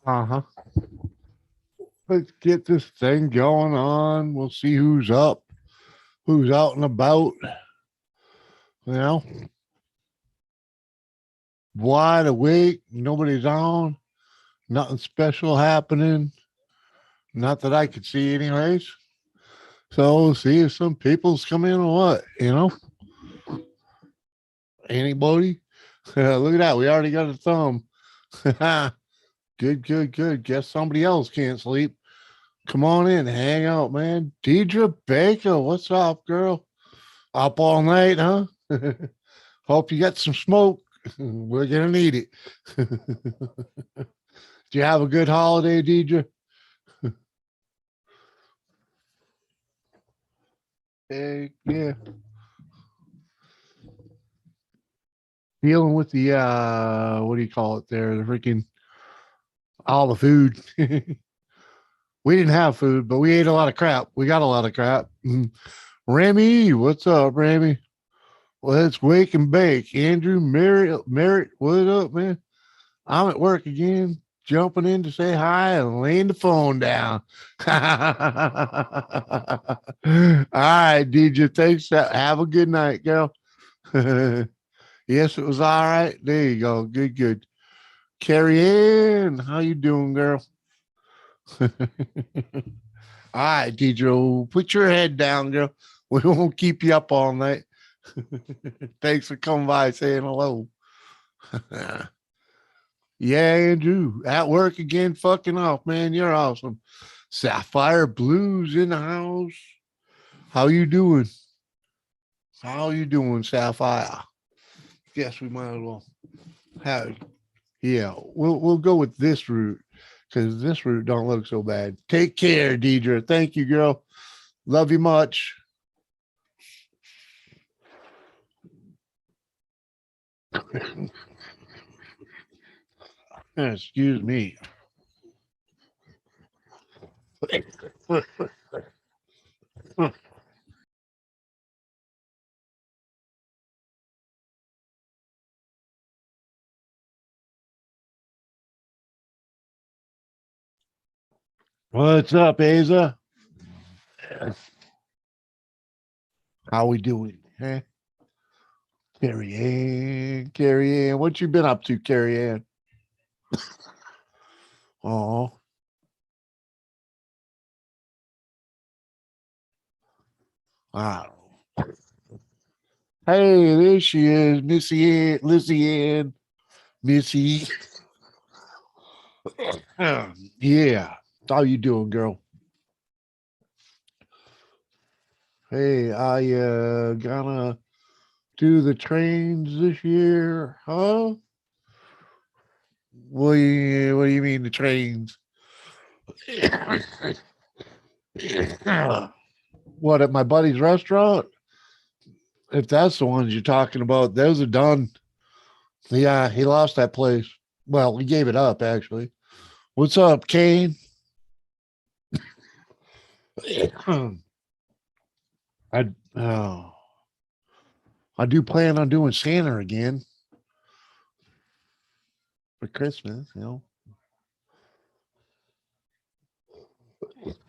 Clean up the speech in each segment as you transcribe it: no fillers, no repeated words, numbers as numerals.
Uh-huh. Let's get this thing going on. We'll see who's up, who's out and about. You know, wide awake. Nobody's on. Nothing special happening. Not that I could see, anyways. So we'll see if some people's come in or what. Anybody? Look at that. We already got a thumb. Good, good, good. Guess somebody else can't sleep. Come on in, hang out, man. Deidre Baker, what's up, girl? Up all night, huh? Hope you got some smoke. We're gonna need it. Do you have a good holiday, Deidre? Hey, yeah. Dealing with the what do you call it there? The freaking all the food. We didn't have food, but we ate a lot of crap. We got a lot of crap. Remy, what's up, Remy? Let's wake and bake. Andrew Merritt, what up, man? I'm at work again, jumping in to say hi and laying the phone down. All right, DJ. Thanks. Have a good night, girl. Yes, it was all right. There you go. Good, good. Carrie Ann, how you doing, girl? All right, DJ. Put your head down, girl. We won't keep you up all night. Thanks for coming by saying hello. Yeah, Andrew, at work again, fucking off, man. You're awesome. Sapphire Blues in the house. How you doing? How you doing, Sapphire? Guess we might as well have. Yeah, we'll go with this route because this route don't look so bad. Take care, Deidre. Thank you, girl. Love you much. Excuse me. What's up, Asa? How we doing? Huh? Carrie Ann, what you been up to, Carrie Ann? Oh, wow. Hey, there she is, Missy Ann, Lizzie Ann, Missy. Yeah. How you doing, girl? Hey, I gonna do the trains this year, huh? What do you mean the trains? What, at my buddy's restaurant? If that's the ones you're talking about, those are done. Yeah, he lost that place. Well, he gave it up actually. What's up, Kane? I oh, I do plan on doing Santa again for Christmas.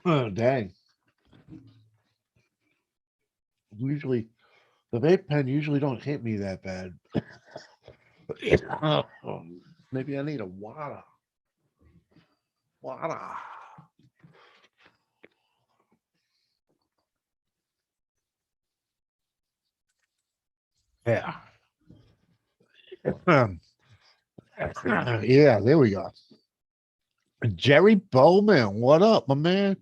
Oh dang! Usually the vape pen usually don't hit me that bad. Oh, maybe I need a water. Water. Yeah. Yeah, there we go. Jerry Bowman, what up, my man?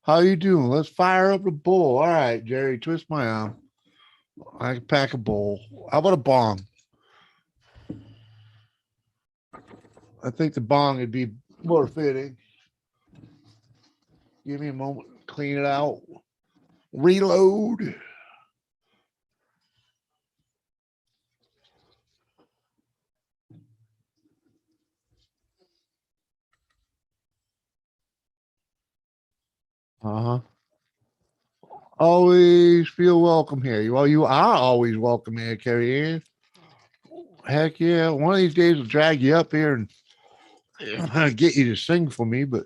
How you doing? Let's fire up the bowl. All right, Jerry, twist my arm. I can pack a bowl. How about a bong? I think the bong would be more fitting. Give me a moment, clean it out, reload. Uh huh. Always feel welcome here. Well, you are always welcome here, Carrie Ann. Heck yeah. One of these days we'll drag you up here and get you to sing for me, but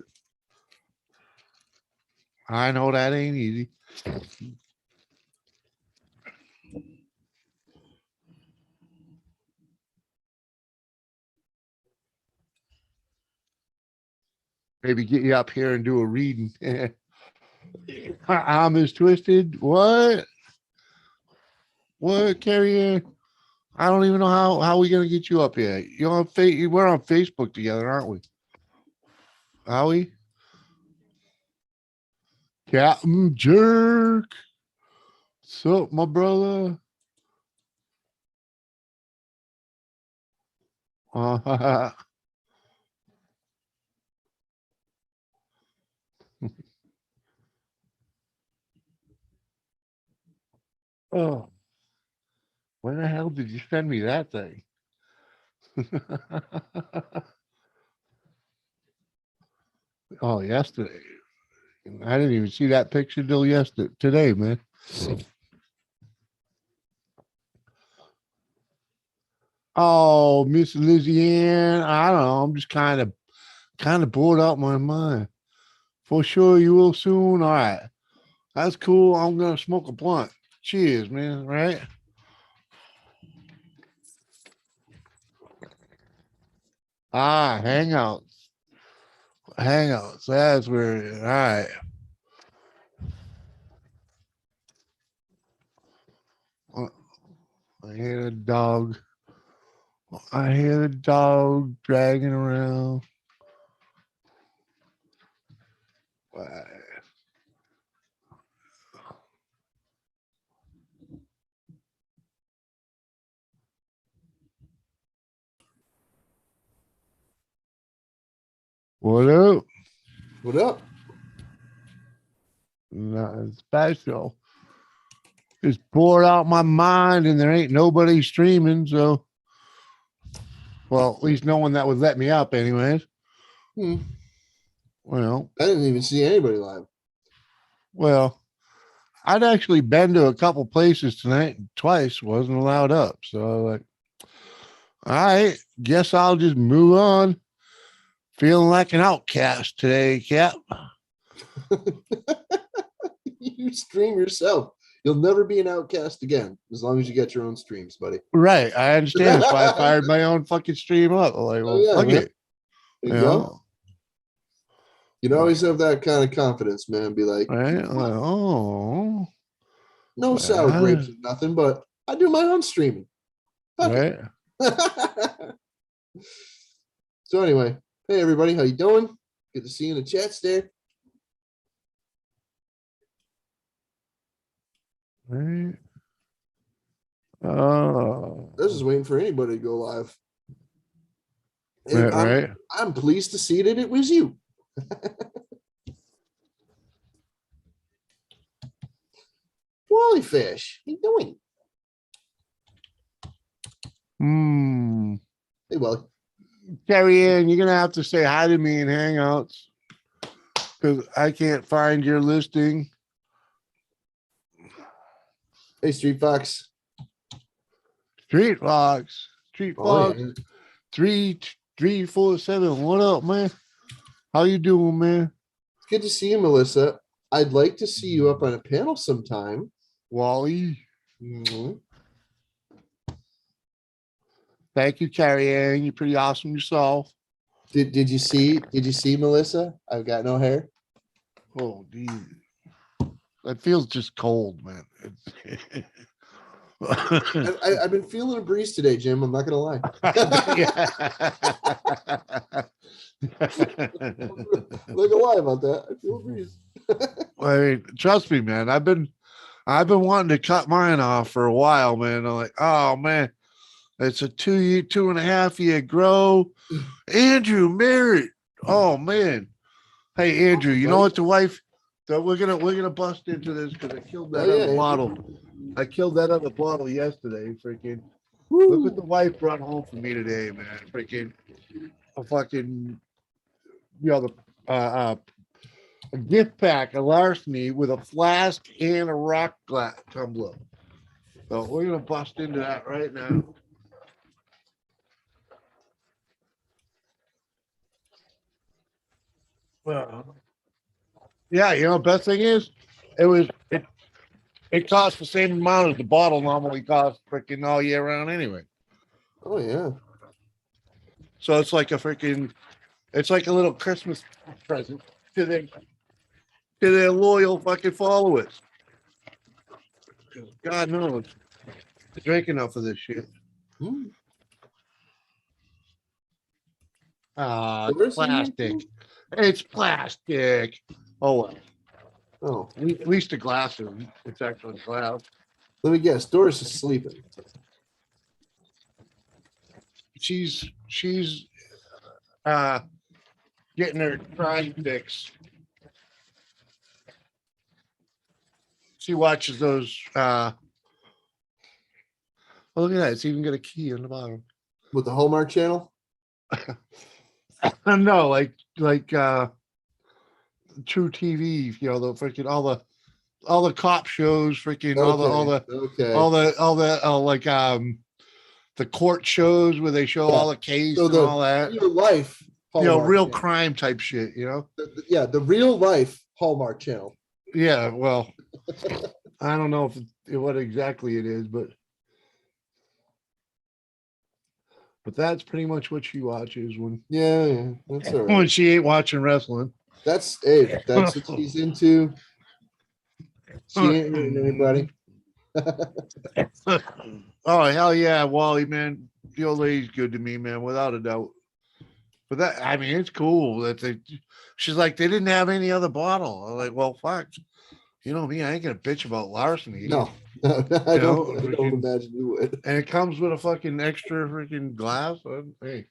I know that ain't easy. Maybe get you up here and do a reading. I'm as twisted. What? What, Carrie? I don't even know how we gonna get you up here. You're on we're on Facebook together, aren't we? Are we? Captain Jerk. What's up, my brother? Oh, when the hell did you send me that thing? Oh, yesterday. I didn't even see that picture till yesterday. Today, man. Oh, Miss Lizzie Ann. I don't know. I'm just kind of bored out my mind. For sure, you will soon. All right, that's cool. I'm gonna smoke a blunt. Cheers, man. Right? Ah, hangouts. That's where. All right. Uh, I hear the dog. I hear the dog dragging around. What up? What up? Nothing special. Just bored out my mind, and there ain't nobody streaming. So, well, at least no one that would let me up, anyways. Hmm. Well, I didn't even see anybody live. well, I'd actually been to a couple places tonight, and twice wasn't allowed up. So, like, all right, guess I'll just move on. Feeling like an outcast today, Cap. You stream yourself. You'll never be an outcast again as long as you get your own streams, buddy. Right, I understand. That's why I fired my own fucking stream up. I'm like, well, yeah, fuck man. it. There you go. You'd always have that kind of confidence, man. Be like, right? Oh, no sour grapes or nothing, but I do my own streaming. Fuck right. it. So anyway, hey everybody, how you doing? Good to see you in the chat there. Right. Oh, I was just waiting for anybody to go live. And right. I'm pleased to see that it was you. Wally Fish, how you doing? Hey, Wally. Carrie Ann, you're gonna have to say hi to me in Hangouts because I can't find your listing. Hey, Street Fox. Street Fox. Street Fox. Yeah. 347. What up, man? How you doing, man? It's good to see you, Melissa. I'd like to see you up on a panel sometime. Wally. Mm-hmm. Thank you, Carrie Ann. You're pretty awesome yourself. Did you see Melissa? I've got no hair. Oh, dude. That feels just cold, man. I've been feeling a breeze today, Jim. I'm not gonna lie. Look a lie about that. I feel a breeze. I mean, trust me, man. I've been wanting to cut mine off for a while, man. I'm like, oh man, it's a 2.5 year grow. Andrew married. Oh man. Hey Andrew, you know what the wife? So we're gonna bust into this because I killed that other bottle. I killed that other bottle yesterday. Freaking look what the wife brought home for me today, man. Freaking a fucking a gift pack, a larceny with a flask and a rock glass tumbler. So we're gonna bust into that right now. Well, yeah, you know, best thing is, it costs the same amount as the bottle normally costs freaking all year round anyway. Oh yeah. So it's like it's like a little Christmas present to their loyal fucking followers. 'Cause God knows, they drink enough of this shit. Hmm. Ah, The rest of you? plastic. It's plastic. Oh well. Oh, At least the glass is. It's actually glass. let me guess. Doris is sleeping. She's uh getting her crime fix. She watches those oh, look at that. It's even got a key on the bottom. With the Hallmark Channel? No, like True TV, you know, the freaking all the cop shows, freaking Okay. all the like the court shows where they show Yeah. all the case So and all that. real life You know, Hallmark real Channel. crime type shit, you know? Yeah, the real life Hallmark Channel. Yeah, well, I don't know what exactly it is, but that's pretty much what she watches Yeah, that's all when right. she ain't watching wrestling. That's what she's into. She ain't hurting anybody. Oh hell yeah, Wally, man. The old lady's good to me, man, without a doubt. But that, I mean, it's cool that she's like, they didn't have any other bottle. I'm like, well, fuck. You know me, I ain't gonna bitch about larceny. No, I don't imagine you would. And it comes with a fucking extra freaking glass. Hey,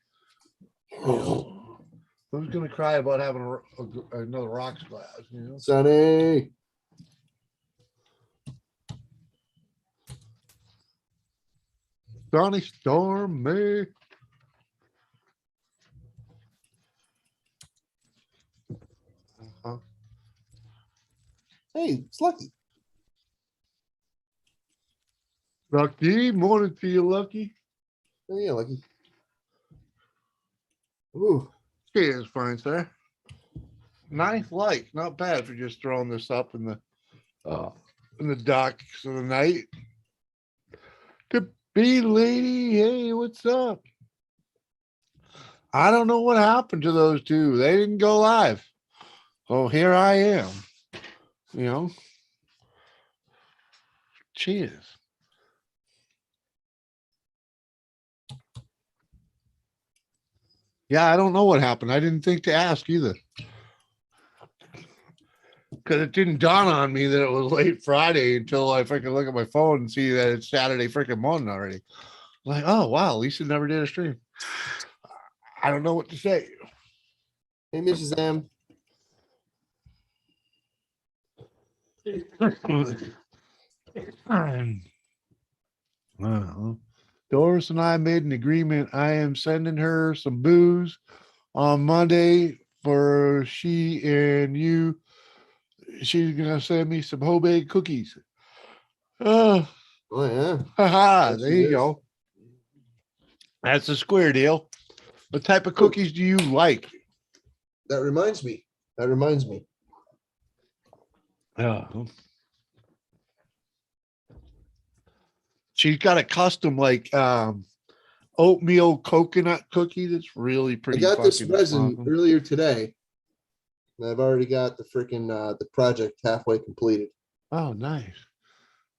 who's gonna cry about having another rocks glass? You know, Sonny. Donnie Stormy. Hey, it's Lucky. Lucky, morning to you, Lucky. Oh yeah, Lucky. Ooh. Cheers, fine sir. Nice light, not bad for just throwing this up in the docks of the night. The Bee Lady, hey, what's up? I don't know what happened to those two. They didn't go live. Oh, here I am. You know. Cheers. Yeah, I don't know what happened. I didn't think to ask either. Because it didn't dawn on me that it was late Friday until I freaking look at my phone and see that it's Saturday freaking morning already. Like, oh wow, Lisa never did a stream. I don't know what to say. Hey, Mrs. M. Doris and I made an agreement. I am sending her some booze on Monday for she and you. She's gonna send me some homemade cookies. Oh yeah. Haha, Yes, there she you is. go. That's a square deal. What type of cookies do you like? That reminds me. Oh. She's got a custom like oatmeal coconut cookie that's really I pretty. got this fucking resin awesome. earlier today. And I've already got the freaking the project halfway completed. Oh, nice.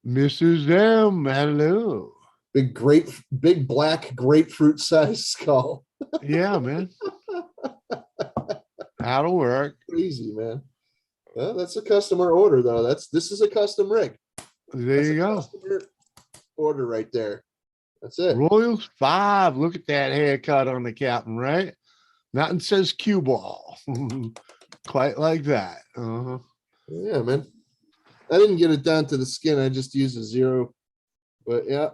Mrs. M, hello. Big black grapefruit size skull. Yeah, man. That'll work. Crazy, man. Well, that's a customer order though. This is a custom rig. There That's you a go. customer order right there. That's it. Royals 5. Look at that haircut on the captain, right? Nothing says cue ball. Quite like that. Uh-huh. Yeah, man. I didn't get it down to the skin. I just used a 0. But yeah,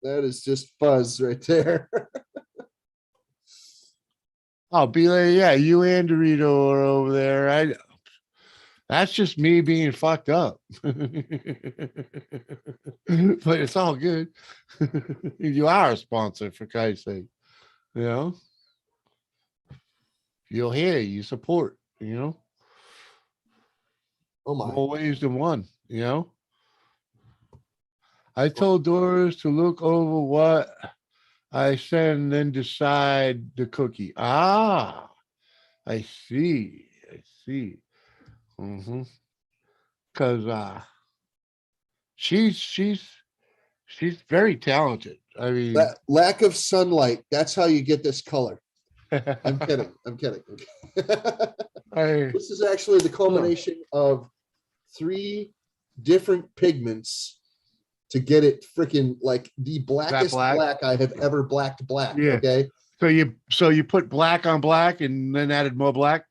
that is just fuzz right there. Oh, be like, yeah, you and Dorito are over there. That's just me being fucked up. But it's all good. You are a sponsor, for Christ's sake. You know? You'll hear, you support. you know, Oh my. more ways than one, you know. I told Doris to look over what I send and then decide the cookie. Ah, I see. I see. Mm-hmm. Because she's she's very talented. I mean, Lack of sunlight. That's how you get this color. I'm kidding. I'm kidding. I This is actually the culmination of 3 different pigments to get it freaking like the blackest black I have ever blacked black. Yeah. Okay. So you put black on black and then added more black?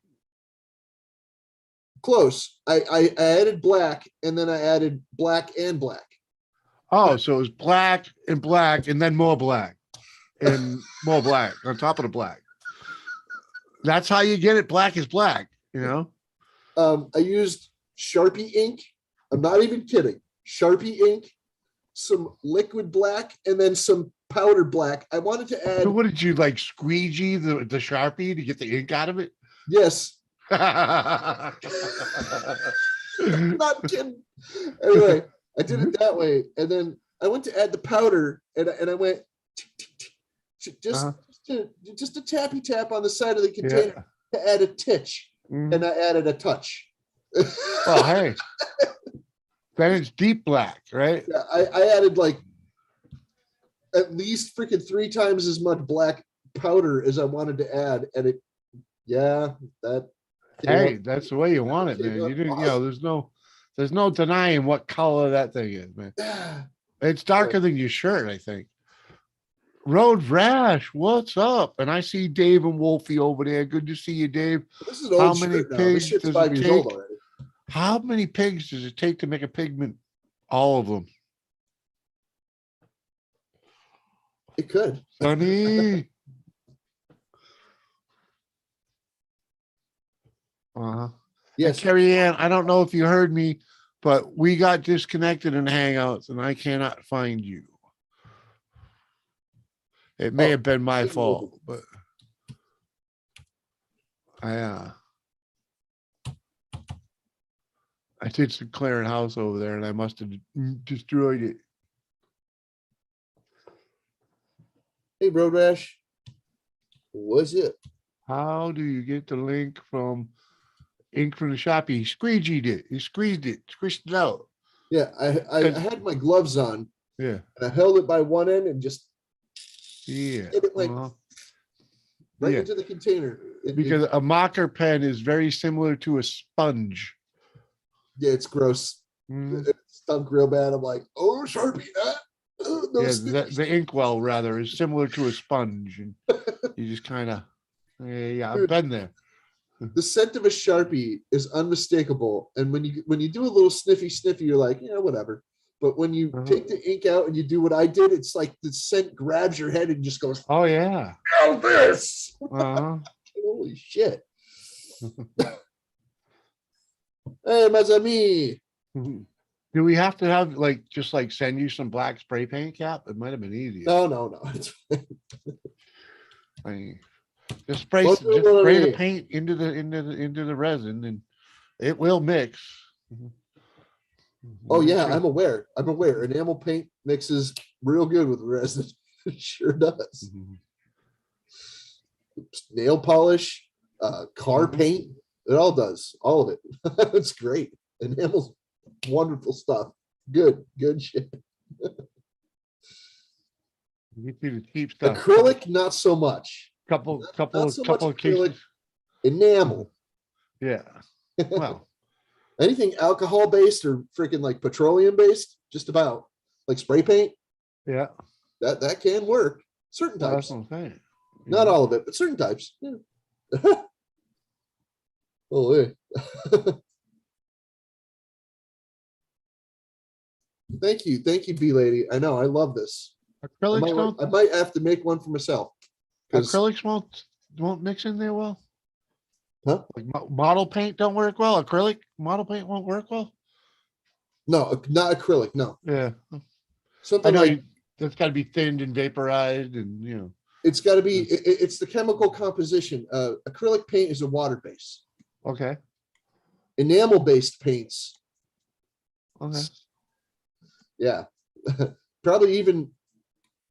Close. I added black and then I added black and black. Oh, so it was black and then more black and more black on top of the black. That's how you get it. Black is black, you know? I used Sharpie ink. I'm not even kidding. Sharpie ink, some liquid black, and then some powder black. I wanted to add. So what did you like squeegee the Sharpie to get the ink out of it? Yes. Not kidding. Anyway, I did it that way. And then I went to add the powder and I went just a tappy tap on the side of the container to add a titch. And I added a touch. Oh, hey. Then it's deep black, right? Yeah, I added like at least freaking 3 times as much black powder as I wanted to add. And it, hey, that's the way you want it, man. You didn't, there's no denying what color that thing is, man. It's darker than your shirt, I think. Road Rash, what's up? And I see Dave and Wolfie over there. Good to see you, Dave. This is an old shirt now. This shit's 5 years old already. How many pigs does it take to make a pigment? All of them. It could. Sonny. Yes, Carrie Ann, I don't know if you heard me, but we got disconnected in Hangouts and I cannot find you. It may have been my fault, but I did some clearing house over there and I must have destroyed it. Hey, Road Rash. What's it? How do you get the link from ink from the shop? He squeegeed it. He squeezed it, squished it out. Yeah, I had my gloves on. Yeah. And I held it by one end and just hit it like right into the container. Because a marker pen is very similar to a sponge. Yeah, it's gross. It stunk real bad. I'm like, oh, Sharpie, the inkwell rather is similar to a sponge, and you just kind of, I've been there. The scent of a Sharpie is unmistakable, and when you do a little sniffy, you're like, yeah, whatever. But when you take the ink out and you do what I did, it's like the scent grabs your head and just goes, oh yeah, oh this, holy shit. Hey, Mazami. Do we have to have just send you some black spray paint, Cap? It might have been easier. No. It's I mean, just spray the paint into the resin and it will mix. Oh yeah, I'm aware. Enamel paint mixes real good with resin. It sure does. Nail polish, car paint, it all does. All of it. It's great. Enamel's wonderful stuff. Good shit. You see the cheap stuff. Acrylic, not so much. Couple of cases. Enamel. Yeah. Well. Anything alcohol based or freaking like petroleum based, just about like spray paint. Yeah. That can work. Certain types. That's what I'm saying. Not all of it, but certain types. Yeah. Oh, yeah. Thank you, Bee Lady. I know, I love this. Acrylics I might have to make one for myself. Acrylics won't mix in there well. Huh? Like model paint don't work well. Acrylic model paint won't work well. No, not acrylic. No. Yeah. Something like that's got to be thinned and vaporized, and it's got to be. It's the chemical composition. Acrylic paint is a water base. Okay. Enamel-based paints. Okay. Yeah. Probably even,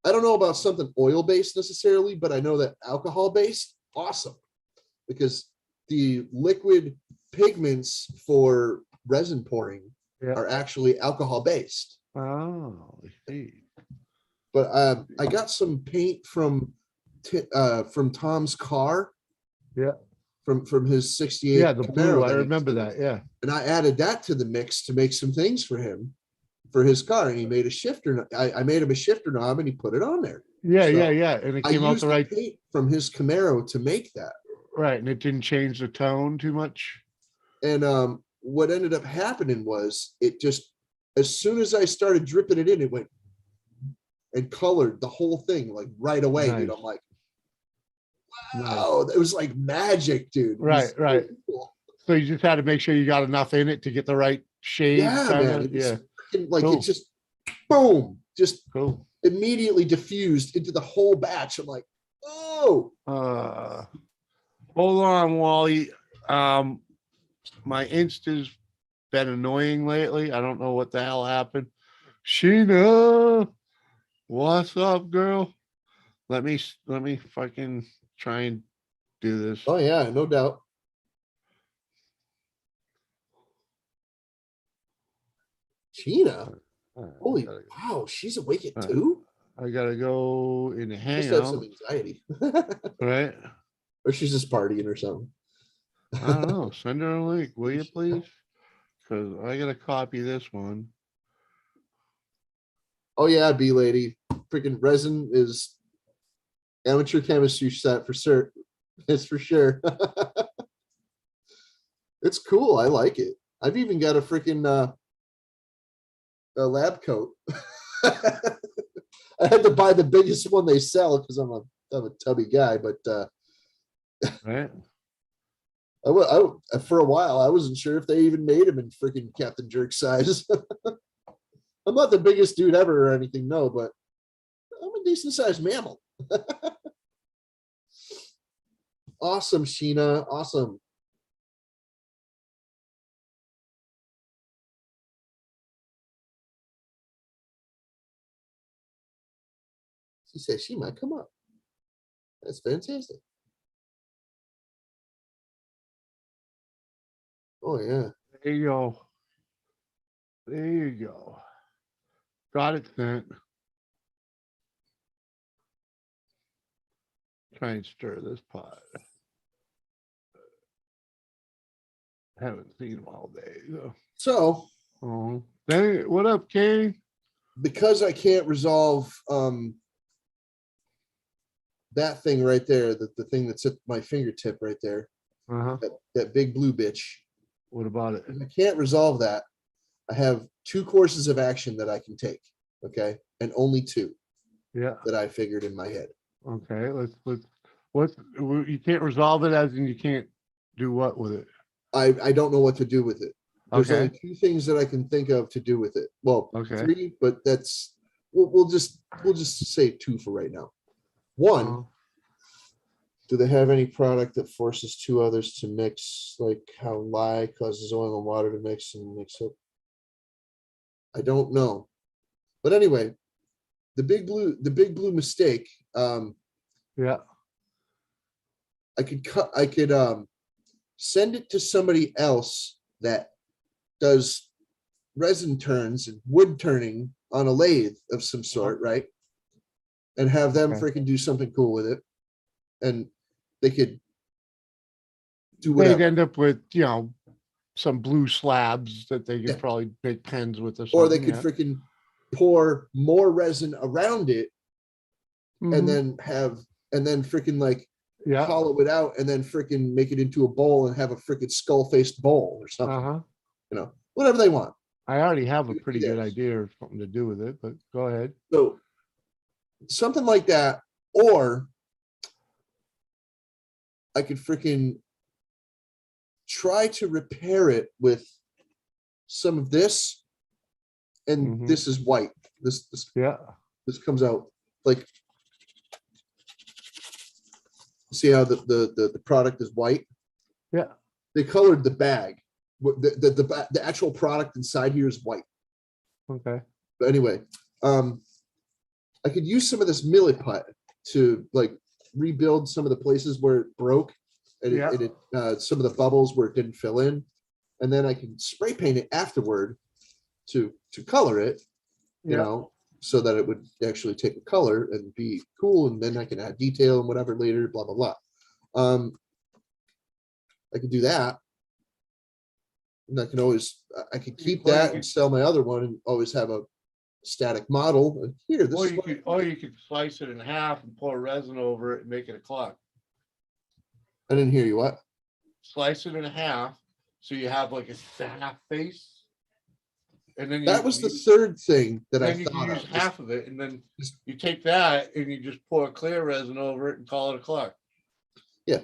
I don't know about something oil-based necessarily, but I know that alcohol-based, awesome. Because the liquid pigments for resin pouring are actually alcohol-based. Oh, I see. But I got some paint from Tom's car. Yeah. From his 68 Yeah, the blue. Camaro I that he remember used. that. Yeah. And I added that to the mix to make some things for him for his car. And he made a shifter. I made him a shifter knob and he put it on there. Yeah, So yeah. And it I came out used the the right. paint from his Camaro to make that. Right. And it didn't change the tone too much. And what ended up happening was it just, as soon as I started dripping it in, it went and colored the whole thing like right away, Nice. dude. I'm like, Nice. wow, it was like magic, dude. Right, so right. cool. So you just had to make sure you got enough in it to get the right shade. Yeah, man. It was like Cool. it just boom, just Cool. immediately diffused into the whole batch. I'm like, oh. Hold on, Wally. My Insta's been annoying lately. I don't know what the hell happened. Sheena, what's up, girl? Let me fucking try and do this. Oh yeah, no doubt. Sheena. Holy wow, she's awake at 2? I gotta go in the Must have some hangout. anxiety. Right? Or she's just partying or something. I don't know. Send her a link, will you please? Because I gotta copy this one. Oh yeah, Bee Lady. Freaking resin is amateur chemistry set for sure. It's for sure. It's cool. I like it. I've even got a freaking a lab coat. I had to buy the biggest one they sell because I'm a tubby guy, but Right? For a while I wasn't sure if they even made them in freaking Captain Jerk size. I'm not the biggest dude ever or anything, no, but I'm a decent sized mammal. Awesome, Sheena. Awesome. She said she might come up. That's fantastic. Oh yeah. There you go. There you go. Got it sent. Try and stir this pot. Haven't seen him all day. So Hey, what up, Kane? because I can't resolve that thing right there, the thing that's at my fingertip right there, that big blue bitch. What about it? If I can't resolve that, I have 2 courses of action that I can take. Okay. And only 2 that I figured in my head. Okay. What you can't resolve it as in you can't do what with it? I don't know what to do with it. There's Okay. only 2 things that I can think of to do with it. Well, Okay. 3, but that's we'll just say 2 for right now. 1, do they have any product that forces 2 others to mix, like how lye causes oil and water to mix and mix up? I don't know. But anyway, the big blue mistake. Yeah. I could send it to somebody else that does resin turns and wood turning on a lathe of some sort, right? And have them freaking do something cool with it. And they could do whatever. They'd end up with, some blue slabs that they could probably make pens with, or they could freaking pour more resin around it and then freaking like hollow it out and then freaking make it into a bowl and have a freaking skull-faced bowl or something. Whatever they want. I already have a pretty good idea of something to do with it, but go ahead. So something like that, or I could freaking try to repair it with some of this, and this is white. This comes out like, see how the product is white? Yeah. They colored the bag. The actual product inside here is white. Okay. But anyway, I could use some of this Milliput to like rebuild some of the places where it broke, and some of the bubbles where it didn't fill in, and then I can spray paint it afterward to color it, you know, so that it would actually take a color and be cool, and then I can add detail and whatever later, blah blah blah. I could do that. And I could keep that and sell my other one and always have a static model. And here, you could slice it in half and pour resin over it and make it a clock. I didn't hear you. What? Slice it in half so you have like a half face. And then that was the third thing that I thought you use half of it, and then you take that and you just pour clear resin over it and call it a clock. Yeah.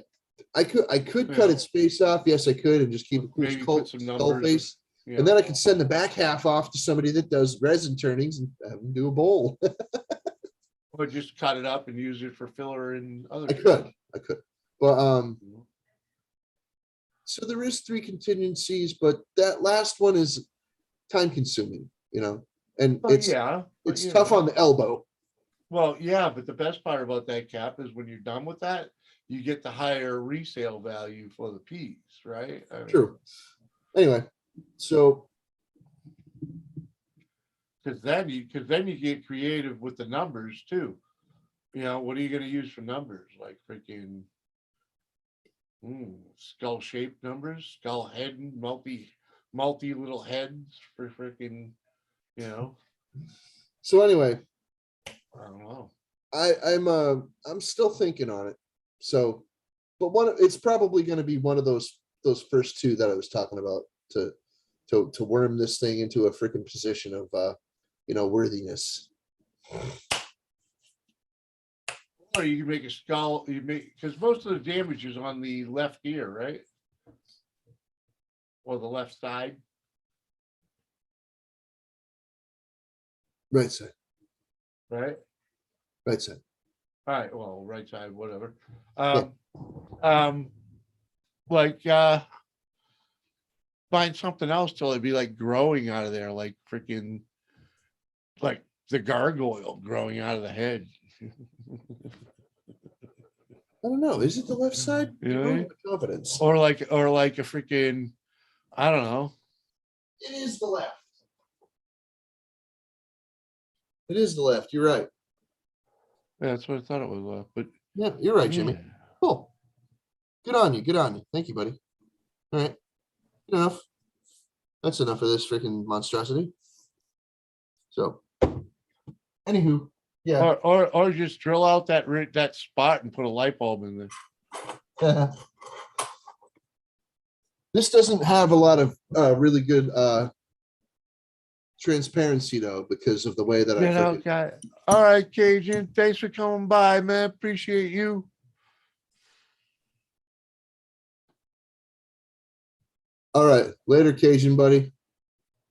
I could cut its face off. Yes, I could, and just keep a cool skull face. And then I could send the back half off to somebody that does resin turnings and have them do a bowl. Or just cut it up and use it for filler and other. I could. But so there is 3 contingencies, but that last one is time consuming, you know, and it's tough on the elbow. Well, yeah, but the best part about that, Cap, is when you're done with that, you get the higher resale value for the piece, right? True. Anyway, so because then you get creative with the numbers too. You know, what are you going to use for numbers? Like freaking skull shaped numbers, skull head, multi little heads for freaking, you know. So anyway, I don't know. I'm still thinking on it. So, but it's probably going to be one of those first 2 that I was talking about to worm this thing into a freaking position of worthiness. Or you can make a skull. Because most of the damage is on the left ear, right? Or the left side. Right side. Right. Right side. All right. Well, right side, whatever. Find something else till it'd be like growing out of there, like freaking, like the gargoyle growing out of the head. I don't know. Is it the left side? Confidence. Or like a freaking, I don't know. It is the left. It is the left. You're right. Yeah, that's what I thought it was. But yeah, you're right, Jimmy. Cool. Good on you. Good on you. Thank you, buddy. All right. Good enough. That's enough of this freaking monstrosity. So, anywho, yeah. Or just drill out that spot and put a light bulb in there. This doesn't have a lot of really good transparency though, because of the way that I all right, Cajun, thanks for coming by, man. Appreciate you. All right, later, Cajun buddy.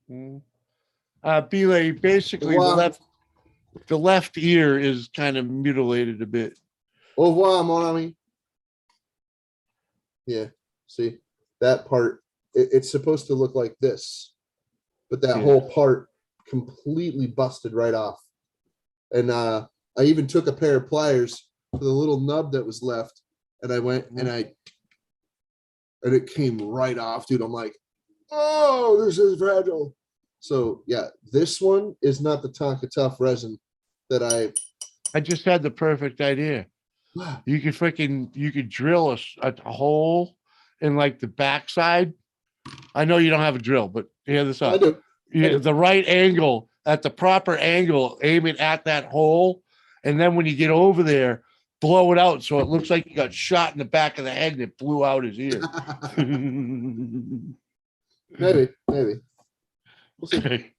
Bee Lady, basically the left ear is kind of mutilated a bit. Au revoir, mon ami. Yeah, see that part, it's supposed to look like this, but that whole part completely busted right off. And I even took a pair of pliers for the little nub that was left, and I went and it came right off, dude. I'm like, oh, this is fragile. So yeah, this one is not the Tonka Tough resin that I just had the perfect idea. You could drill a hole in like the backside. I know you don't have a drill, but hear this out. I do. The right angle, at the proper angle, aim it at that hole, and then when you get over there, blow it out so it looks like you got shot in the back of the head and it blew out his ear. Maybe. We'll see.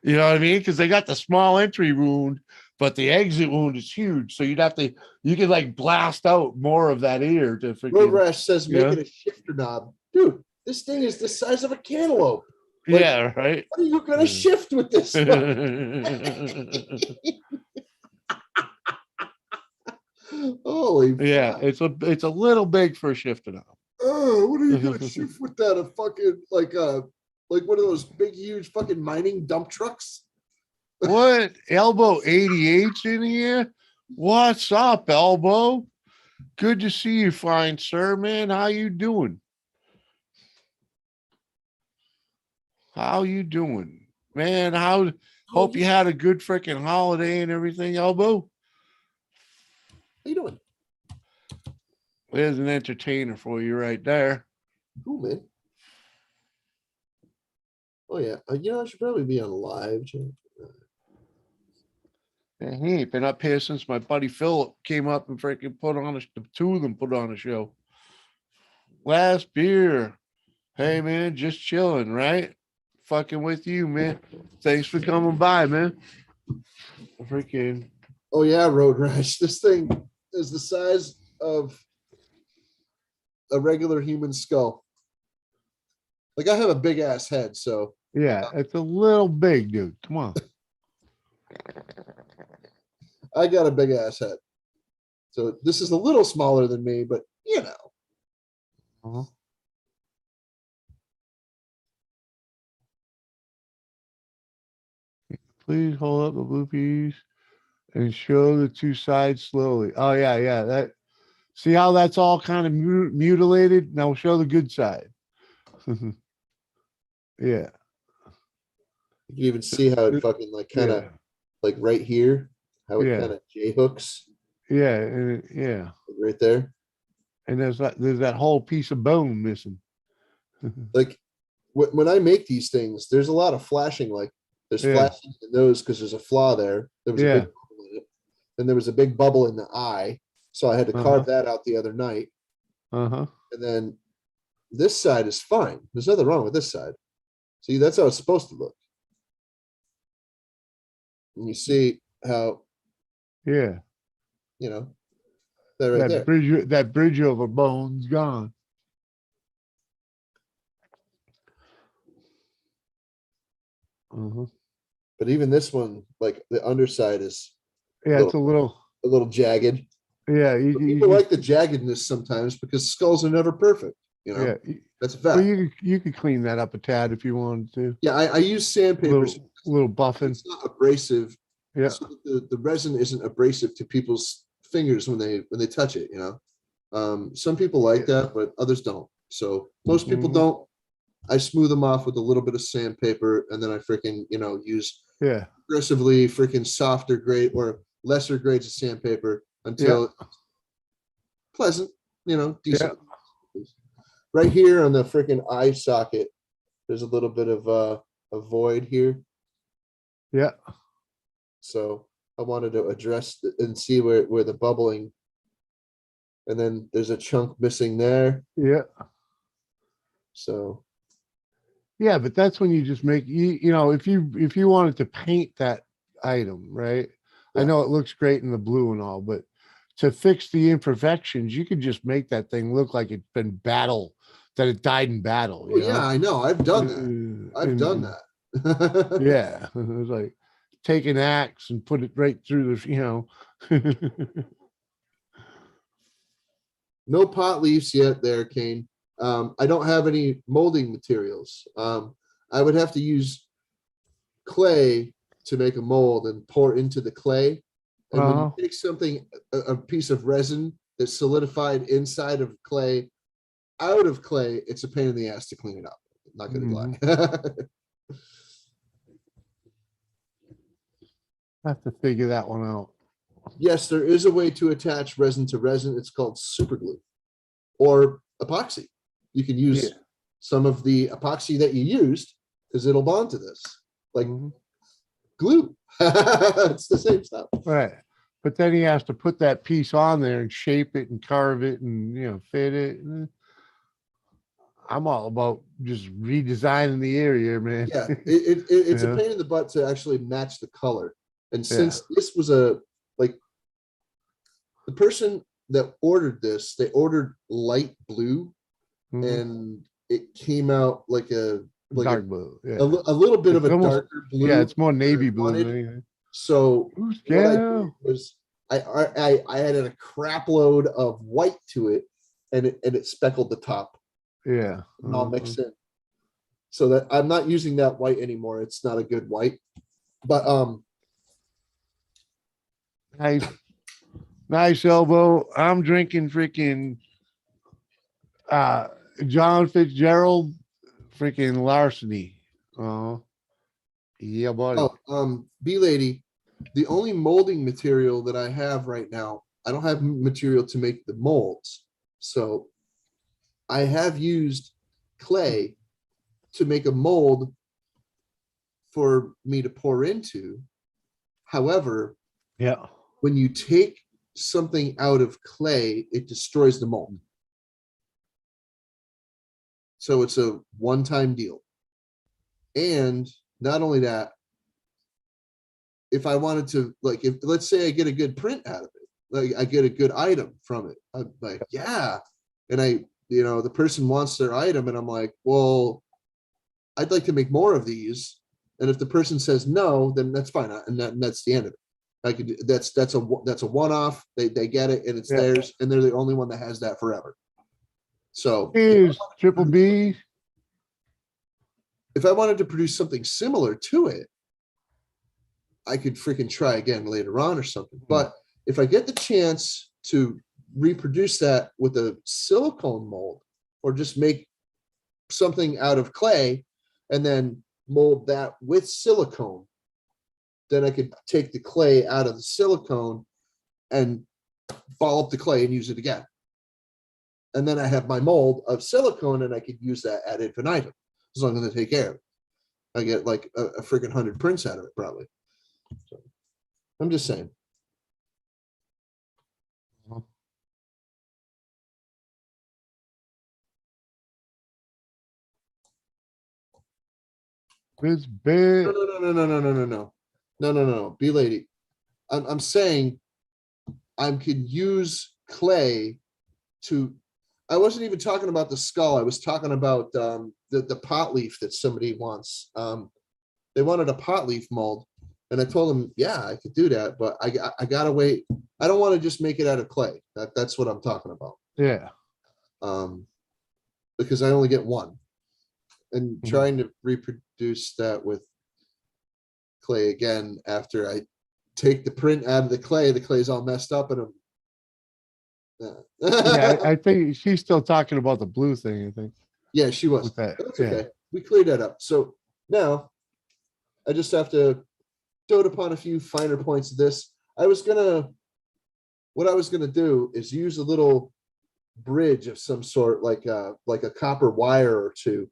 You know what I mean? Because they got the small entry wound, but the exit wound is huge. So you could like blast out more of that ear to Road Rash says make it a shifter knob. Dude, this thing is the size of a cantaloupe. Like, yeah, right. What are you gonna shift with this? Holy yeah, fuck. It's a little big for a shifter knob. Oh, what are you gonna shoot with that? A fucking like one of those big, huge fucking mining dump trucks? What? Elbow 88's in here? What's up, Elbow? Good to see you, fine sir, man. How you doing? How you doing? Man, hope you had a good freaking holiday and everything, Elbow. How you doing? There's an entertainer for you right there. Cool, man. Oh yeah, I should probably be on live. And he ain't been up here since my buddy Philip came up and freaking the two of them put on a show. Last beer. Hey man, just chilling, right? Fucking with you, man. Thanks for coming by, man. Freaking. Oh yeah, Road Rash. This thing is the size of a regular human skull. Like I have a big ass head, so Yeah, it's a little big, dude. Come on. I got a big ass head. So this is a little smaller than me, but you know. Uh-huh. Please hold up the blue piece and show the two sides slowly. Oh yeah. That. See how that's all kind of mutilated? Now show the good side. Yeah. You can even see how it fucking like kind of like right here, how it kind of J hooks. Yeah, Right there. And there's that whole piece of bone missing. Like when I make these things, there's a lot of flashing. Like there's flashing in the nose because there's a flaw there. There was a big bubble in it. Then there was a big bubble in the eye. So I had to carve that out the other night. And then this side is fine. There's nothing wrong with this side. See, that's how it's supposed to look. And you see how, that right there. That bridge over bone's gone. But even this one, like the underside is it's a little jagged. Yeah, people like the jaggedness sometimes because skulls are never perfect. That's a fact. Well, you could clean that up a tad if you wanted to. Yeah, I use sandpaper. Little buffing. It's not abrasive. Yeah, so the resin isn't abrasive to people's fingers when they touch it. Some people like that, but others don't. So most people don't. I smooth them off with a little bit of sandpaper, and then I freaking use aggressively freaking softer grade or lesser grades of sandpaper until pleasant, decent. Right here on the freaking eye socket, there's a little bit of a void here. Yeah. So I wanted to address and see where the bubbling, and then there's a chunk missing there. Yeah. So. Yeah, but that's when you just make if you wanted to paint that item, right? I know it looks great in the blue and all, but to fix the imperfections, you could just make that thing look like it's been that it died in battle. Well, yeah, I know. I've done that. I've done that. Yeah. It was like take an axe and put it right through the, No pot leaves yet there, Kane. I don't have any molding materials. I would have to use clay to make a mold and pour into the clay. And when you take something, a piece of resin that's solidified inside of clay, out of clay, it's a pain in the ass to clean it up. I'm not going to lie. I have to figure that one out. Yes, there is a way to attach resin to resin. It's called super glue or epoxy. You can use some of the epoxy that you used because it'll bond to this, like glue. It's the same stuff. Right. But then he has to put that piece on there and shape it and carve it and, fit it. I'm all about just redesigning the area, man. Yeah, it's a pain in the butt to actually match the color. And since this was the person that ordered this, they ordered light blue, and it came out like a dark blue, a little bit of a darker blue. Yeah, it's more navy blue than anything. So what I did was I added a crap load of white to it, and it speckled the top. Yeah. and all mixed in. So that I'm not using that white anymore. It's not a good white. But nice elbow. I'm drinking freaking John Fitzgerald freaking larceny. Oh, yeah, buddy. Bee Lady, the only molding material that I have right now, I don't have material to make the molds. So I have used clay to make a mold for me to pour into. However, Yeah. when you take something out of clay, it destroys the mold. So it's a one-time deal. And not only that, if I wanted to, like, if let's say I get a good print out of it, like I get a good item from it, I'm like, yeah. And the person wants their item, and I'm like, well, I'd like to make more of these. And if the person says no, then that's fine, and that's the end of it. I could that's a one-off. They get it, and it's theirs, and they're the only one that has that forever. So Here's Triple B. If I wanted to produce something similar to it, I could freaking try again later on or something. But if I get the chance to reproduce that with a silicone mold, or just make something out of clay and then mold that with silicone, then I could take the clay out of the silicone and ball up the clay and use it again. And then I have my mold of silicone, and I could use that ad infinitum as long as I take care of it. I get like a freaking 100 prints out of it, probably. So, I'm just saying. It's big. No. Bee Lady. I'm saying I could use clay to. I wasn't even talking about the skull. I was talking about the pot leaf that somebody wants. They wanted a pot leaf mold, and I told them, yeah, I could do that, but I gotta wait. I don't want to just make it out of clay. That's what I'm talking about. Yeah. Because I only get one, and trying to reproduce that with clay again after I take the print out of the clay's all messed up, and Yeah, I think she's still talking about the blue thing, I think. Yeah, she was. That's okay. We cleared that up. So now I just have to dote upon a few finer points of this. What I was gonna do is use a little bridge of some sort, like a copper wire or two,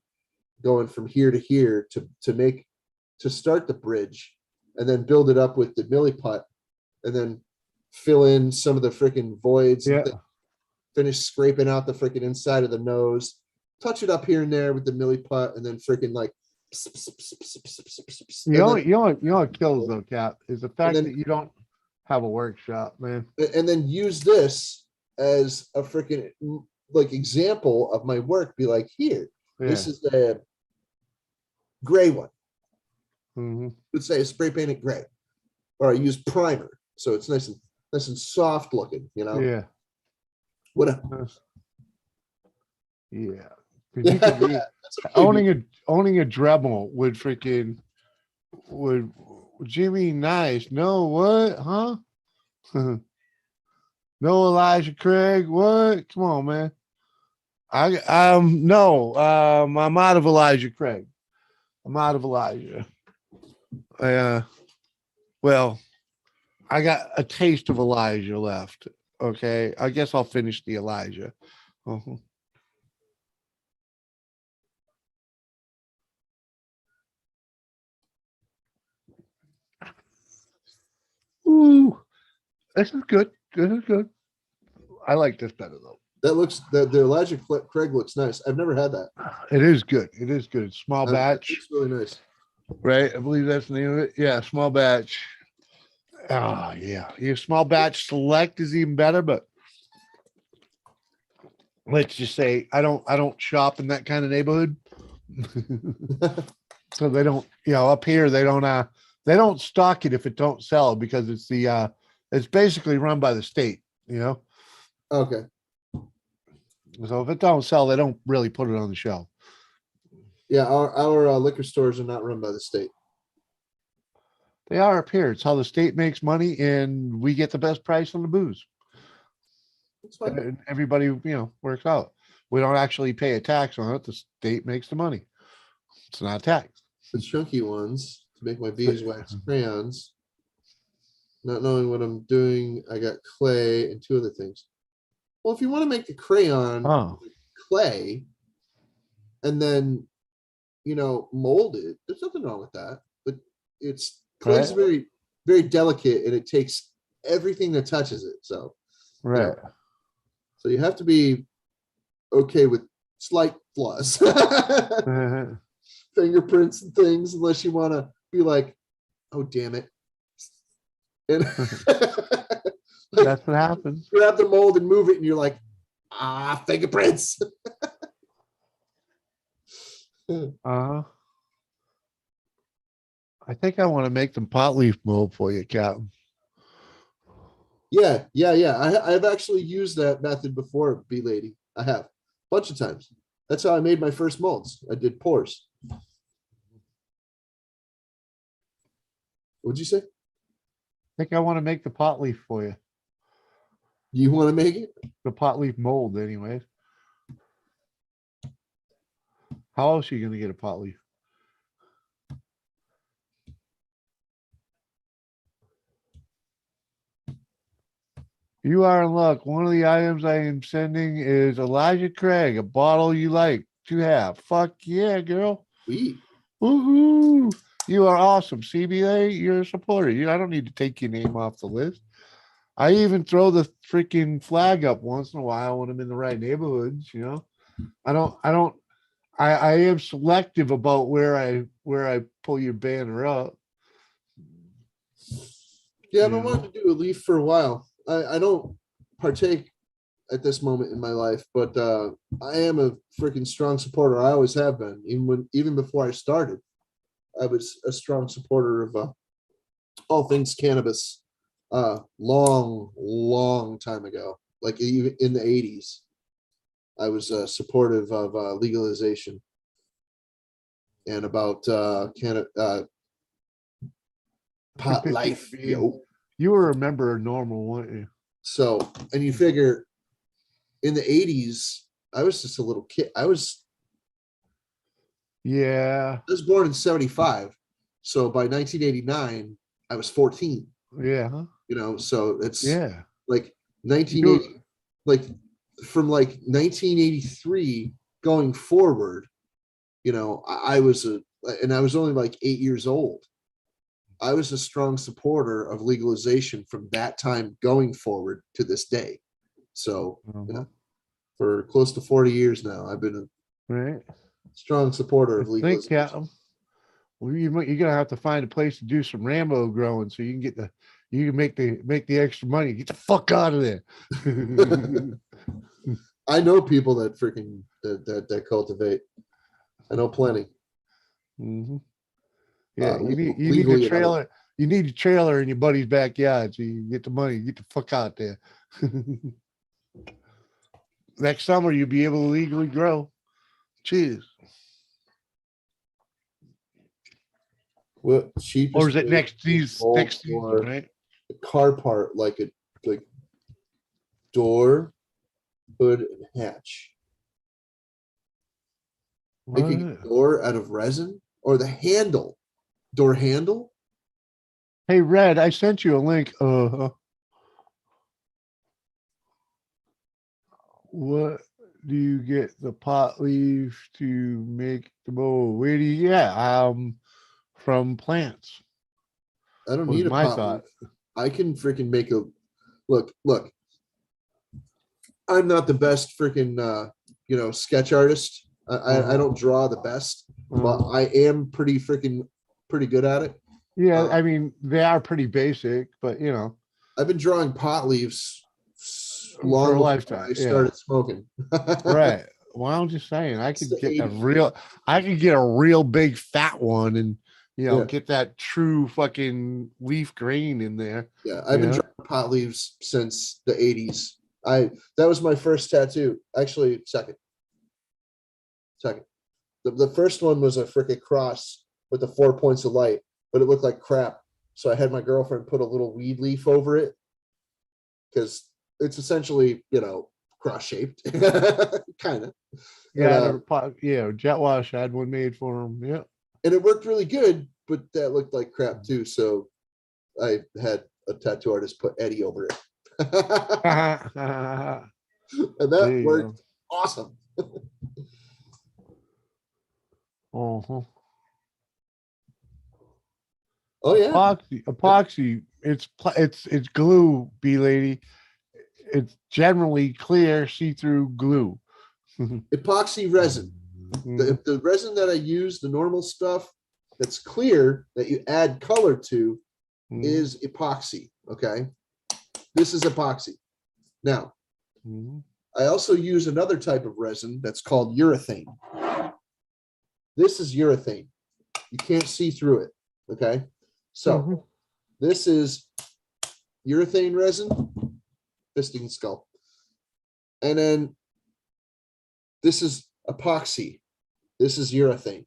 going from here to here to start the bridge, and then build it up with the milliput, and then fill in some of the freaking voids. Yeah. Finish scraping out the freaking inside of the nose, touch it up here and there with the milliput, and then freaking like. You know what kills though, Cap, is the fact that you don't have a workshop, man. And then use this as a freaking like example of my work. Be like, here, this is the gray one. Let's say a spray painted gray, or I use primer, so it's nice and soft looking. Yeah. Whatever. Yeah. Owning a Dremel would freaking would Jimmy nice. No, what? Huh? No Elijah Craig. What? Come on, man. I'm out of Elijah Craig. I'm out of Elijah. Well, I got a taste of Elijah left. Okay. I guess I'll finish the Elijah. Ooh, this is good. This is good. I like this better though. That looks the Elijah Craig looks nice. I've never had that. It is good. It is good. Small batch. It's really nice. Right. I believe that's the name of it. Yeah, small batch. Oh yeah. Your small batch select is even better, but let's just say I don't shop in that kind of neighborhood. So they don't, up here they don't stock it if it don't sell, because it's basically run by the state, Okay. So if it don't sell, they don't really put it on the shelf. Yeah, our liquor stores are not run by the state. They are up here. It's how the state makes money, and we get the best price on the booze. That's fine. And everybody, works out. We don't actually pay a tax on it. The state makes the money. It's not a tax. The chunky ones to make my beeswax crayons. Not knowing what I'm doing, I got clay and 2 other things. Well, if you want to make the crayon Oh, clay and then mold it, there's nothing wrong with that. But it's clay's right. very, very delicate and it takes everything that touches it. So Right. so you have to be okay with slight flaws. Fingerprints and things, unless you want to be like, oh damn it. And That's what happens. grab the mold and move it, and you're like, fingerprints. I think I want to make some pot leaf mold for you, Captain. Yeah. I've actually used that method before, Bee Lady. I have a bunch of times. That's how I made my first molds. I did pours. What'd you say? I think I want to make the pot leaf for you. You want to make it? The pot leaf mold, anyways. How else are you going to get a pot leaf? You are in luck. One of the items I am sending is Elijah Craig, a bottle you like to have. Fuck yeah, girl. We. Woohoo. You are awesome. CBA, you're a supporter. I don't need to take your name off the list. I even throw the freaking flag up once in a while when I'm in the right neighborhoods, I am selective about where I pull your banner up. Yeah, I've been wanting to do a leaf for a while. I don't partake at this moment in my life, but I am a freaking strong supporter. I always have been. Even before I started, I was a strong supporter of all things cannabis. Long time ago, like even in the 80s, I was supportive of legalization and about pot life. Yo. You were a member of Normal, weren't you? So, and you figure in the 80s, I was just a little kid. I was born in 75. So by 1989, I was 14. Yeah. So it's Yeah. like 1980, like from like 1983 going forward, I was and I was only like 8 years old. I was a strong supporter of legalization from that time going forward to this day. So for close to 40 years now, I've been a strong supporter of legalization. Well, you're gonna have to find a place to do some Rambo growing so you can make the extra money. Get the fuck out of there. I know people that freaking that cultivate. I know plenty. Mm-hmm. Yeah, you need legally a trailer. You need a trailer in your buddy's backyard so you can get the money. Get the fuck out there. Next summer you'll be able to legally grow. Cheers. What cheapest? Or is it next season, right? A car part like door, hood, and hatch. Making a door out of resin or the handle, door handle. Hey, Red, I sent you a link. What do you get the pot leaf to make the mold? Where do you? Yeah, from plants. I don't need a pot leaf. I can freaking make a look. I'm not the best freaking sketch artist. I don't draw the best, but I am pretty good at it. Yeah, I mean they are pretty basic, but I've been drawing pot leaves long for a lifetime. I started smoking. Right. Well, I'm just saying I could get a real big fat one and get that true fucking leaf grain in there. Yeah, I've been drawing pot leaves since the 80s. That was my first tattoo. Actually, second. The first one was a freaking cross with the 4 points of light, but it looked like crap. So I had my girlfriend put a little weed leaf over it because it's essentially, cross shaped, kind of. Yeah, Jet Wash had one made for him. Yeah. And it worked really good, but that looked like crap too. So I had a tattoo artist put Eddie over it. And that worked awesome. Uh-huh. Oh yeah. Epoxy. It's glue, Bee Lady. It's generally clear, see-through glue. Epoxy resin. The resin that I use, the normal stuff that's clear that you add color to, is epoxy. Okay. This is epoxy. Now, I also use another type of resin that's called urethane. This is urethane. You can't see through it. Okay. So this is urethane resin, fisting skull. And then this is epoxy. This is urethane.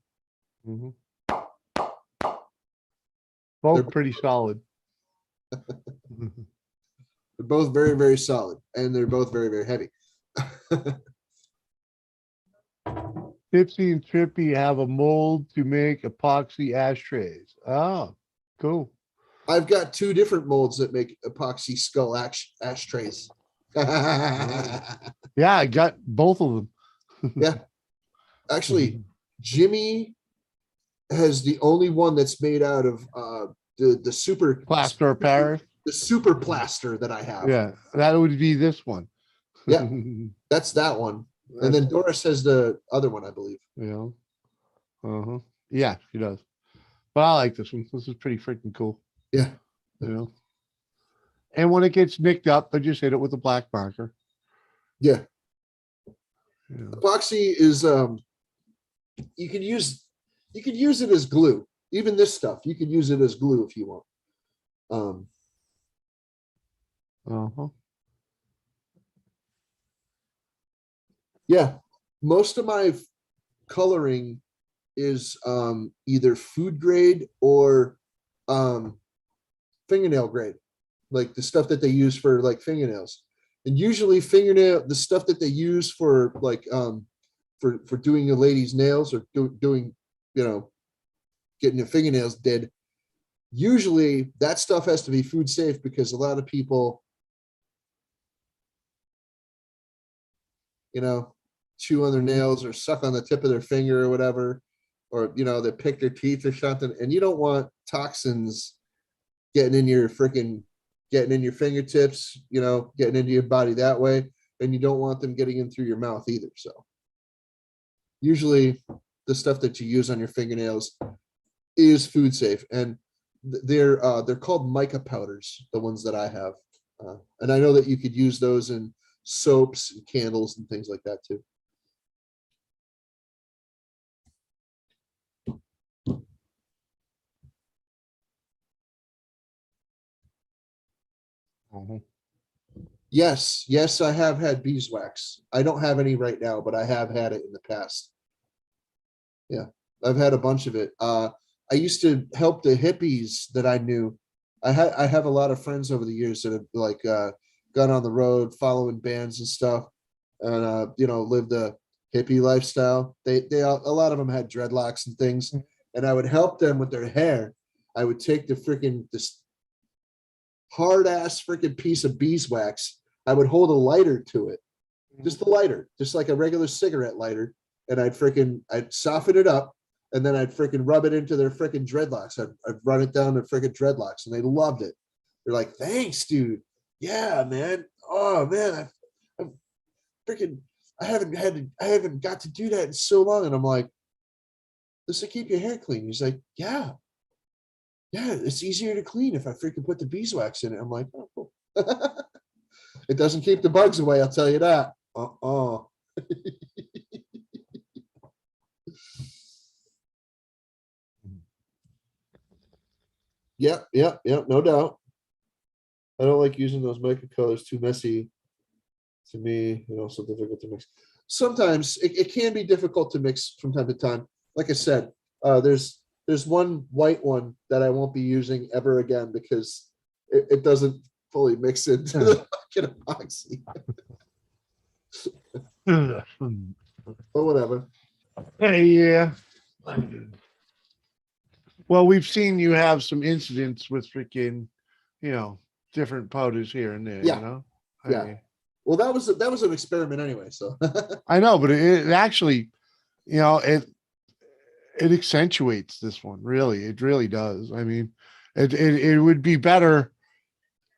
Both pretty solid. They're both very, very solid, and they're both very, very heavy. Tipsy and Trippy have a mold to make epoxy ashtrays. Oh, cool. I've got 2 different molds that make epoxy skull ashtrays. Yeah, I got both of them. Yeah. Actually, Jimmy has the only one that's made out of the super plaster of Paris. The super plaster that I have. Yeah, that would be this one. Yeah, that's that one. And then Doris has the other one, I believe. Yeah. Yeah, she does. But I like this one. This is pretty freaking cool. Yeah. And when it gets nicked up, I just hit it with a black marker. Yeah. Epoxy is you could use it as glue. Even this stuff, you could use it as glue if you want. Yeah, most of my coloring is either food grade or fingernail grade, like the stuff that they use for like fingernails. And usually the stuff that they use for like for doing a lady's nails or doing getting your fingernails did, usually that stuff has to be food safe because a lot of people chew on their nails or suck on the tip of their finger or whatever, or they pick their teeth or something, and you don't want toxins getting in your fingertips, getting into your body that way, and you don't want them getting in through your mouth either. So usually the stuff that you use on your fingernails is food safe, and they're called mica powders, the ones that I have, and I know that you could use those in soaps and candles and things like that too. Yes, I have had beeswax. I don't have any right now, but I have had it in the past. Yeah, I've had a bunch of it. I used to help the hippies that I knew. I have a lot of friends over the years that have like gone on the road following bands and stuff, and lived a hippie lifestyle. They a lot of them had dreadlocks and things, and I would help them with their hair. I would take this hard ass freaking piece of beeswax. I would hold a lighter to it, just a lighter, just like a regular cigarette lighter, and I'd soften it up, and then I'd freaking rub it into their freaking dreadlocks. I'd run it down their freaking dreadlocks, and they loved it. They're like, "Thanks, dude. Yeah, man. Oh man, I'm freaking. I haven't got to do that in so long." And I'm like, "This will keep your hair clean." He's like, "Yeah, it's easier to clean if I freaking put the beeswax in it." I'm like, "Oh, cool." It doesn't keep the bugs away, I'll tell you that. Yep, no doubt. I don't like using those mica colors, too messy. to me, and also difficult to mix. Sometimes it can be difficult to mix from time to time. Like I said, there's one white one that I won't be using ever again because it doesn't fully mix into the fucking epoxy. But whatever. Hey, yeah. Well, we've seen you have some incidents with freaking, different powders here and there. Yeah. Yeah. Well, that was an experiment anyway. So I know, but it actually, it accentuates this one. Really, it really does. I mean, it would be better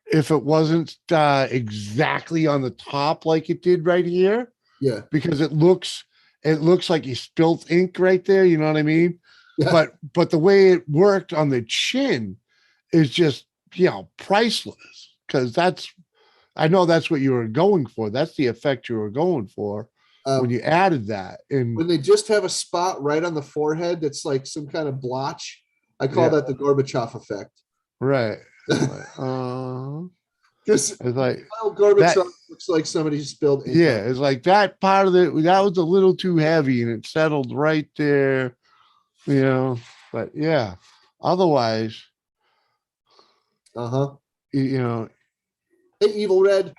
if it wasn't exactly on the top like it did right here. Yeah. Because it looks like you spilt ink right there. You know what I mean? Yeah. But the way it worked on the chin is just, priceless. Because I know that's what you were going for. That's the effect you were going for when you added that. And when they just have a spot right on the forehead that's like some kind of blotch, I call that the Gorbachev effect. Right. Because it's like Gorbachev looks like somebody spilled ink. Yeah, it's like that part of it that was a little too heavy and it settled right there, But yeah, otherwise, Hey, Evil Red.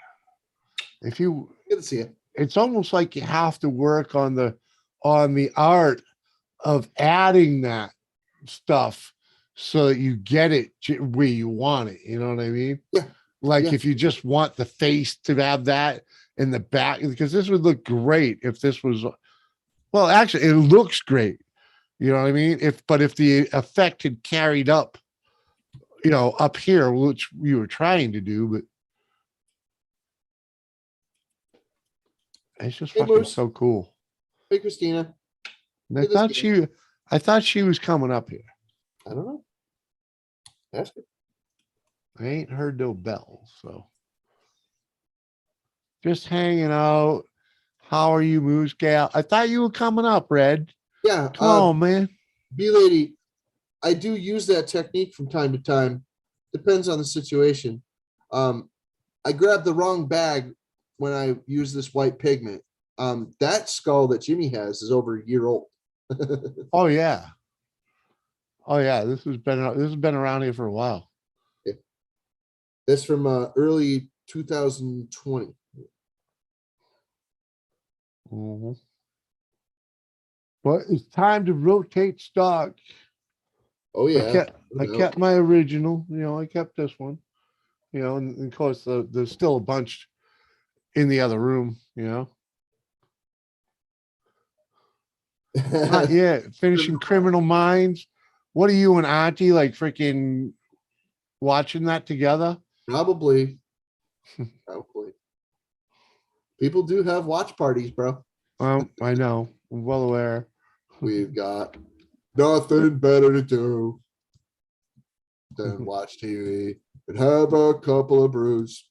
If you Good to see you. It's almost like you have to work on the art of adding that stuff so that you get it where you want it. You know what I mean? Yeah. Like if you just want the face to have that in the back, because this would look great if this was, well, actually it looks great. You know what I mean? If the effect had carried up, up here, which you were trying to do, but it's just fucking so cool. Hey, Christina. I thought she was coming up here. I don't know. Ask her. I ain't heard no bells, so just hanging out. How are you, Moose Gal? I thought you were coming up, Red. Yeah. Come on, man. Bee Lady, I do use that technique from time to time. Depends on the situation. I grabbed the wrong bag when I use this white pigment. That skull that Jimmy has is over a year old. Oh yeah. This has been around here for a while. Yeah. That's from early 2020. Mm-hmm. But it's time to rotate stock. Oh yeah. I kept my original. I kept this one. And of course there's still a bunch in the other room. Not yet. Finishing Criminal Minds. What are you and Auntie like freaking watching that together? Probably. People do have watch parties, bro. I know. I'm well aware. We've got nothing better to do than watch TV and have a couple of brews.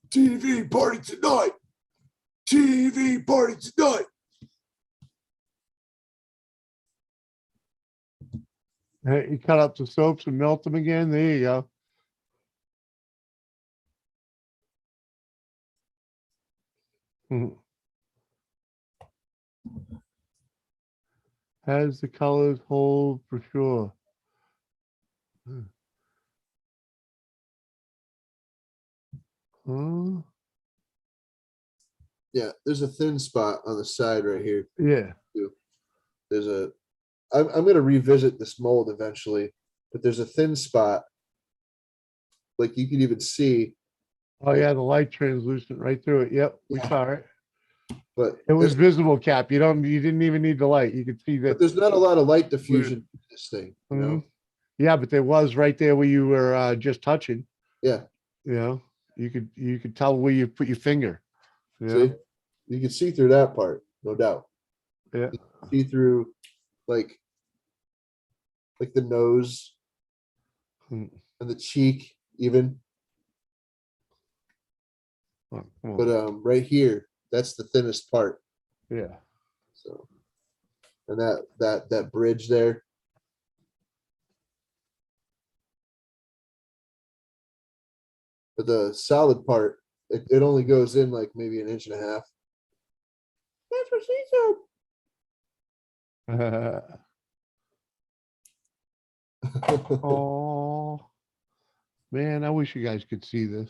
TV party tonight. TV party tonight. Hey, you cut up the soaps and melt them again. There you go. Has the colors hold for sure. Yeah, there's a thin spot on the side right here. Yeah. I'm going to revisit this mold eventually, but there's a thin spot. Like you can even see. Oh yeah, the light translucent right through it. Yep, we saw it. But it was visible, Cap. You didn't even need the light. You could see that. But there's not a lot of light diffusion in this thing. Yeah, but there was right there where you were just touching. Yeah. You could tell where you put your finger. See, you can see through that part, no doubt. Yeah. See through like the nose and the cheek even. But right here, that's the thinnest part. Yeah. So, and that bridge there. But the solid part, it only goes in like maybe an inch and a half. That's what she said. Oh man, I wish you guys could see this.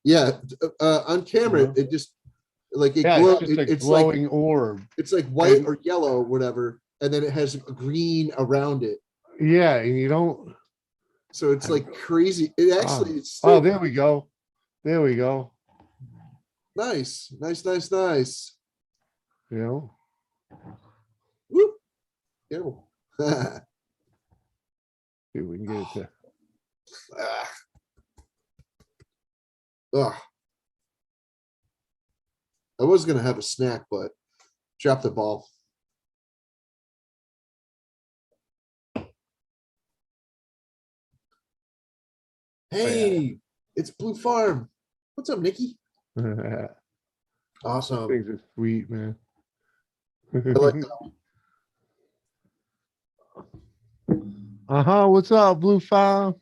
Yeah, on camera, it just like it Yeah, glow. it's just a It's like glowing orb. it's like white And- or yellow, whatever, and then it has green around it. Yeah, and you don't. So it's like crazy. It actually, Oh, it's still there we go. There we go. nice, nice, nice, nice. You know. Whoop. Careful. See if we can get it to. Ugh. I was gonna have a snack, but dropped the ball. Hey, it's Blue Farm. What's up, Nikki? Awesome. Things are sweet, man. I like that. What's up, Blue Farm?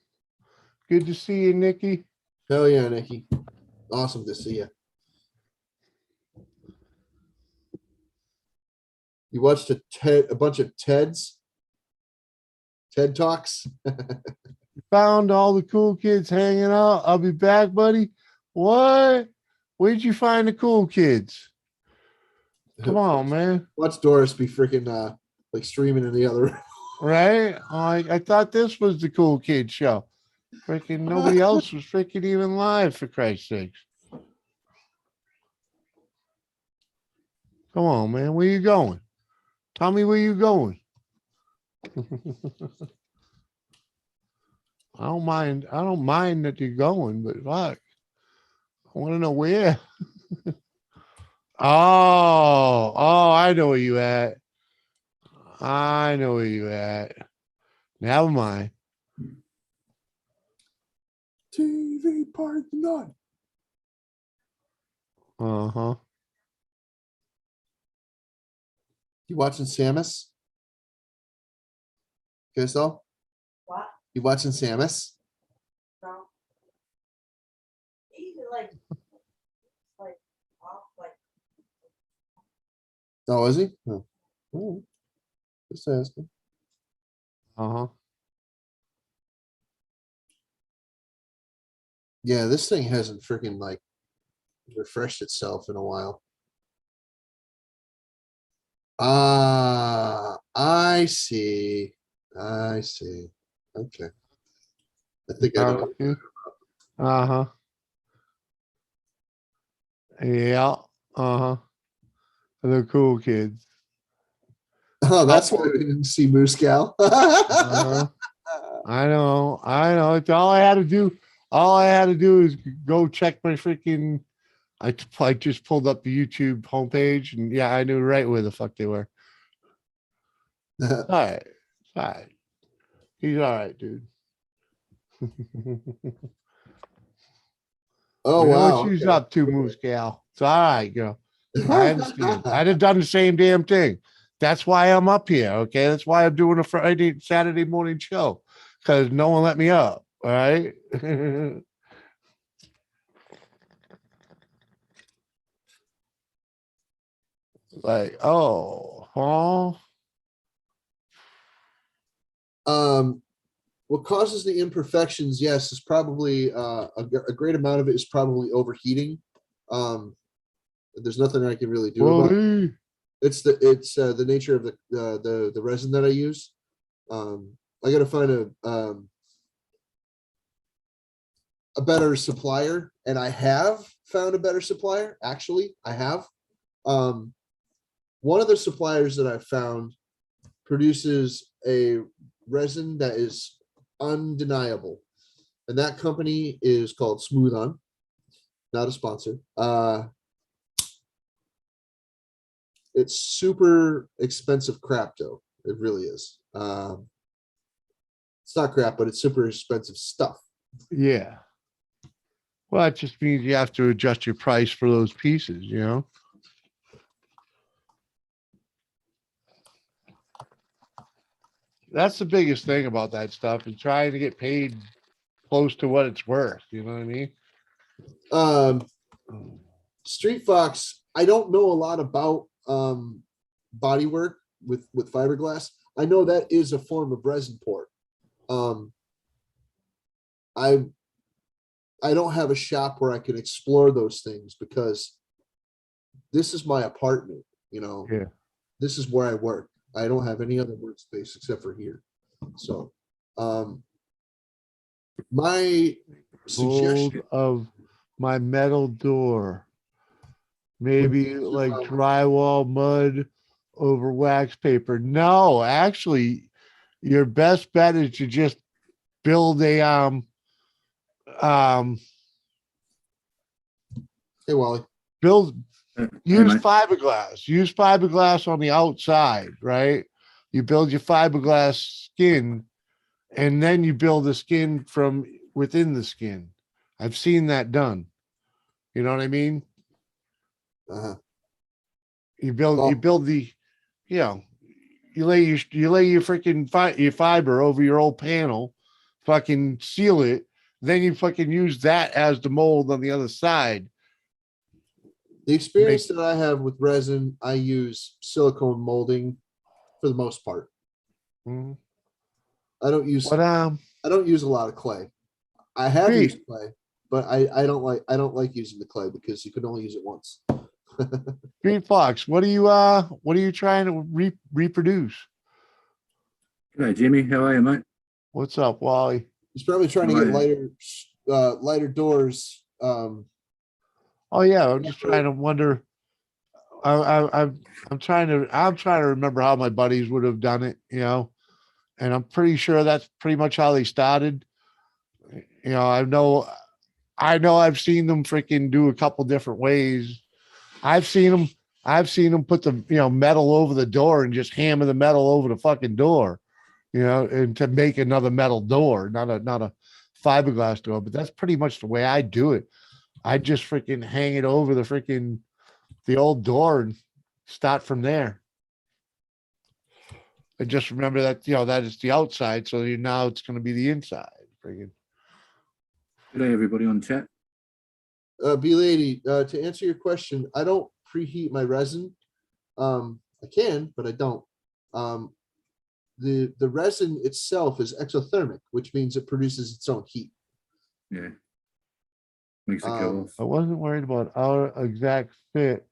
Good to see you, Nikki. Hell yeah, Nikki. Awesome to see you. You watched a bunch of TED Talks. Found all the cool kids hanging out. I'll be back, buddy. What? Where'd you find the cool kids? Come on, man. Watch Doris be freaking like streaming in the other room. Right? I thought this was the cool kid show. Freaking nobody else was freaking even live, for Christ's sakes. Come on, man. Where you going? Tell me where you going. I don't mind that you're going, but fuck. I want to know where. I know where you at. I know where you at. Never mind. TV part none. Uh-huh. You watching Samus? Crystal? What? You watching Samus? No. He's like off, like Oh, is he? Oh. Just asking. Uh-huh. Yeah, this thing hasn't freaking like refreshed itself in a while. Ah, I see. I see. Okay. I think I know. Uh-huh. Yeah. Uh-huh. The cool kids. Oh, that's why we didn't see Moose Gal. Uh-huh. I know. It's all I had to do. All I had to do is go check my freaking. I just pulled up the YouTube homepage, and yeah, I knew right where the fuck they were. All right. All right. He's all right, dude. Oh, We know wow. what she's Okay. up to, Moose Gal. It's all right, girl. I understand. I'd have done the same damn thing. That's why I'm up here. Okay. That's why I'm doing a Saturday morning show, because no one let me up. All right. Like, oh, huh? What causes the imperfections? Yes, is probably a great amount of it is probably overheating. There's nothing I can really do about it. It's the nature of the resin that I use. I got to find a better supplier, and I have found a better supplier. Actually, I have. One of the suppliers that I found produces a resin that is undeniable, and that company is called Smooth On. Not a sponsor. It's super expensive crap, though. It really is. It's not crap, but it's super expensive stuff. Yeah. Well, it just means you have to adjust your price for those pieces, you know? That's the biggest thing about that stuff, is trying to get paid close to what it's worth. You know what I mean? Street Fox, I don't know a lot about body work with fiberglass. I know that is a form of resin port. I don't have a shop where I can explore those things because this is my apartment, you know. Yeah. This is where I work. I don't have any other workspace except for here. So my Mold suggestion of my metal door. Maybe like drywall mud over wax paper. No, actually, your best bet is to just build a hey Wally. build Hey, use mate. fiberglass. Use fiberglass on the outside, right? You build your fiberglass skin, and then you build the skin from within the skin. I've seen that done. You know what I mean? Uh-huh. You Well, build the, you know, you lay your freaking your fiber over your old panel, fucking seal it, then you fucking use that as the mold on the other side. the experience that I have with resin, I use silicone molding for the most part. Mhm. I don't use But a lot of clay. I have Pete. used clay, but I don't like using the clay because you can only use it once. Green Fox, what are you trying to reproduce? G'day, Jimmy. How are you, mate? What's up, Wally? He's probably trying to Oh, get lighter doors. Oh yeah, I'm just trying to wonder. I'm trying to remember how my buddies would have done it, you know, and I'm pretty sure that's pretty much how they started. You know, I know I've seen them freaking do a couple different ways. I've seen them put the, you know, metal over the door and just hammer the metal over the fucking door, you know, and to make another metal door, not a fiberglass door. But that's pretty much the way I do it. I just freaking hang it over the old door and start from there. I just remember that, you know, that is the outside, so now it's going to be the inside. Freaking. G'day, everybody on chat. Bee Lady, to answer your question, I don't preheat my resin. I can, but I don't. The resin itself is exothermic, which means it produces its own heat. Yeah. Makes it go off. I wasn't worried about our exact fit.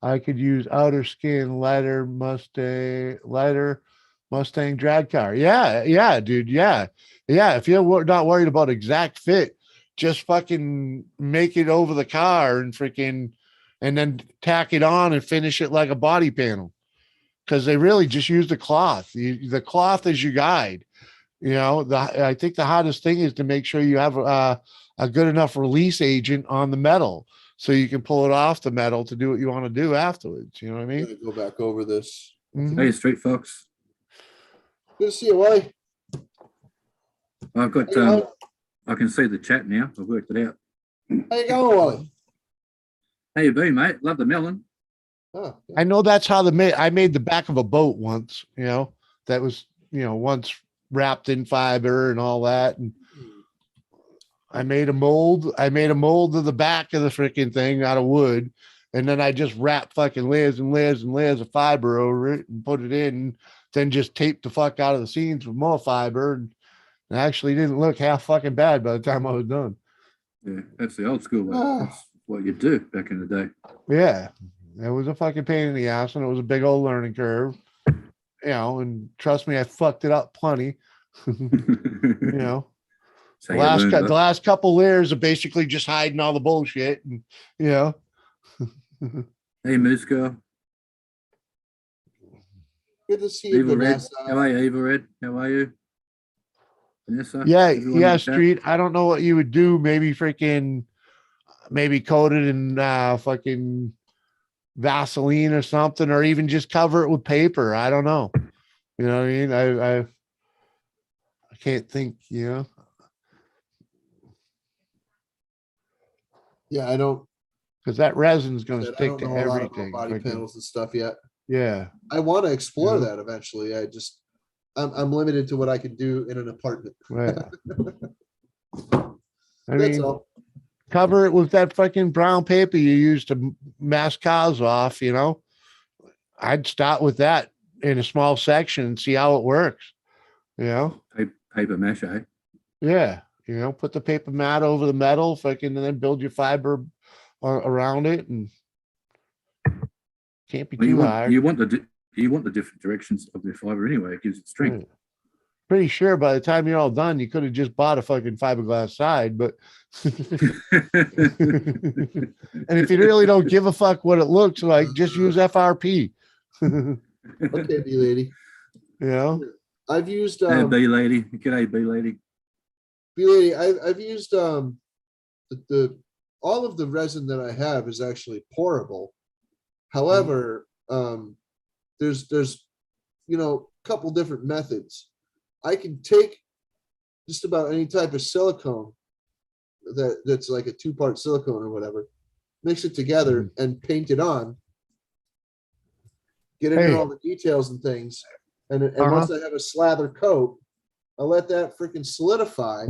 I could use outer skin, lighter Mustang drag car. Yeah, dude. Yeah. If you're not worried about exact fit, just fucking make it over the car and freaking, and then tack it on and finish it like a body panel. Cause they really just use the cloth. The cloth is your guide. You know, I think the hardest thing is to make sure you have a good enough release agent on the metal so you can pull it off the metal to do what you want to do afterwards. You know what I I'm mean? gonna go back over this. Mhm. Hey, Street Fox. Good to see you, Wally. I've got, How you going? I can see the chat now. I've worked it out. How you going, Wally? How you been, mate? Love the melon. Oh, yeah. I know that's how I made the back of a boat once, you know, that was, you know, once wrapped in fiber and all that. And I made a mold of the back of the freaking thing out of wood. And then I just wrapped fucking layers and layers and layers of fiber over it and put it in, and then just taped the fuck out of the seams with more fiber. And it actually didn't look half fucking bad by the time I was done. Yeah, that's the old school way. That's what you do back in the day. Yeah. It was a fucking pain in the ass, and it was a big old learning curve, you know, and trust me, I fucked it up plenty. You know, So the you learned the that. last couple layers are basically just hiding all the bullshit, and you know. Hey, Moose Girl. Good to see you, Eva Red. Vanessa. How are you, Eva Red? How are you? Vanessa? Yeah, Everyone yeah, on chat? Street. I don't know what you would do. Maybe coat it in fucking Vaseline or something, or even just cover it with paper. I don't know. You know what I mean? I can't think, you know. Yeah, I don't. Because that resin's going to I stick don't to know a lot about everything. body Freaking- panels and stuff yet. Yeah. I want to explore Yeah. that eventually. I'm limited to what I can do in an apartment. Right. I That's mean, all. cover it with that fucking brown paper you use to mask cows off, you know. I'd start with that in a small section and see how it works, you know. Paper mache. Yeah, you know, put the paper mat over the metal, fucking, and then build your fiber around it, and can't be Well, too hard. you want the different directions of the fiber anyway. It gives it strength. Yeah. Pretty sure by the time you're all done, you could have just bought a fucking fiberglass side, but and if you really don't give a fuck what it looks like, just use FRP. You Okay, Bee Lady. know, I've used Hey, Bee Lady. G'day, Bee Lady. Bee Lady. I've used the all of the resin that I have is actually pourable. However, there's a couple different methods. I can take just about any type of silicone that's like a 2-part silicone or whatever, mix it together and paint it on, get into all the details and things. And once I have a slather coat, I let that freaking solidify.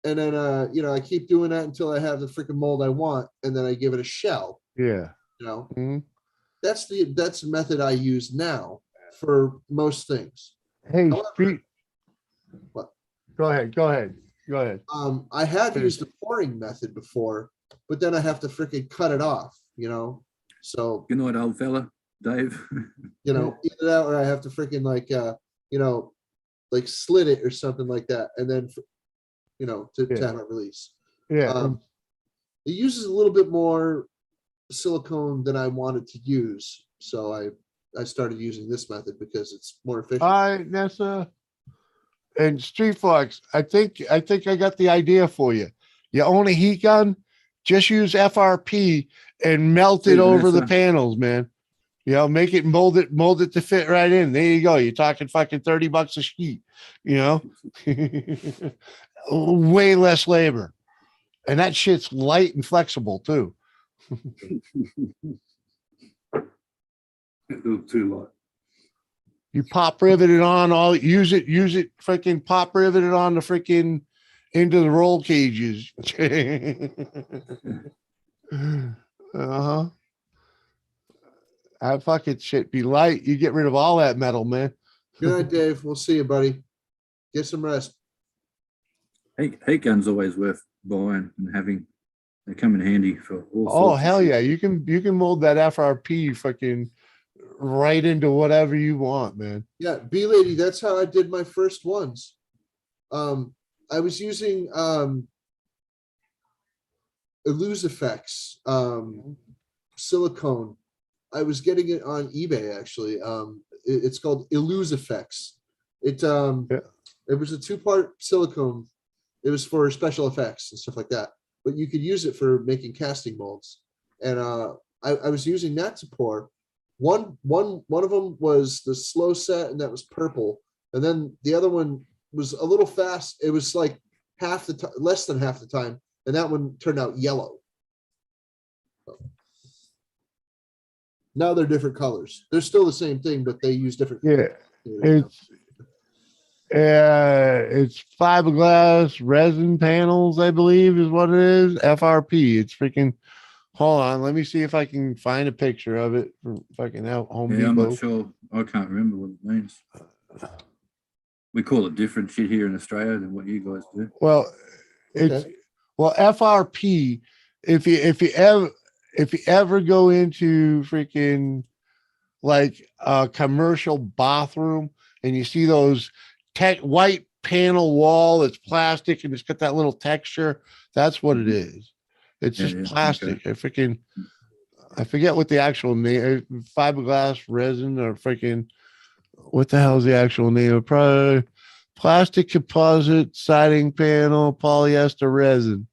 And then, I keep doing that until I have the freaking mold I want. And then I give it a shell, yeah. that's the method I use now for most things. Hey, However, what? Go ahead. I have used the pouring method before, but then I have to freaking cut it off, So, Good night, old fella, Dave. either that or I have to freaking like slit it or something like that. And then, to have it release. Yeah. It uses a little bit more silicone than I wanted to use. So I started using this method because it's more efficient. All right, Nessa. And Street Fox, I think I got the idea for you. You own a heat gun, just use FRP and melt it over the panels, man. Make it mold it to fit right in. There you go. You're talking fucking $30 a sheet, way less labor. And that shit's light and flexible too. Too light. You pop rivet it on, use it, freaking pop rivet it on the freaking into the roll cages. That fucking shit be light. You get rid of all that metal, man. Good night, Dave. We'll see you, buddy. Get some rest. Heat guns always worth buying and having. They come in handy for all sorts. Oh hell yeah! You can mold that FRP fucking right into whatever you want, man. Yeah, Bee Lady. That's how I did my first ones. I was using Illusifex silicone. I was getting it on eBay actually. It's called Illusifex. It was a 2-part silicone. It was for special effects and stuff like that. But you could use it for making casting molds. And I was using that to pour. One of them was the slow set, and that was purple. And then the other one was a little fast. It was like less than half the time, and that one turned out yellow. Now they're different colors. They're still the same thing, but they use different. Yeah, it's fiberglass resin panels, I believe, is what it is. FRP. It's freaking. Hold on, let me see if I can find a picture of it from fucking Home Depot. I'm not sure. I can't remember what it means. We call it different shit here in Australia than what you guys do. Well, FRP. If you ever go into freaking like a commercial bathroom and you see those white panel wall that's plastic and it's got that little texture, that's what it is. It's just plastic. Okay. I forget what the actual name, fiberglass resin or freaking, what the hell is the actual name? Probably plastic composite siding panel, polyester resin.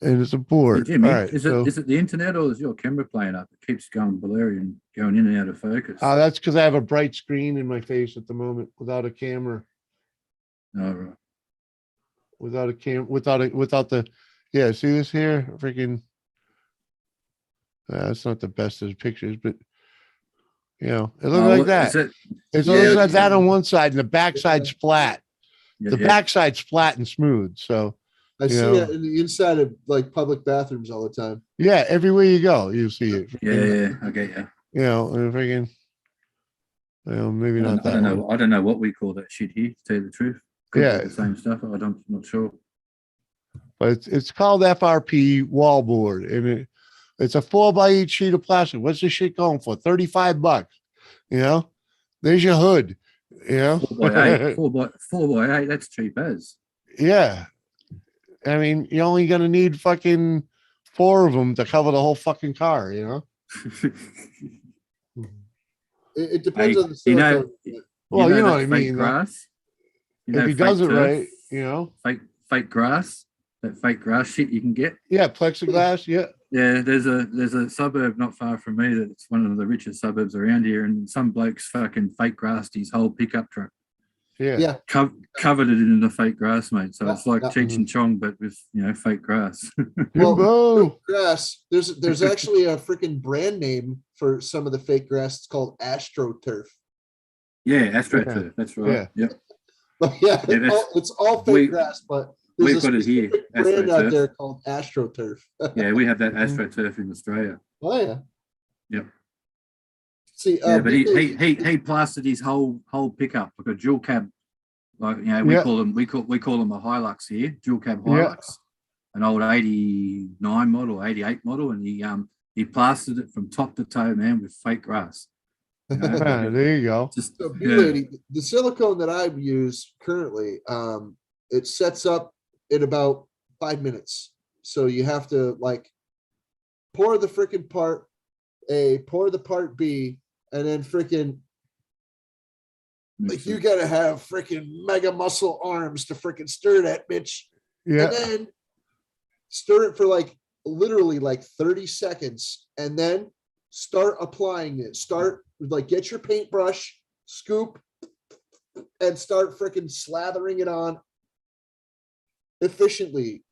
And it's a board. Hey, Jimmy, right, is it the internet or is your camera playing up? It keeps going blurry and going in and out of focus. That's because I have a bright screen in my face at the moment without a camera. Oh, right. Without the, yeah, see this here? Freaking, it's not the best of the pictures, but it looks like that. It looks like that on one side and the back side's flat. Yeah, The backside's flat and smooth. So I see know. that in the inside of like public bathrooms all the time. yeah, everywhere you go, you see it. yeah, I get you. You know, and freaking, well, maybe not that I don't one. know. I don't know what we call that shit here. To tell you the truth, could Yeah. be the same stuff. I'm not sure. But it's called FRP wallboard, and it's a 4x8 sheet of plastic. What's this shit going for? $35. You know, there's your hood. You know, 4x8, 4x8. That's cheap as. yeah. I mean, you're only gonna need fucking 4 of them to cover the whole fucking car. You know. It depends Hey, on the silicone. Well, you know that what I fake mean, though. grass. If he fake does it turf, right, you know. fake grass. That fake grass shit you can get. Yeah, plexiglass. Yeah. Yeah, there's a suburb not far from me that's one of the richest suburbs around here, and some bloke's fucking fake grassed his whole pickup truck. Yeah. Covered it in the fake grass, mate. So it's like Yeah. Cheech and Chong, but with fake grass. Well, Jimbo. grass. There's actually a freaking brand name for some of the fake grass. It's called AstroTurf. Yeah, AstroTurf. That's right. Yeah. Yep. But yeah, Yeah, it's all fake grass, but there's we've got it here. specific brand out AstroTurf. there called AstroTurf. Yeah, we have that AstroTurf in Australia. Oh yeah. Yep. See, Yeah, but he plastered his whole pickup like a dual cab. Like we Yeah. call them a Hilux here, dual cab Yeah. Hilux, an old 89 model, 88 model, and he plastered it from top to toe, man, with fake grass. Ah, there you go. Just So, Bee Lady, the silicone that I use currently, it sets up in about 5 minutes. So you have to like pour the freaking part A, pour the part B, and then freaking like you gotta have freaking mega muscle arms to freaking stir that bitch. Yeah. And then stir it for like literally like 30 seconds and then start applying it. Start like get your paintbrush, scoop, and start freaking slathering it on efficiently,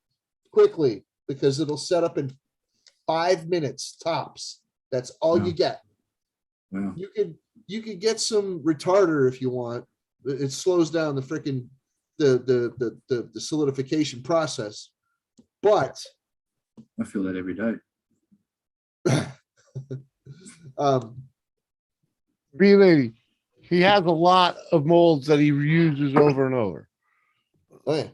quickly, because it'll set up in 5 minutes tops. That's all you get. Wow. You could get some retarder if you want. It slows down the freaking the solidification process. But I feel that every day. Bee Lady, he has a lot of molds that he uses over and over. Oh yeah.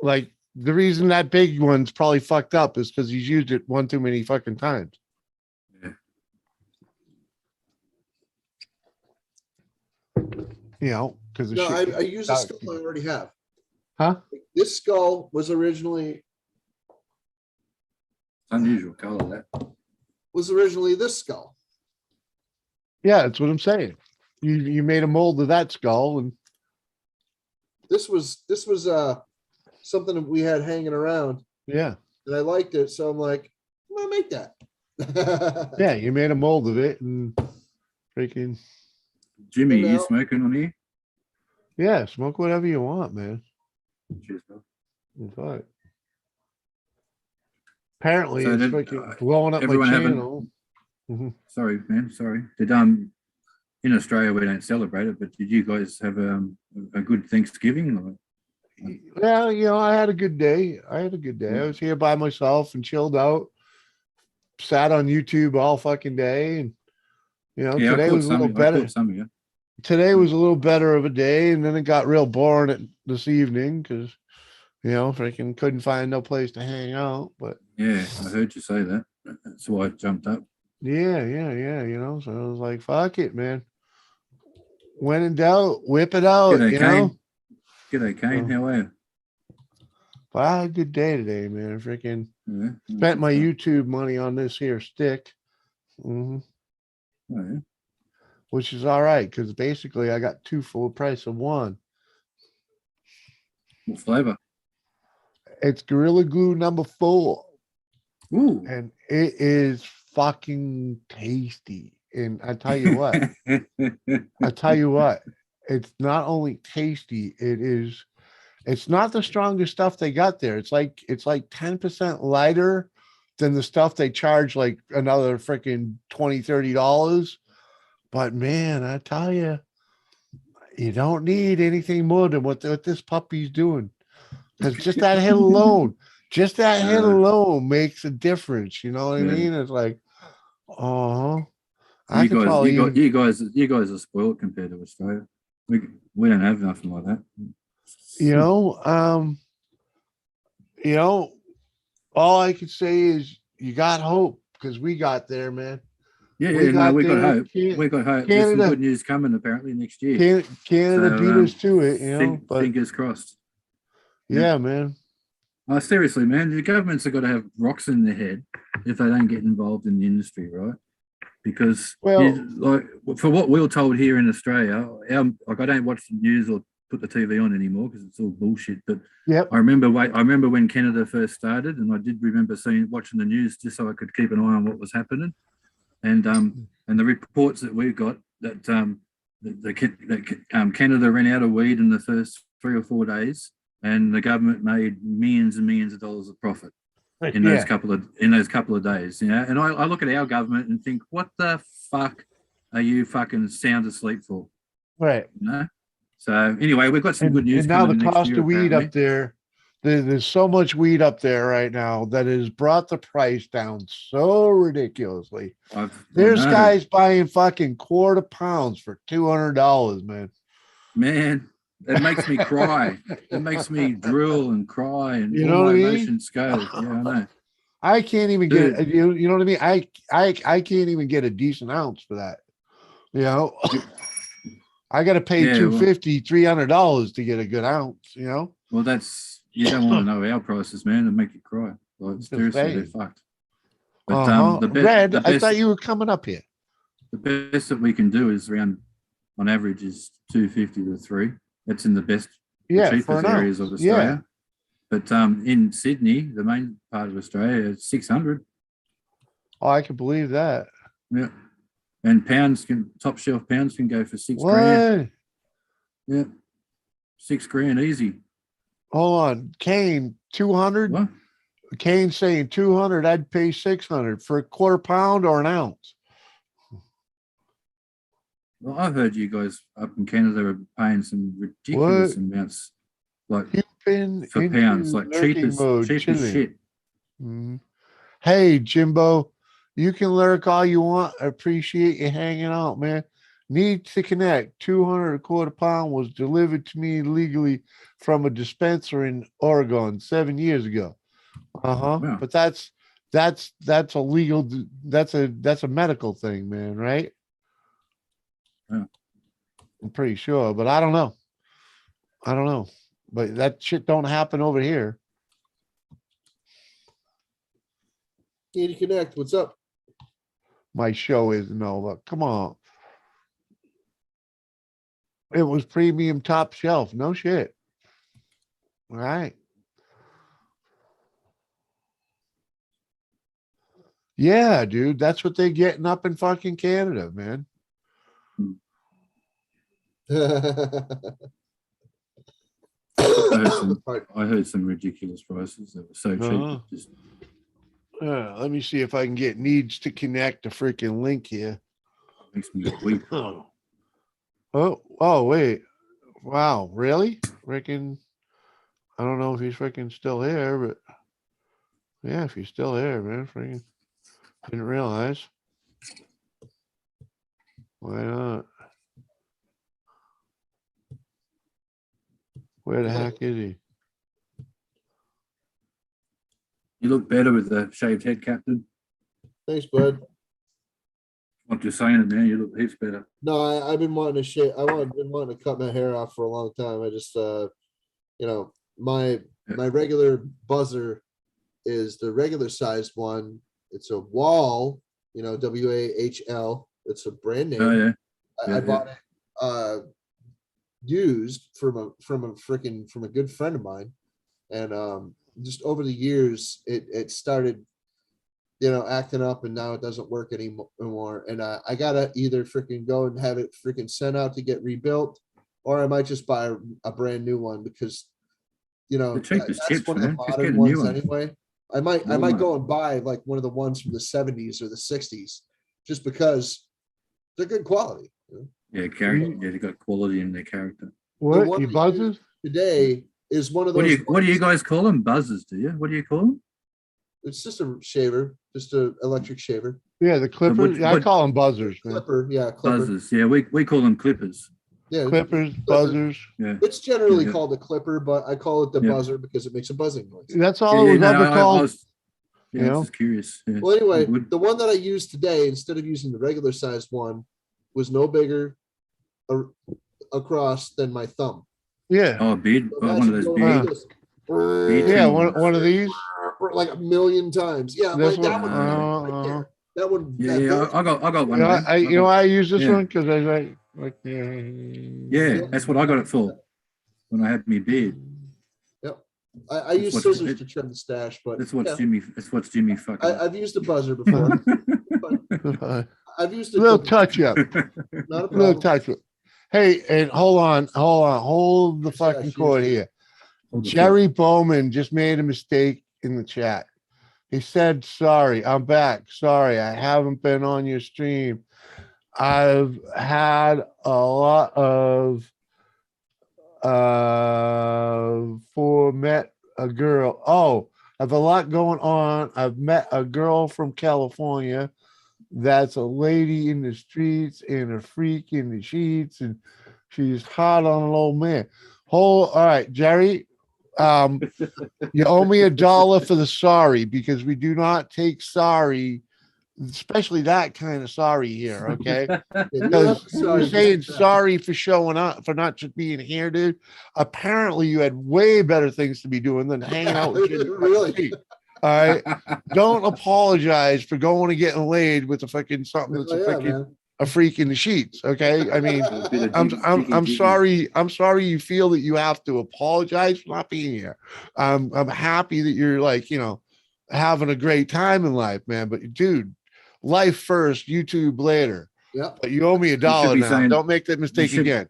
Like the reason that big one's probably fucked up is because he's used it one too many fucking times. Yeah. You know, because No, I use a skull I already have. Huh? This skull was originally Unusual color this skull. Yeah, that's what I'm saying. You made a mold of that skull, and This was something that we had hanging around, yeah, and I liked it, so I'm like, I'm gonna make that. yeah, you made a mold of it, and freaking Jimmy, And you now- smoking on here? yeah, smoke whatever you want, man. Cheers, bro. That's right. Apparently, So it's did, freaking blowing up my everyone have a- channel. Mhm. Sorry, man. Sorry. In Australia we don't celebrate it, but did you guys have a good Thanksgiving? Or? Well, you know, I had a good day. I was here by myself and chilled out. Sat on YouTube all fucking day, and you know, Yeah, today was a little better. I caught some of you. Today was a little better of a day, and then it got real boring this evening because you know, freaking couldn't find no place to hang out. But Yeah, I heard you say that. That's why I jumped up. yeah, you know, so I was like, fuck it, man. When in doubt, whip it out. G'day, You Kane. know, G'day, Kane. How are you? but I had a good day today, man. Freaking Yeah, spent my YouTube money on this here stick. Mhm. Oh, yeah. Which is all right because basically I got 2 for the price of 1. What flavour? It's Gorilla Glue #4, Ooh. and it is fucking tasty. And I tell you what, it's not only tasty, it's not the strongest stuff they got there. It's like 10% lighter than the stuff they charge like another freaking $20, $30. But man, I tell you, You don't need anything more than what this puppy's doing. Because just that hit alone, makes a difference. You know what I Yeah. mean? It's like, I You could guys, probably you guys are spoiled compared to Australia. We don't have nothing like that. you know, all I could say is you got hope because we got there, man. Yeah, We no, got we got there. hope. We got hope. There's some good news coming apparently next year. Canada So, beat us to it, you know. But fingers crossed. yeah, man. Oh, seriously, man, the governments have got to have rocks in their head if they don't get involved in the industry, right? Because like for what we were told here in Australia, like I don't watch the news or put the TV on anymore because it's all bullshit. But yep. I remember when Canada first started, and I did remember watching the news just so I could keep an eye on what was happening. And the reports that we got that Canada ran out of weed in the first 3 or 4 days, and the government made millions and millions of dollars of profit in those couple of days. You know, and I look at our government and think, what the fuck are you fucking sound asleep for? Right. You know. So anyway, we've got some good news. And now coming the next cost year, of weed apparently. up there, there's so much weed up there right now that has brought the price down so ridiculously. There's guys buying fucking quarter pounds for $200, man. Man, it makes me cry. It makes me drool and cry, and you all know my what I mean? emotions go. Yeah, I know. I can't even get you know what I mean? I can't even get a decent ounce for that. You know, I got to pay $250, $300 to get a good ounce. You know. Well, you don't want to know our prices, man, and make you cry. Like seriously, they're fucked. But Red, I thought you were coming up here. The best that we can do is on average is $250 to $3. That's in the best, the cheapest areas of Australia. Yeah. But in Sydney, the main part of Australia, it's $600. Oh, I can believe that. Yeah. And top shelf pounds can go for $6,000. Yeah. $6,000 easy. Hold on. Kane, 200. What? Kane saying 200, I'd pay 600 for a quarter pound or an ounce. Well, I've heard you guys up in Canada are paying some ridiculous amounts, like for pounds, like cheap as shit. Mm-hmm. Hey, Jimbo, you can lurk all you want. I appreciate you hanging out, man. Need to connect. 200 a quarter pound was delivered to me legally from a dispenser in Oregon 7 years ago. Wow. But that's a legal. That's a medical thing, man. Right? Yeah. I'm pretty sure, but I don't know. But that shit don't happen over here. Need to connect. What's up? My show isn't over. Come on. It was premium top shelf. No shit. All right. Yeah, dude. That's what they're getting up in fucking Canada, man. I heard some ridiculous prices that were so cheap. Let me see if I can get needs to connect a freaking link here. Makes me weep. Oh, wait. Wow, really? Freaking, I don't know if he's freaking still here, but yeah, if he's still here, man, freaking didn't realize. Why not? Where the heck is he? You look better with the shaved head, Captain. Thanks, bud. I'm just saying it, man. You look heaps better. No, I've been wanting to shave. Been wanting to cut my hair off for a long time. I just, my regular buzzer is the regular sized one. It's a Wahl, WAHL. It's a brand name. Oh yeah. I bought it used from a good friend of mine, and just over the years it started acting up, and now it doesn't work anymore. And I gotta either freaking go and have it freaking sent out to get rebuilt, or I might just buy a brand new one because the cheapest that's chips, one man. of the modern ones anyway. I might go and buy like one of the ones from the 70s or the 60s just because they're good quality. Yeah, character. Yeah, they got quality in their character. What? one You that buzzes? Today is one of What do those. you guys call them? Buzzers, do you? What do you call them? It's just a shaver, just an electric shaver. Yeah, the clippers. I call them buzzers, man. Clipper, yeah, clipper. Buzzers. Yeah, we call them clippers. Yeah, Clippers, buzzers. Yeah. it's generally Yeah. called a clipper, but I call it the Yeah. buzzer because it makes a buzzing noise. That's all it was no, ever I called. was, you I know? was just curious. Yeah. Well, anyway, Good. the one that I used today, instead of using the regular sized one, was no bigger across than my thumb. Yeah. Oh, beard. So Oh, that one of should those go like beard. this. Yeah, one of these. Like a million times. Yeah, This like that one? one. Right there. That one. Yeah, that- yeah. I got one. You know, of them. you know why I use this Yeah. one? Because I like Yeah, that's what I got it for when I had me beard. Yep. I use what- scissors to trim the stash, but That's what's yeah, Jimmy. That's what's Jimmy fucking. I've used a buzzer before. a I've used a little touch up. Not a Little problem. touch up. Hey, and hold the fucking cord here. Jerry Bowman just made a mistake in the chat. He said, sorry, I'm back. Sorry, I haven't been on your stream. I've had a lot of met a girl. Oh, I have a lot going on. I've met a girl from California that's a lady in the streets and a freak in the sheets, and she's hot on an old man. All right, Jerry. You owe me $1 for the sorry, because we do not take sorry, especially that kind of sorry here. Okay. Because you're saying sorry for showing up, for not just being here, dude. Apparently, you had way better things to be doing than hanging out with you. Really? All right. Don't apologize for going and getting laid with a fucking something that's Oh, a yeah, fucking man. a freak in the sheets. Okay. I mean, A bit of I'm jiggy. sorry. I'm sorry you feel that you have to apologize for not being here. I'm happy that you're like, having a great time in life, man. But dude, life first, YouTube later. Yep. But you owe me $1 be now. saying- Don't make that mistake should- again.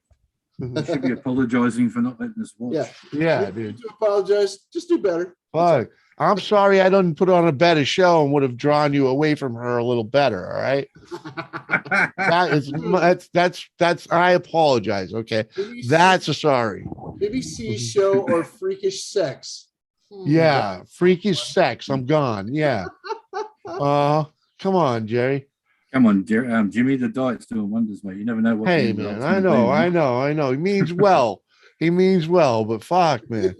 You should be apologizing for not letting us watch. Yeah. Yeah, You dude. to apologize. Just do better. Fuck. I'm sorry I didn't put on a better show and would have drawn you away from her a little better. All right. That's I apologize. Okay. That's a sorry. BBC show or freakish sex. Yeah. Freakish sex. I'm gone. Yeah. Come on, Jerry. Come on, Jimmy. The diet's doing wonders, mate. You never know what. Hey, the man. result's I gonna know. be, man. He means well. He means well, but fuck, man.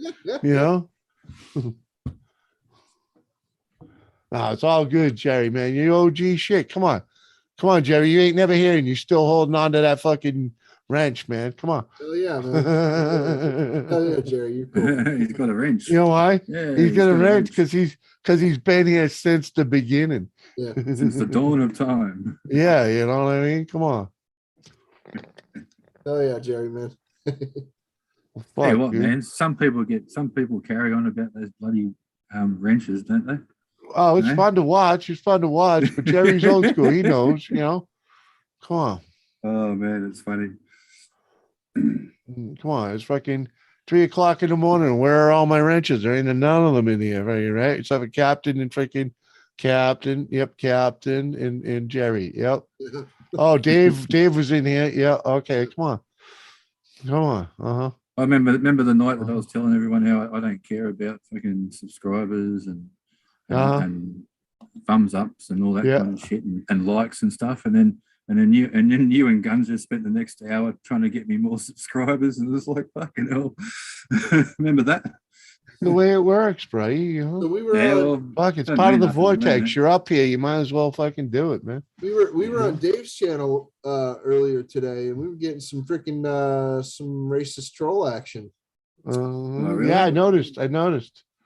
It's all good, Jerry, man. You OG shit. Come on, Jerry. You ain't never here, and you're still holding on to that fucking wrench, man. Come on. Oh yeah, man. Oh yeah, Jerry, you're cool. He's got a wrench. You know why? Yeah, he's got a wrench wrench because he's been here since the beginning. Yeah. since the dawn of time. Yeah, you know what I mean? Come on. Oh yeah, Jerry, man. Fuck, Hey, what, dude. man? Some people carry on about those bloody wrenches, don't they? Oh, it's Eh? fun to watch. It's fun to watch, but Jerry's old school. He knows, Come on. Oh man, it's funny. Come on. It's fucking 3:00 in the morning. Where are all my wrenches? There ain't none of them in here, right? It's have a captain and freaking captain. Yep, captain and Jerry. Yep. Oh, Dave was in here. Yeah. Okay. Come on. Uh-huh. I remember the night that I was telling everyone how I don't care about fucking subscribers and thumbs ups and all that Yeah. kind of shit and likes and stuff, and then you and Guns just spent the next hour trying to get me more subscribers, and it was like fucking hell. Remember that? The way it works, bro. So we were Yeah, on, well, Fuck, it's Doesn't part of mean the nothing to me, vortex. man. You're up here. You might as well fucking do it, man. we were on Dave's channel earlier today, and we were getting some freaking some racist troll action. really? Yeah, I noticed.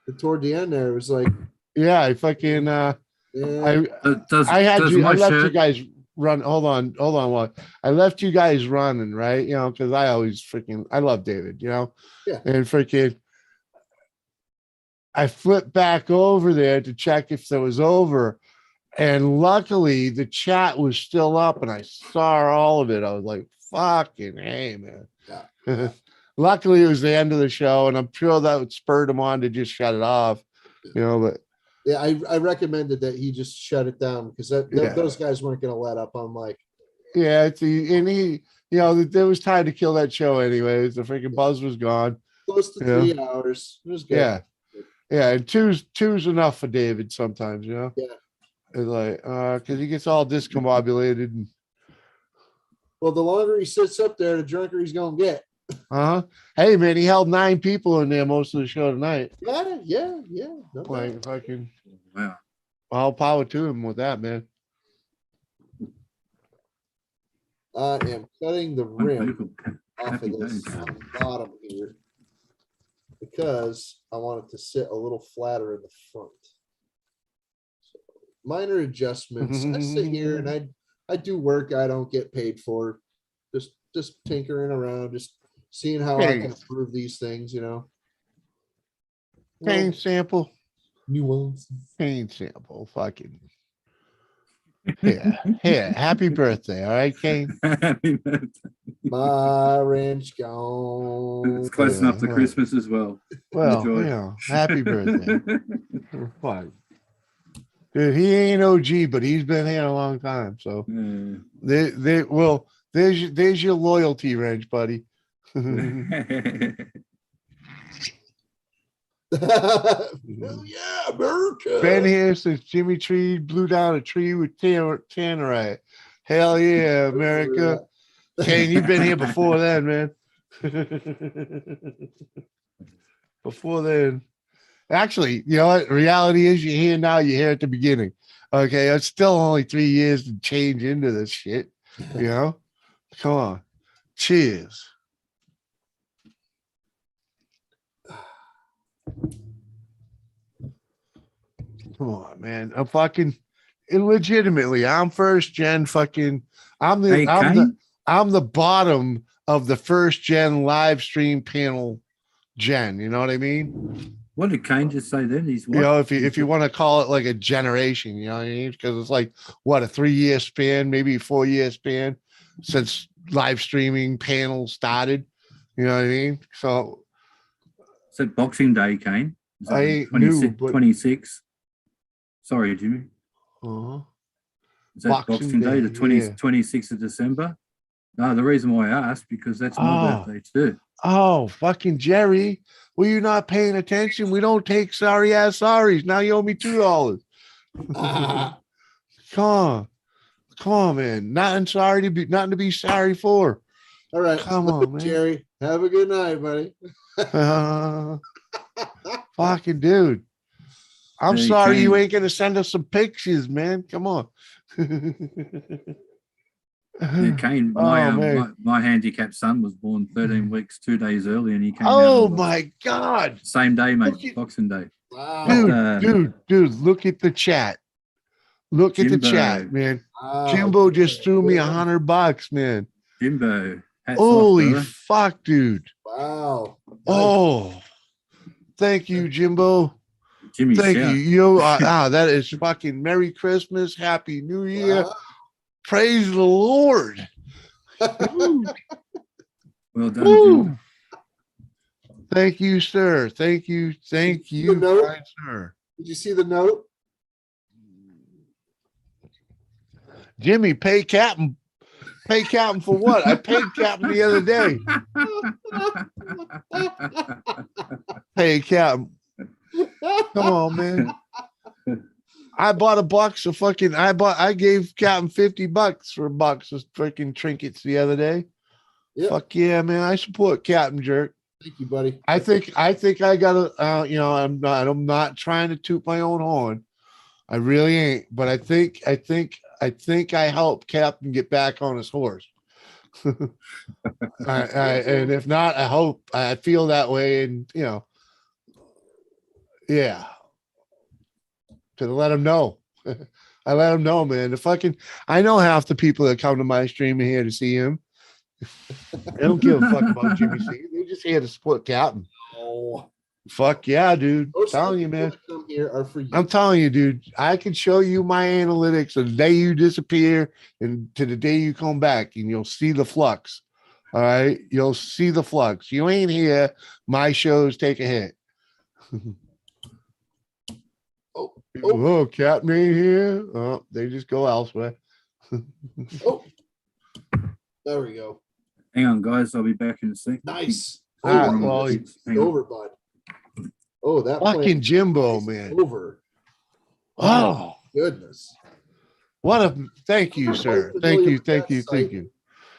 But toward the end there, it was like, Yeah, I fucking yeah, I left you guys run. Hold on. One. I left you guys running, right? Because I always I love David, Yeah. and freaking I flipped back over there to check if there was over. And luckily the chat was still up and I saw all of it. I was like, fucking hey, man. Yeah. Luckily it was the end of the show, and I'm sure that would spur him on to just shut it off. But yeah, I recommended that he just shut it down because Yeah. those guys weren't going to let up on Mike. yeah, and you know, there was time to kill that show anyways. The freaking buzz was gone. Close to Yeah. 3 hours. It was good. Yeah. Yeah. And two's enough for David sometimes, you know? Yeah. It's like, because he gets all discombobulated and Well, the longer he sits up there, the drunker he's gonna get. Hey man, he held 9 people in there most of the show tonight. Yeah. No Like doubt. fucking Wow. all power to him with that, man. I am cutting the rim Unbelievable. off Happy of this days. on the bottom here because I want it to sit a little flatter in the front. So, minor adjustments. I sit here and I do work I don't get paid for. Just tinkering around, just seeing how I can improve these things, you know. Pain sample. Nuances. Pain sample. Fucking. Yeah. Happy birthday. All right, Kane. Happy birthday. My ranch gone. It's close enough to well. Christmas as well. Well, Enjoy. you know, happy birthday. Fuck. Dude, he ain't OG, but he's been here a long time. So there's your loyalty wrench, buddy. Hell yeah, America. Been here since Jimmy Tree blew down a tree with tannerite. Hell yeah, America. Kane, you've been here before then, man. Before then. Actually, you know what? Reality is you're here now, you're here at the beginning. Okay, it's still only 3 years to change into this shit. You know? Come on. Cheers. Come on, man. I'm fucking illegitimately. I'm first gen fucking. I'm the bottom of the first gen live stream panel gen. You know what I mean? What did Kane just say then? He's what? You know, if you want to call it like a generation, you know what I mean? Because it's like what, a 3-year span, maybe a 4-year span since live streaming panels started. You know what I mean? So is it Boxing Day, Kane? Is it I ain't new, but 26. Sorry, Jimmy. Is that Boxing Day, Day, the 20, yeah. 26th of December? No, the reason why I asked, because that's my birthday too. Oh, fucking Jerry. Were you not paying attention? We don't take sorry ass sorries. Now you owe me $2. Come on, man. Nothing to be sorry for. All right. Come on, man. Jerry. Have a good night, buddy. Fucking dude. I'm Hey, sorry Kane. you ain't gonna send us some pictures, man. Come on. Yeah, Kane, my handicapped son was born 13 weeks, 2 days early, and he came out. Oh my God. Same day, mate. Boxing Day. Wow. Dude, look at the chat. Look at the Jimbo. chat, man. Wow. Jimbo just threw me $100, man. Jimbo. Hats Holy off, fuck, dude. Wow. Oh, thank you, Jimbo. Jimmy, Thank shout. you. That is fucking Merry Christmas, Happy New Year. Wow. Praise the Lord. Well done, Woo. Jimbo. Thank you, sir. Thank you, note? kind sir. Did you see the note? Jimmy, pay Captain. Pay Captain for what? I paid Captain the other day. Hey, Captain. Come on, man. I bought a box of fucking. I gave Captain $50 for a box of freaking trinkets the other day. Yep. Fuck yeah, man! I support Captain Jerk. Thank you, buddy. I think I gotta. I'm not trying to toot my own horn. I really ain't. But I think I helped Captain get back on his horse. And if not, I feel that way, and yeah. To let him know. I let him know, man. I know half the people that come to my stream are here to see him. They don't give a fuck about Jimmy C. They're just here to support Captain. Oh, fuck yeah, dude. I'm telling you, man. Come here are for you. I'm telling you, dude. I can show you my analytics the day you disappear and to the day you come back, and you'll see the flux. All right, you'll see the flux. You ain't here. My shows take a hit. Oh, Captain ain't here. Oh, they just go elsewhere. Oh, there we go. Hang on, guys. I'll be back in a sec. Nice. All right, well, it's hang on. over, bud. Oh, that Fucking plant Jimbo, is man. over. Oh, Goodness. what a thank you, sir. Thank you, thank you, thank you.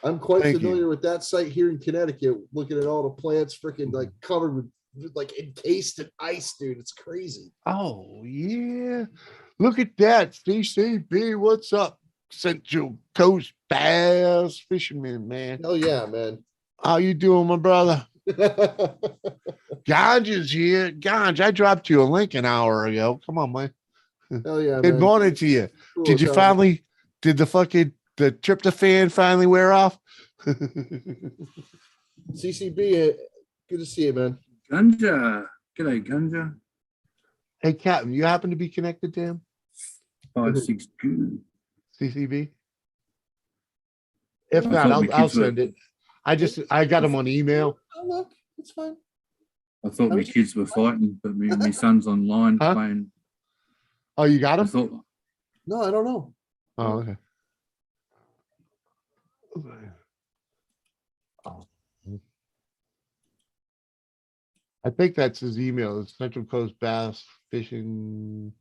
I'm quite Thank familiar you. with that site here in Connecticut, looking at all the plants freaking like covered with like encased in ice, dude. It's crazy. Oh, yeah. Look at that. CCB, what's up? Central Coast Bass Fisherman, man. Hell yeah, man. How you doing, my brother? Ganja's here. Ganja, I dropped you a link an hour ago. Come on, man. Hell yeah, Good man. morning to you. Cool, Did you Tom. finally, did the tryptophan finally wear off? CCB, good to see you, man. Gunja. G'day, Gunja. Hey, Captain, you happen to be connected to him? 562. CCB? If I not, thought my I'll kids were- send it. I got him on email. Oh, look, it's fine. I thought my kids were fighting, but my son's online Huh? playing. Oh, you got I him? thought, No, I don't know. Oh, okay. Oh. I think that's his email. It's Central Coast Bass Fishing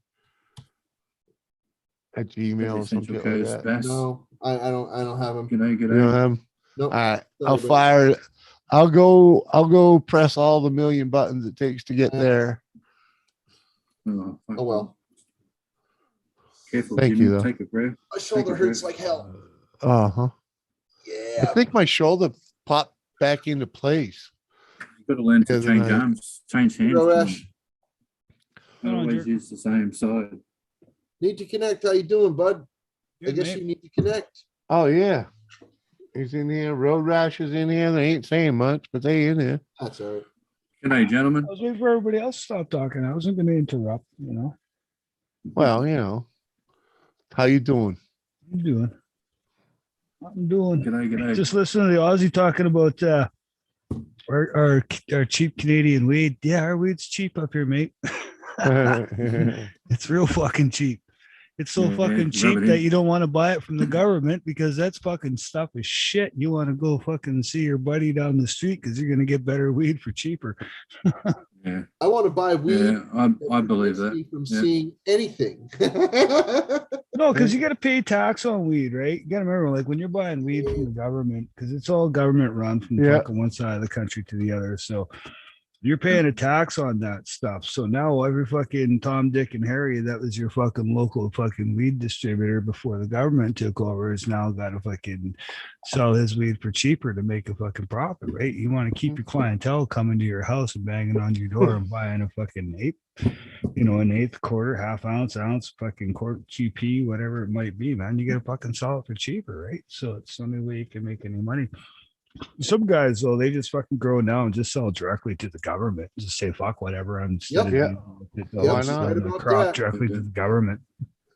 at Gmail or Central something like Coast that. Bass. No, I don't have them. G'day, You know g'day. him? Nope. All right, Sorry, I'll buddy. fire it. I'll go press all the million buttons it takes to get there. Oh, fuck. Oh well. Careful, Thank Jimmy. you, though. Take a breath. My shoulder a hurts breath. like hell. Uh-huh. Yeah. I think my shoulder popped back into place. You've got to learn to Yeah, change then I- arms, change hands. Bro, Jimmy. Ash, Don't always use the same side. need to connect. How you doing, bud? I Good, guess mate. you need to connect. Oh yeah. He's in here. Road Rash is in here. They ain't saying much, but they in there. That's all right. G'day, gentlemen. I was waiting for everybody else to stop talking. I wasn't going to interrupt. Well, you know. How you doing? I'm doing. I'm doing. G'day. Just listen to the Aussie talking about our cheap Canadian weed. Yeah, our weed's cheap up here, mate. It's real fucking cheap. It's so Yeah, fucking rub cheap it that in. you don't want to buy it from the government because that's fucking stuff is shit. You want to go fucking see your buddy down the street because you're gonna get better weed for cheaper. Yeah, I want to buy weed. yeah, I believe prevents that. me from Yeah. seeing anything. No, because you got to pay tax on weed, right? You got to remember, like when you're buying weed from the government, because it's all government run from Yeah. fucking one side of the country to the other. So you're paying a tax on that stuff. So now every fucking Tom, Dick, and Harry that was your fucking local fucking weed distributor before the government took over has now got to fucking sell his weed for cheaper to make a fucking profit, right? You want to keep your clientele coming to your house and banging on your door and buying a fucking an eighth, quarter, half ounce, fucking quart QP, whatever it might be, man. You gotta fucking sell it for cheaper, right? So it's the only way you can make any money. Some guys though, they just fucking grow now and just sell directly to the government. Just say fuck whatever. I'm Yep. Yeah. Why not? Right The about crop that. directly to the government.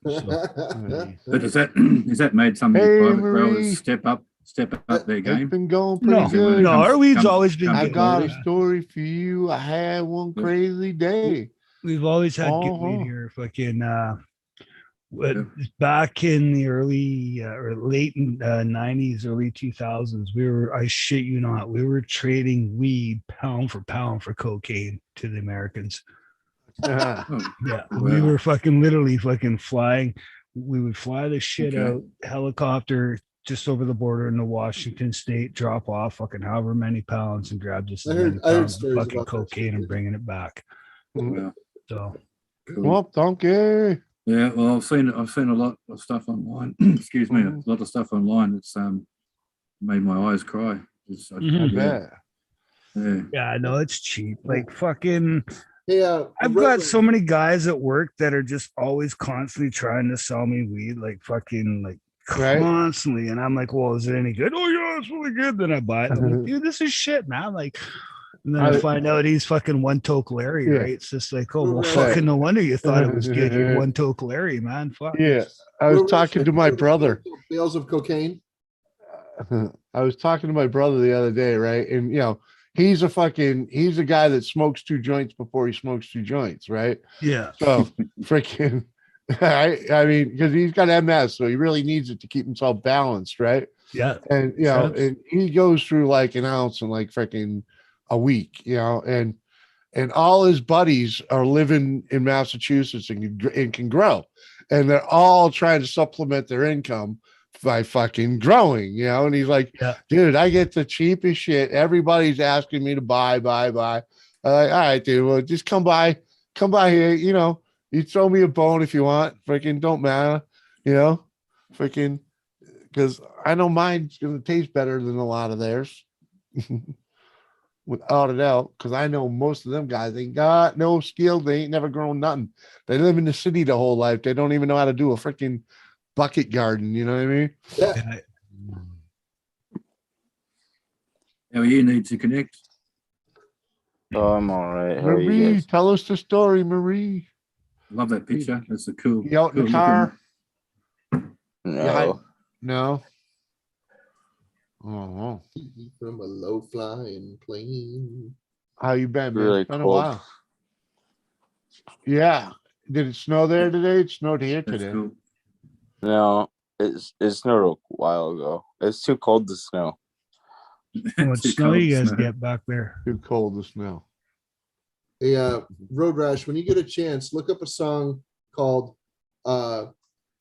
But is that made some of the Hey, private Marie. growers step up their It's game? been going pretty No, good. no, our weed's Comes- always been comes I good. got a Yeah. story for you. I had one Yeah. crazy day. We've always had good Uh-huh. weed here. Fucking back in the early or late 90s, early 2000s, I shit you not, we were trading weed pound for pound for cocaine to the Americans. Yeah. Oh, Yeah, Wow. we were fucking literally fucking flying. We would fly the shit Okay. out, helicopter just over the border into Washington State, drop off fucking however many pounds and grab just as many I heard pounds of stories fucking about that cocaine shit, and yeah. bringing it back. wow. So Cool. Well, donkey. Yeah, well, I've seen a lot of stuff online. Excuse me, a lot of stuff online that's made my eyes cry. It's, Mhm. Yeah. yeah. yeah, no, it's cheap. Like fucking Hey, I've got so many guys at work that are just always constantly trying to sell me weed, like fucking like Right. constantly. And I'm like, well, is it any good? Oh yeah, it's really good. Then I buy it. I'm like, dude, this is shit, man. Like, and then I find out he's fucking one toke Larry, Yeah. right? It's just like, oh well, Right. fucking no wonder you thought it was good. You're one toke Larry, man. Fuck. Yeah. I was talking to my brother. Bales of cocaine. I was talking to my brother the other day, right? And he's a guy that smokes 2 joints before he smokes 2 joints, right? Yeah. So freaking I mean, because he's got MS, so he really needs it to keep himself balanced, right? Yeah. And and he goes through like an ounce in like freaking a week, and all his buddies are living in Massachusetts and can grow, and they're all trying to supplement their income by fucking growing, and he's like, dude, I get the cheapest shit. Everybody's asking me to buy. I'm like, all right, dude, well, just come by here, you throw me a bone if you want, freaking don't matter, freaking, because I know mine's gonna taste better than a lot of theirs. Without a doubt, because I know most of them guys ain't got no skill. They ain't never grown nothing. They live in the city the whole life. They don't even know how to do a freaking bucket garden. You know what I mean? Yeah. How you need to connect? Oh, I'm all right. How are you Marie, guys? tell us the story, Marie. Love that picture. That's a cool. You out in cool the car? No. No. Oh, From a low flying plane. how you been, man? Really It's been a cold. while. Yeah. Did it snow there today? It snowed here That's today. cool. No, it snowed a while ago. It's too cold to snow. How much Too snow cold you to guys snow. get back there? Too cold to snow. Hey, Road Rash, when you get a chance, look up a song called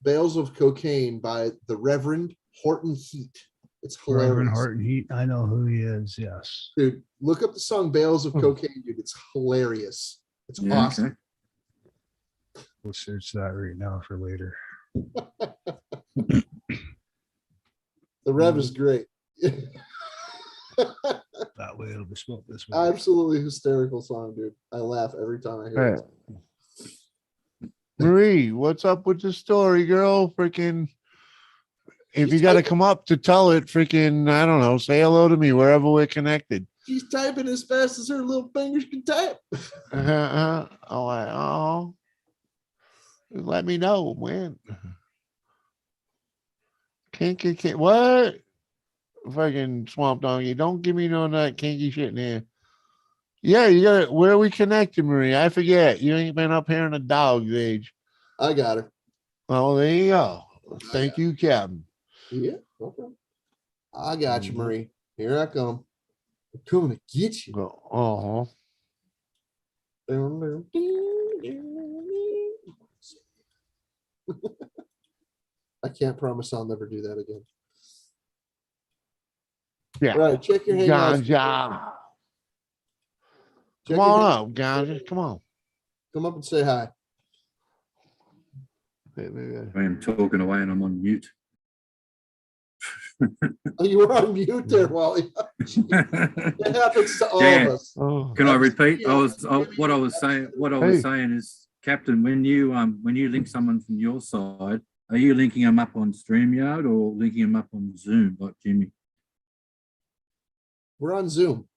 Bales of Cocaine by the Reverend Horton Heat. It's hilarious. Reverend Horton Heat. I know who he is. Yes. Dude, look up the song Bales of Cocaine, dude. It's hilarious. It's Yeah, awesome. okay. We'll search that right now for later. The Rev is great. That way it'll be smoked this way. Absolutely hysterical song, dude. I laugh every time I hear it. Marie, what's up with the story, girl? Freaking, if She's you got to typing- come up to tell it, freaking, I don't know, say hello to me wherever we're connected. She's typing as fast as her little fingers can type. Oh, let me know, man. Can't, what? Fucking swamp donkey. Don't give me no that kinky shit in here. Yeah, you got it. Where are we connected, Marie? I forget. You ain't been up here in a dog's age. I got her. Oh, there you go. Thank you, Captain. Yeah, okay. I got you, Marie. Here I come. I'm coming to get you. Oh, I can't promise I'll never do that again. yeah. All right, check your hangouts. Ganja. Check Come your on up, Ganja. Come on. Come up and say hi. I am talking away and I'm on mute. Oh, you were on mute there, Wally. It happens to all Yeah. of us. Oh, Can I repeat? What I was Hey. saying is, Captain, when you link someone from your side, are you linking them up on StreamYard or linking them up on Zoom like Jimmy? We're on Zoom.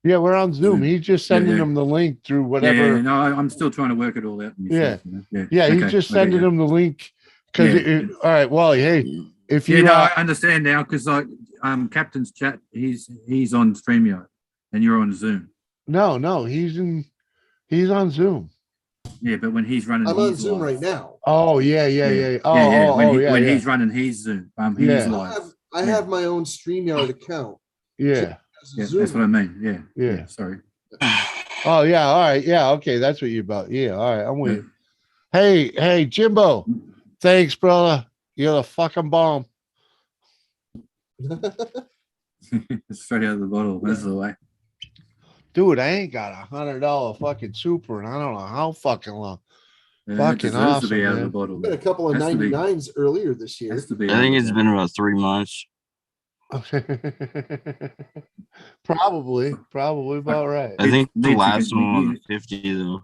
yeah, we're on Zoom. He's just sending Yeah. them the link through whatever. Yeah, no, I'm still trying to work it all out. Myself, yeah, Yeah, he's okay, just I get sending you. them the link because. Yeah. All right, Wally. Hey, if you Yeah, no, I understand now because like Captain's chat, he's on StreamYard and you're on Zoom. no, he's on Zoom. Yeah, but when he's running, I'm on his Zoom live. right now. Oh yeah. When Yeah. he's running his Zoom, he's Yeah. live. I have my own StreamYard account. Yeah. Yeah, Zoom. that's what I mean. Yeah. Yeah. Sorry. Oh yeah. All right. Yeah. Okay. That's what you're about. Yeah. All right. I'm with you. Hey, Jimbo. Thanks, brother. You're the fucking bomb. Straight out of the bottle. That's the way. Dude, I ain't got $100 fucking super and I don't know how fucking long. Yeah, Fucking it deserves to be awesome, out of the man. bottle. We got a couple of Has to be. 99s earlier this year. Has to be I out think of it's the been bottle. about 3 months. Probably about right. I think the Needs to last get- one was 50 though.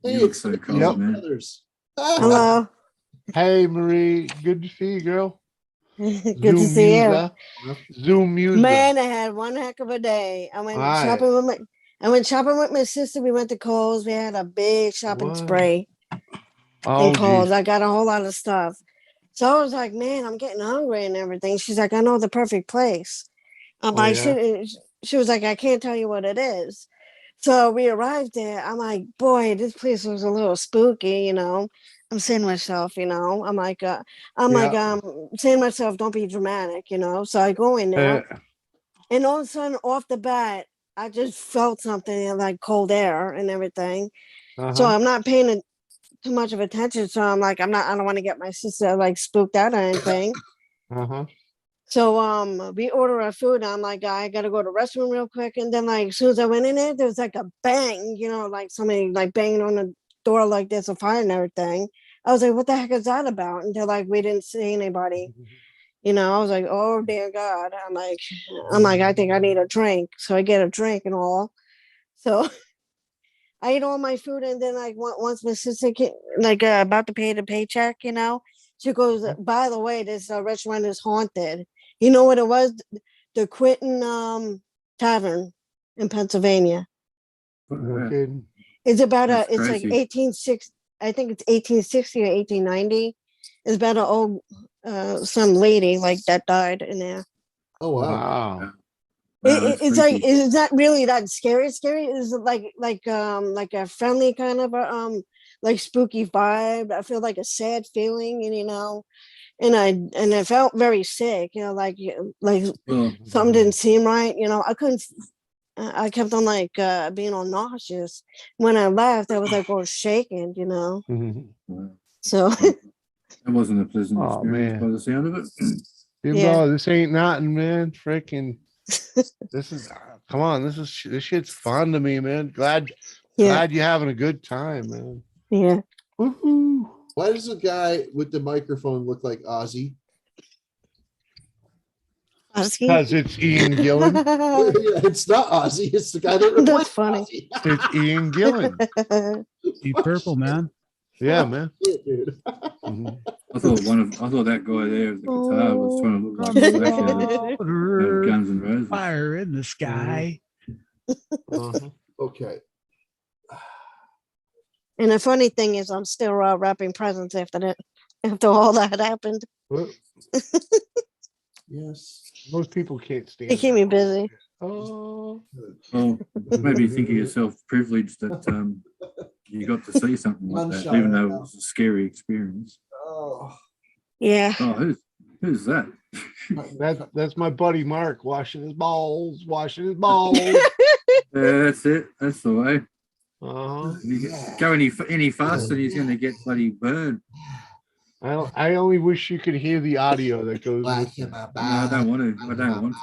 Hey, You look it's so the cold, Yep. man. brothers. Hello. Hey, Marie. Good to see you, girl. Good to see you. user. Zoom user. Man, I had one heck of a day. I went Alright. shopping with my sister. We went to Kohl's. We had a big shopping What? spree Oh, in Kohl's. geez. I got a whole lot of stuff. So I was like, man, I'm getting hungry and everything. She's like, I know the perfect place. I'm Oh, like, yeah? she was like, I can't tell you what it is. So we arrived there. I'm like, boy, this place was a little spooky, I'm saying to myself, I'm like, saying to myself, don't be dramatic, So I go in there, and all of a sudden, off the bat, I just felt something like cold air and everything. So I'm not paying too much of attention. So I'm like, I don't want to get my sister like spooked out or anything. So we order our food. And I'm like, I gotta go to the restroom real quick. And then like as soon as I went in there was like a bang, like somebody like banging on the door like there's a fire and everything. I was like, what the heck is that about? And they're like, we didn't see anybody. I was like, oh dear God. I'm like, I think I need a drink. So I get a drink and all. So I ate all my food, and then like once my sister came, like about to pay the paycheck, she goes, by the way, this restaurant is haunted. You know what it was? The Quentin Tavern in Pennsylvania. Okay. It's about That's it's like crazy. 1860. I think it's 1860 or 1890. It's about an old some lady like that died in there. Oh wow. Wow. It's like it's not really that scary. Scary is like a friendly kind of like spooky vibe. I feel like a sad feeling, and I felt very sick. Like something didn't seem right. I couldn't. I kept on like being all nauseous. When I left, I was like all shaking. So That wasn't a pleasant Oh, experience man. by the sound of it. Bimbo, this ain't nothing, man. Freaking, this is, come on, this shit's fun to me, man. Glad you're having a good time, man. Yeah. Woohoo. Why does the guy with the microphone look like Ozzy? Because it's Ian Gillan. Yeah, it's not Ozzy. It's the guy that replaced That's funny. Ozzy. It's Ian Gillan. Deep purple, man. Yeah, man. Shit, dude. I thought that guy there with the guitar was trying to look like Slash out of Guns N' Roses. Fire in the sky. Okay. And the funny thing is, I'm still wrapping presents after all that happened. Yes. Most people can't stand They keep me busy. Oh. Well, maybe you think of yourself privileged that you got to see something like that, even though it was a scary experience. Oh. Yeah. Oh, who's that? That's my buddy Mark washing his balls. Yeah, that's it. That's the way. Go any faster, he's going to get bloody burned. I only wish you could hear the audio that goes with it. No, I don't want to. I don't want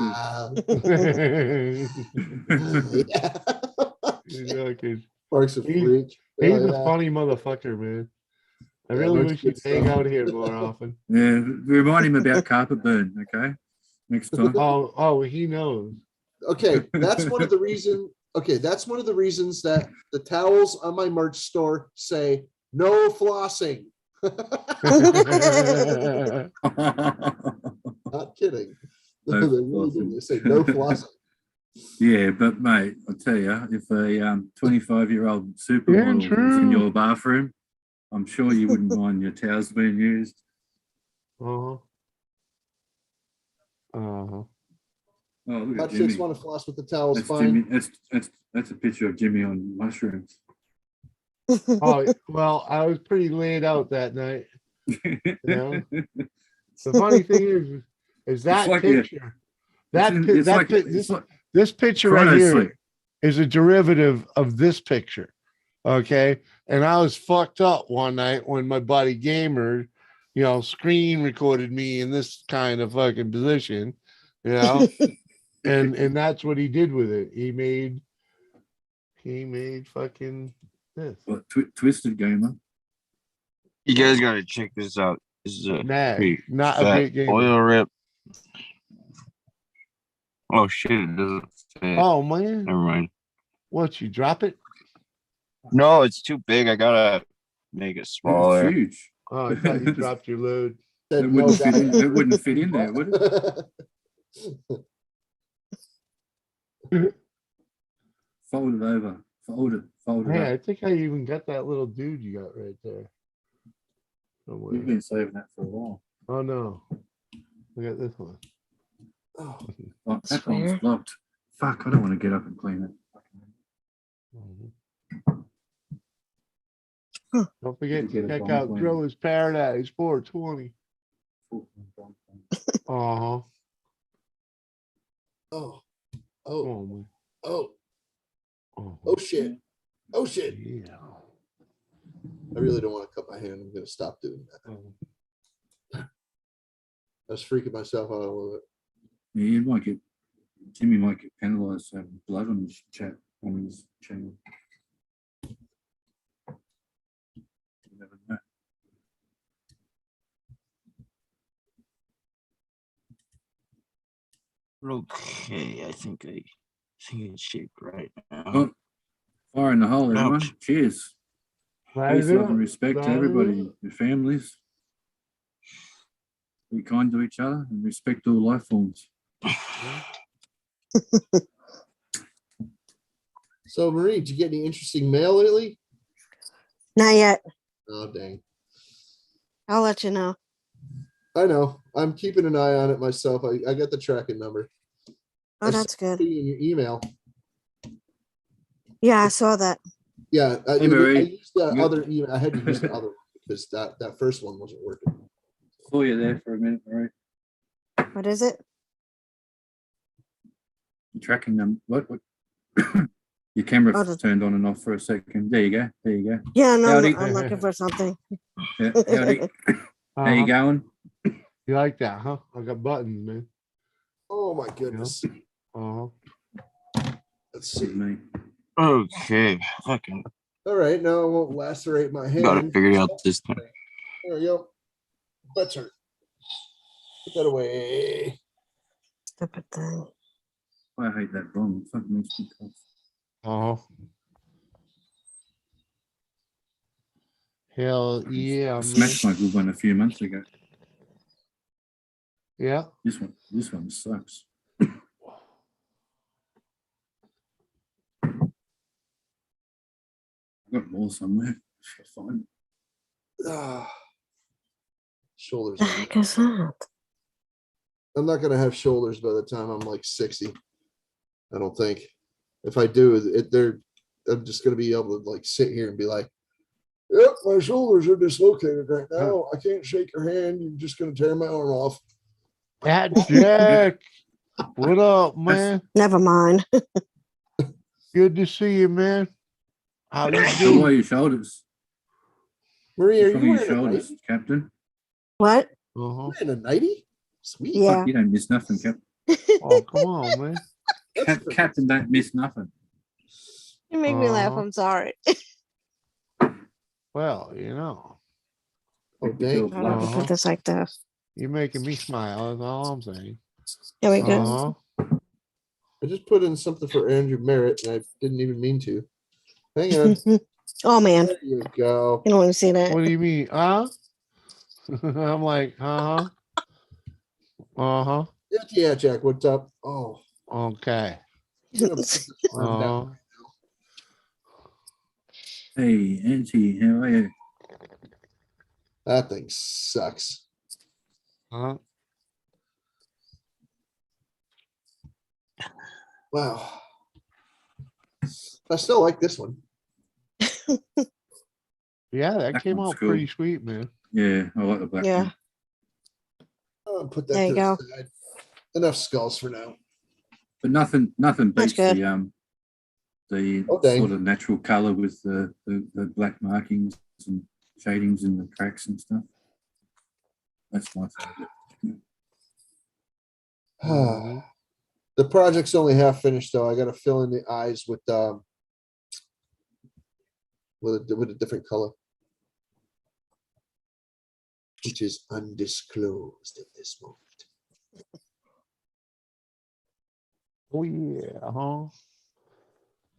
to. Mark's a freak. He's a funny motherfucker, man. I really wish he'd hang out here more often. Yeah, remind him about carpet burn, okay? Next time. Oh, he knows. Okay, that's one of the reasons. Okay, that's one of the reasons that the towels on my merch store say no flossing. Not kidding. They really do. They say no flossing. Yeah, but mate, I'll tell you, if a 25-year-old supermodel was in your bathroom, I'm sure you wouldn't mind your towels being used. Uh-huh. Oh, look Hot at Jimmy. chicks want to floss with the towels. That's Fine. Jimmy. That's a picture of Jimmy on mushrooms. Oh, well, I was pretty laid out that night. The funny thing is that like picture. This picture right here is a derivative of this picture. Okay. And I was fucked up one night when my buddy Gamer, screen recorded me in this kind of fucking position, and that's what he did with it. He made fucking this. What, Twisted Gamer? You guys got to check this out. This is not a great game. Oil rip. Oh shit! It doesn't fit. Oh man. Never mind. What, you drop it? No, it's too big. I gotta make it smaller. It's huge. Oh, I thought you dropped your load. It wouldn't fit in there, would it? Fold it over. Fold it Hey, up. I think I even got that little dude you got right there. Somewhere. You've been saving that for a while. Oh no. I got this one. Oh, That one's blocked. Fuck, I don't want to get up and clean it. Don't forget Get to a check bomb out plane. Grower's Paradise 420. Uh-huh. Oh, Come oh, on, man. oh, Oh, oh shit. Oh shit. yeah. I really don't want to cut my hand. I'm gonna stop doing that. I was freaking myself out a little bit. Yeah, you might get Jimmy might get penalised for having blood on his chat on his channel. You never know. Okay, I think it's shaped right now. Oh, fire in the hole, everyone. Ouch. Cheers. Light Peace, it love, and up. respect to Light it everybody, up. your families. Be kind to each other and respect all life forms. So, Marie, did you get any interesting mail lately? Not yet. Oh, dang. I'll let you know. I know. I'm keeping an eye on it myself. I got the tracking number. Oh, I that's saw it good. in your email. Yeah, I saw that. Yeah, I Marie. used that Good. other email. I had to use the other one because that first one wasn't working. Saw you there for a minute, Marie. What is it? Tracking them. What? Your camera Oh, the- turned on and off for a second. There you go. There you go. Yeah, no, Howdy. I'm looking for something. Yeah, howdy. How you Uh-huh. going? You like that, huh? I got buttons, man. Oh my goodness. Uh-huh. Let's see. Me. Okay, fucking All right, now I won't lacerate my hand. got it figured out this time. There we go. Butts hurt. Put that away. Stupid thing. I hate that bomb. Fuck makes me cough. Uh-huh. Hell yeah, I man. smashed my good one a few months ago. Yeah. This one sucks. I've got more somewhere. Should I find it? Ah. Shoulders. The heck is that? I'm not gonna have shoulders by the time I'm like 60. I don't think. If I do, I'm just gonna be able to like sit here and be like, "Yep, my shoulders are dislocated right now. I can't shake your hand. You're just gonna tear my arm off." Pat Jack. What up, man? Never mind. Good to see you, man. How you So why are doing? your shoulders? Maria, are What's you wrong with your wearing a shoulders, nightie? Captain? What? Uh-huh. Wearing a nightie? Sweet. Yeah. Fuck, you don't miss nothing, Captain. Oh, come on, man. Captain don't miss nothing. You make me laugh. Uh-huh. I'm sorry. Well, you know, Oh, Make you feel dang. I don't Uh-huh. put this like this. you're making me smile. That's all I'm saying. Here we go. Uh-huh. I just put in something for Andrew Merritt, and I didn't even mean to. Hang on. Oh man, There you go. you don't want to see that. What do you mean? I'm like, uh-huh. Uh-huh. Yeah, Jack. What's up? Oh, Okay. I'm gonna put this arm down. Uh-huh. Hey, Auntie, how are you? That thing sucks. Uh-huh. Wow. I still like this one. Yeah, that That came one's out cool. pretty sweet, man. Yeah, I like the black Yeah. one. I'll put that There to you the go. side. Enough skulls for now. But nothing That's beats good. the Oh, dang. sort of natural color with the black markings and shadings in the cracks and stuff. That's my favorite. Mhm. The project's only half finished though. I gotta fill in the eyes with a different color. Which is undisclosed at this moment. Oh yeah, huh?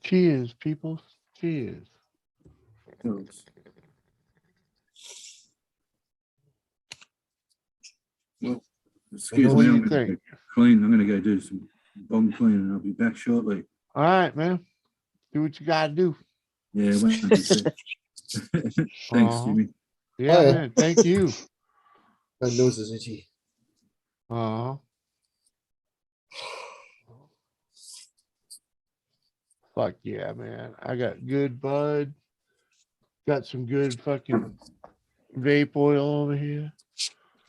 Cheers, people. Cheers. Well, excuse What me, do I'm you going to think? go clean. I'm going to go do some bong cleaning and I'll be back shortly. All right, man. Do what you gotta do. Yeah, 100%. Thanks, Uh-huh. Jimmy. Yeah, yeah. man. Thank you. My nose is itchy. Uh-huh. Fuck yeah, man. I got good bud. Got some good fucking vape oil over here.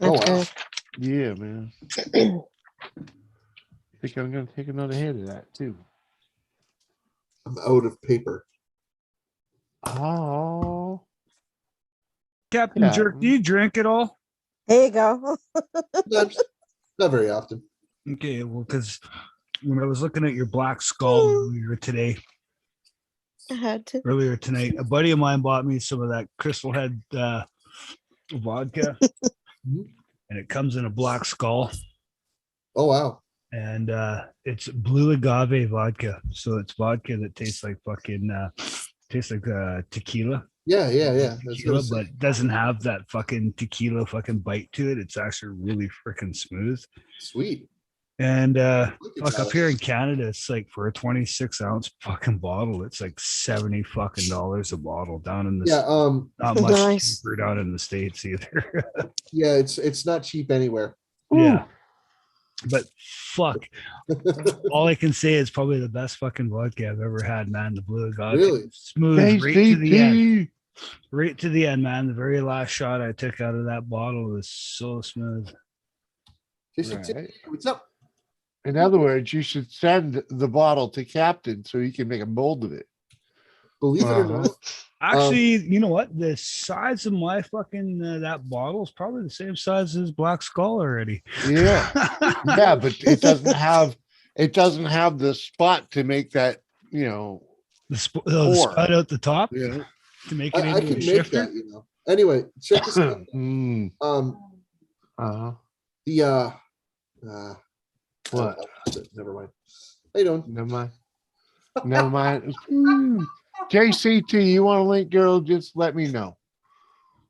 That's wow. good. Yeah, man. I think I'm gonna take another hit of that too. I'm out of paper. Oh, Captain Yeah. Jerk, do you drink at all? There you go. Not very often. Okay, well, because when I was looking at your black skull I had to. earlier tonight, a buddy of mine bought me some of that Crystal Head vodka, Mhm. and it comes in a black skull, Oh wow. and it's blue agave vodka. So it's vodka that tastes like fucking tequila. Yeah. I was Tequila, gonna say. but it doesn't have that fucking tequila fucking bite to it. It's actually really freaking smooth. Sweet. And Look at fuck, up that. here in Canada, it's like for a 26-ounce fucking bottle, it's like $70 fucking a bottle. Down in the Yeah. not much Nice. cheaper down in the States either. Yeah. It's not cheap anywhere. Yeah. But fuck, all I can say is probably the best fucking vodka I've ever had, man. The blue agave, Really? smooth right to the end, KCT. right to the end, man. The very last shot I took out of that bottle was so smooth. Right. What's up? In other words, you should send the bottle to Captain so he can make a mold of it. Believe it or not, Actually, you know what? The size of my fucking that bottle is probably the same size as Black Skull already. Yeah, yeah, but it doesn't have the spot to make that, the Or- spud out the top Yeah. to make it I into can a make shifter. that. Anyway, check this out. Mm, The what? Never mind. How you doing? Never mind. Never mind. Ooh. JCT, you want a link, girl? Just let me know.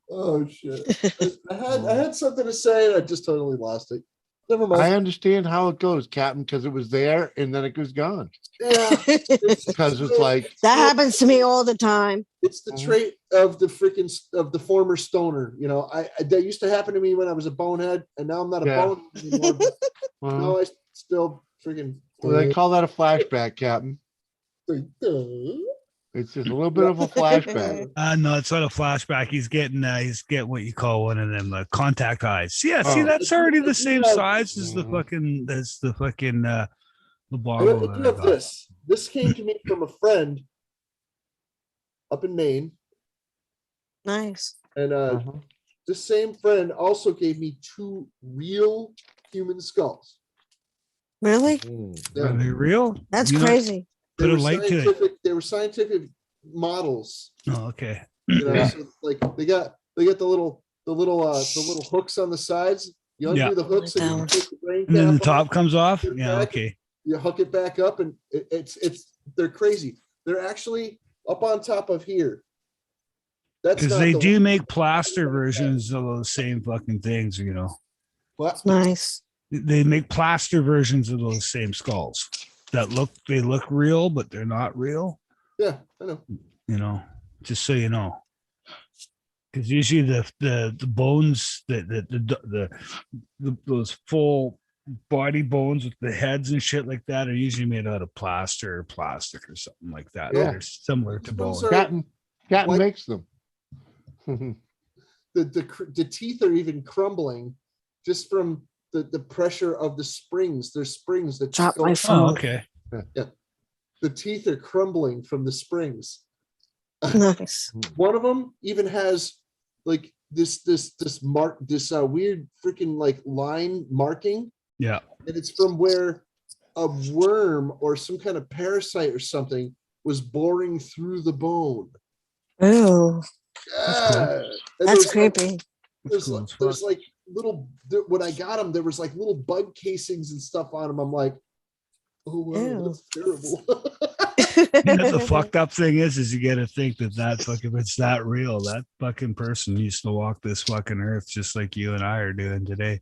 Oh shit! I had something to say and I just totally lost it. Never mind. I understand how it goes, Captain, because it was there and then it was gone. Yeah, Because it's like, That happens to me all the time. it's the trait of the former stoner. That used to happen to me when I was a bonehead, and now I'm not a Yeah. bonehead anymore. But well, no, I still freaking. they call that a flashback, Captain. It's just a little bit of a flashback. No, it's not a flashback. He's getting what you call one of them contact eyes. Yeah, see, Oh. that's already the same Yeah. size as the Mhm. the I bottle. do that I have got. this. This came to me from a friend up in Maine, Nice. and Uh-huh. this same friend also gave me 2 real human skulls. Really? Are they real? That's You know- crazy. Put a light to it. They were scientific models. Oh, okay. Yeah. So like they got the little hooks on the sides. You undo Yeah. the hooks and you Down. take the brain And then the cap off, top comes off. put it Yeah, back, okay. you hook it back up, and they're crazy. They're actually up on top of here. That's Because not they the do one- make plaster versions of those same fucking things, What? Nice. They make plaster versions of those same skulls that look real, but they're not real, Yeah, I know. just so you know. Because usually the bones those full body bones with the heads and shit like that are usually made out of plaster or plastic or something like that. Yeah. They're similar to Those bone. are- Captain Like- makes them. The teeth are even crumbling just from the pressure of the springs. There's springs that Drop go- my Oh, phone. okay. the teeth are crumbling from the springs. Nice. One of them even has like this weird freaking like line marking, Yeah. and it's from where a worm or some kind of parasite or something was boring through the bone. Ooh, Yeah. And that's there's like- creepy. cool as fuck. there's like when I got them, there was like little bug casings and stuff on them. I'm like, oh wow, Ew. that's terrible. The fucked up thing is you got to think that fucking, if it's that real, that fucking person used to walk this fucking earth just like you and I are doing today.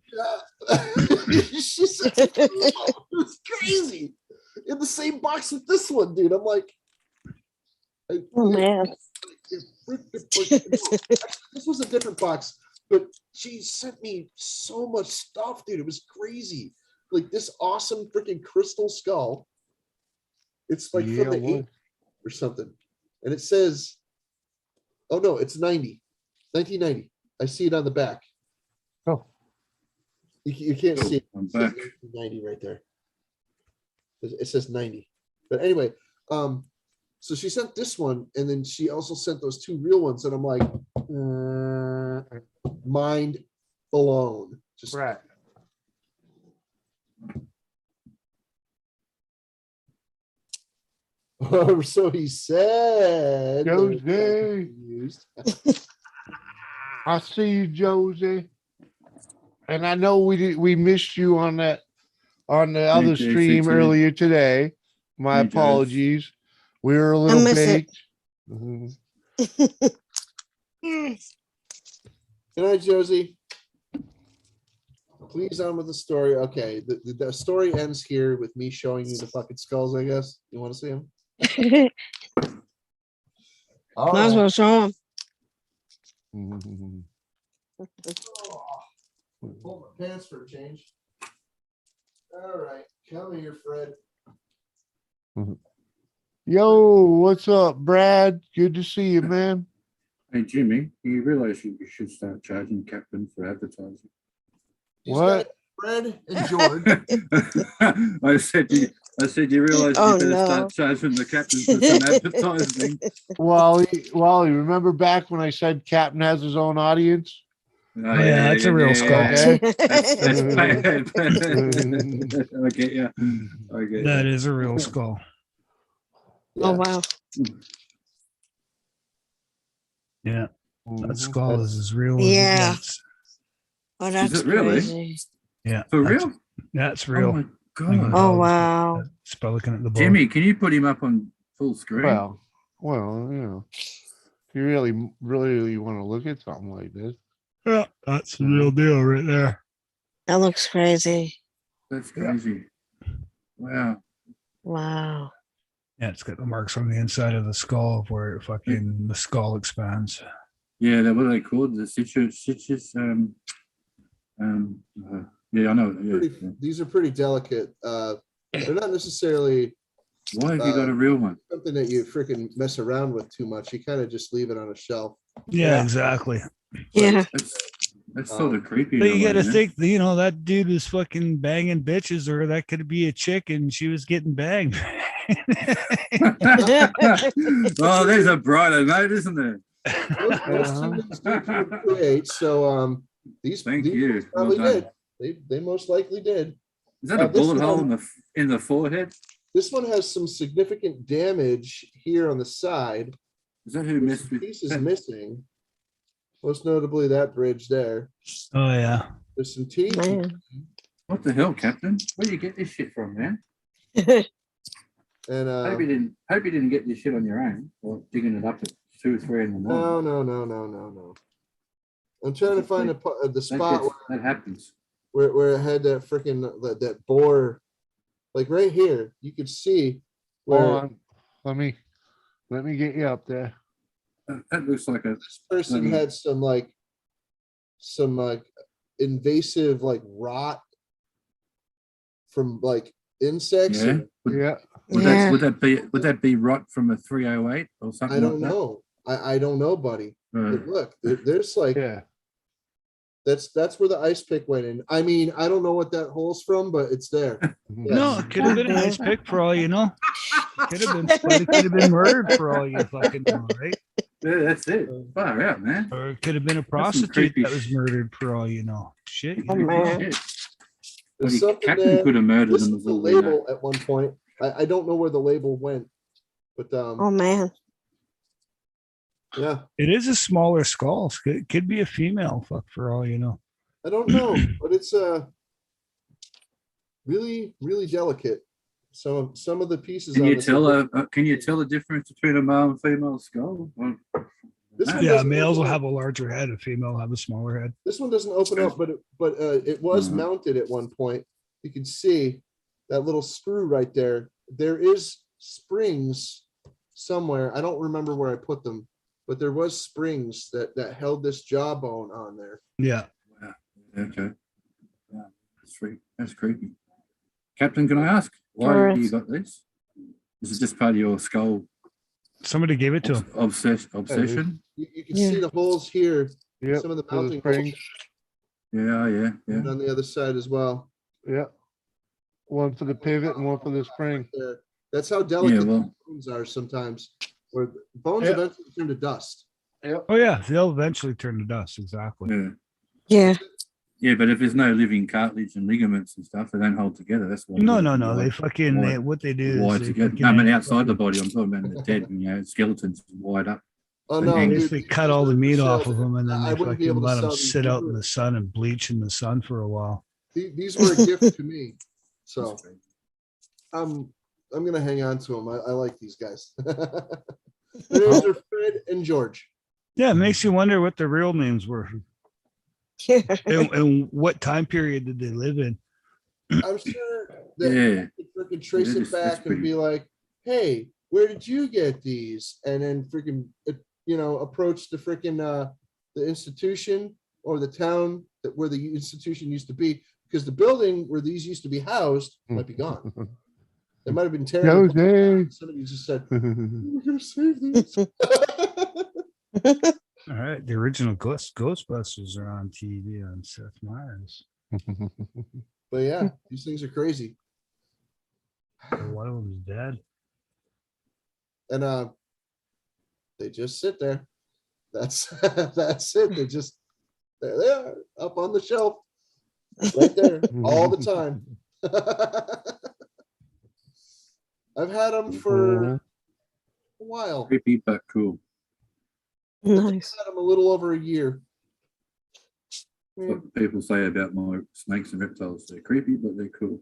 She said, it's crazy. In the same box with this one, dude. I'm like, Oh man. This was a different box, but she sent me so much stuff, dude. It was crazy. Like this awesome freaking crystal skull. It's like Yeah, from the boy. 80s or something, and it says Oh no, it's 90. 1990. I see it on the back. Oh, You can't see it. I'm It says back. 90 right there. It says 90. But anyway, so she sent this one, and then she also sent those 2 real ones, and I'm like, mind blown. Just right. or so he said. Josie. I see you, Josie. And I know we missed you on the other JC stream too. earlier today. My Hey, Joe. apologies. We were a little miss it. baked. Mhm. Good night, Josie. Please on with the story. Okay, the story ends here with me showing you the fucking skulls, I guess. You want to see them? All Might as right. well show him. Mhm. Pull my pants for a change. All right, come here, Fred. Yo, what's up, Brad? Good to see you, man. Hey, Jimmy, you realize you should start charging Captain for advertising? These What? guys, Fred and George. I said you realize Oh, you better no. start charging the Captain for some advertising. Wally, remember back when I said Captain has his own audience? Oh, yeah, that's a real skull. Okay. That's bad. I get you. I get That you. is a real skull. Oh, wow. Yeah, Mhm. that skull is as real as Yeah. it gets. Oh, that's it really? crazy. Yeah, For that's, real? that's Oh real. my I can god. Oh, tell wow. It's by looking at the bone. Jimmy, can you put him up on full screen? Well, you know, if you really want to look at something like this. Yeah, that's the real deal right there. That looks crazy. That's crazy. Wow. Wow. Yeah, it's got the marks on the inside of the skull of where the skull expands. Yeah, what are they called? The stitches. Yeah, I know. Yeah. These are pretty delicate. They're not necessarily Why have you got a real one? something that you freaking mess around with too much. You kind of just leave it on a shelf. Yeah, exactly. Yeah. That's sort of creepy. But in a you got to way, think, that dude was fucking banging bitches, or that could be a chick and she was getting banged. Oh, there's a brighter note, isn't there? Most humans do procreate, so these you. probably Well done. did. They most likely did. Is that a This bullet hole one- in the forehead? This one has some significant damage here on the side. Is that who There's missed some with? pieces missing. Most notably that bridge there. Oh yeah. There's some teeth. Man. What the hell, Captain? Where do you get this shit from, man? And Hope you didn't get this shit on your own, or digging it up at 2 or 3 in the morning. no. I'm trying to find the spot That happens. where it had that freaking that bore, like right here. You could see Hold where on. Let me get you up there. That looks like a. this person had some invasive rot from insects. Yeah. Yeah. Would that be rot from a 308 or something? I don't like know. I don't know, buddy. That? But look, there's Yeah. that's where the ice pick went in. I mean, I don't know what that hole's from, but it's there. No, it could have been a nice pick for all you know. It could have been murdered for all you fucking know, right? Yeah, that's it. Far out, man. Or it could have been a some prostitute creepy that was murdered for all you know. Shit. Oh, man. Shit. There's Well, something Captain there. could have murdered This them was as the well. We know. label at one point. I don't know where the label went, but Oh, man. yeah, It is a smaller skull. It could be a female, fuck for all you know. I don't know, but it's really delicate. Some of the pieces. Can on you this tell are- Can you tell the difference between a male and female skull? This one Yeah, doesn't males will open have up. a larger head. A female will have a smaller head. This one doesn't open up, but it was Mhm. mounted at one point. You can see that little screw right there. There is springs somewhere. I don't remember where I put them, but there was springs that held this jawbone on there. Yeah. Okay. Yeah, that's creepy. Captain, can I ask why Sure. you got this? Is it just part of your skull Somebody gave it to him. Obsession. You can see the holes here. Yep. Some of the for the mounting springs. holes, Yeah. and on the other side as well. Yep. One for the pivot and one for the spring. There. That's how delicate well. bones are sometimes. Where bones Yep. eventually turn to dust. Yep. Oh yeah, they'll eventually turn to dust. Exactly. Yeah. Yeah. Yeah, but if there's no living cartilage and ligaments and stuff, they don't hold together. That's why. No. they're They wired- fucking wired- what they do wired is they together. fucking, No, I mean outside the body. I'm talking about the dead, skeletons wired up. Oh They no, hang. I guess dude, they these cut are all the for meat sale, off of dude. them and then I they wouldn't be fucking able to let them sell these. sit out in the sun and bleach in the sun for a while. These were a gift to me, so I'm gonna hang on to them. I like these guys. Their names are Fred and George. Yeah, it makes you wonder what their real names were and what time period did they live in. I'm sure that Yeah. you could freaking trace That it is- that's back and pretty- be like, "Hey, where did you get these?" And then freaking, approach the freaking the institution or the town where the institution used to be, because the building where these used to be housed might be gone. They might have been terrible. Jose. Somebody just said, "We're gonna save these." All right, the original Ghostbusters are on TV on Seth Meyers. But yeah, these things are crazy. One of them's dead. And they just sit there. That's that's it. There they are, up on the shelf, right there, all the time. I've had them for a while. Creepy but cool. Nice. I've had them a little over a year. That's what people say about my snakes and reptiles. They're creepy, but they're cool.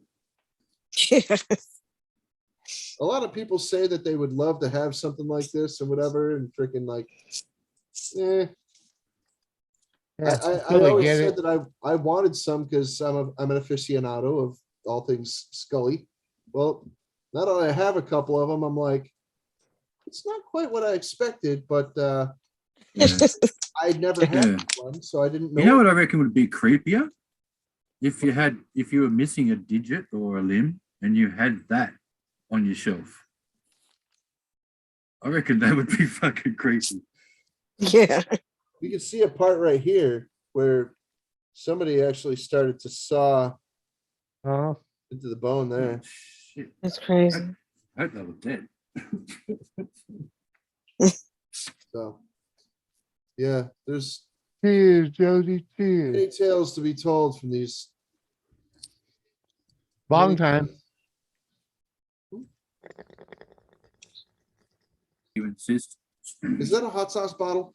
A lot of people say that they would love to have something like this and whatever, and freaking like, Yeah, I totally always get said it. that I wanted some because I'm an aficionado of all things Scully. Well, now that I have a couple of them, I'm like, it's not quite what I expected, but Yeah. I'd never had Yeah. one, so I didn't know. You know what I reckon would be creepier? If you were missing a digit or a limb and you had that on your shelf. I reckon that would be fucking creepy. Yeah. You can see a part right here where somebody actually started to saw Huh? into the bone there. Shit. That's crazy. I hope they were dead. So yeah, there's Cheers, Josie. many Cheers. tales to be told from these. Long time. You insist. Is that a hot sauce bottle?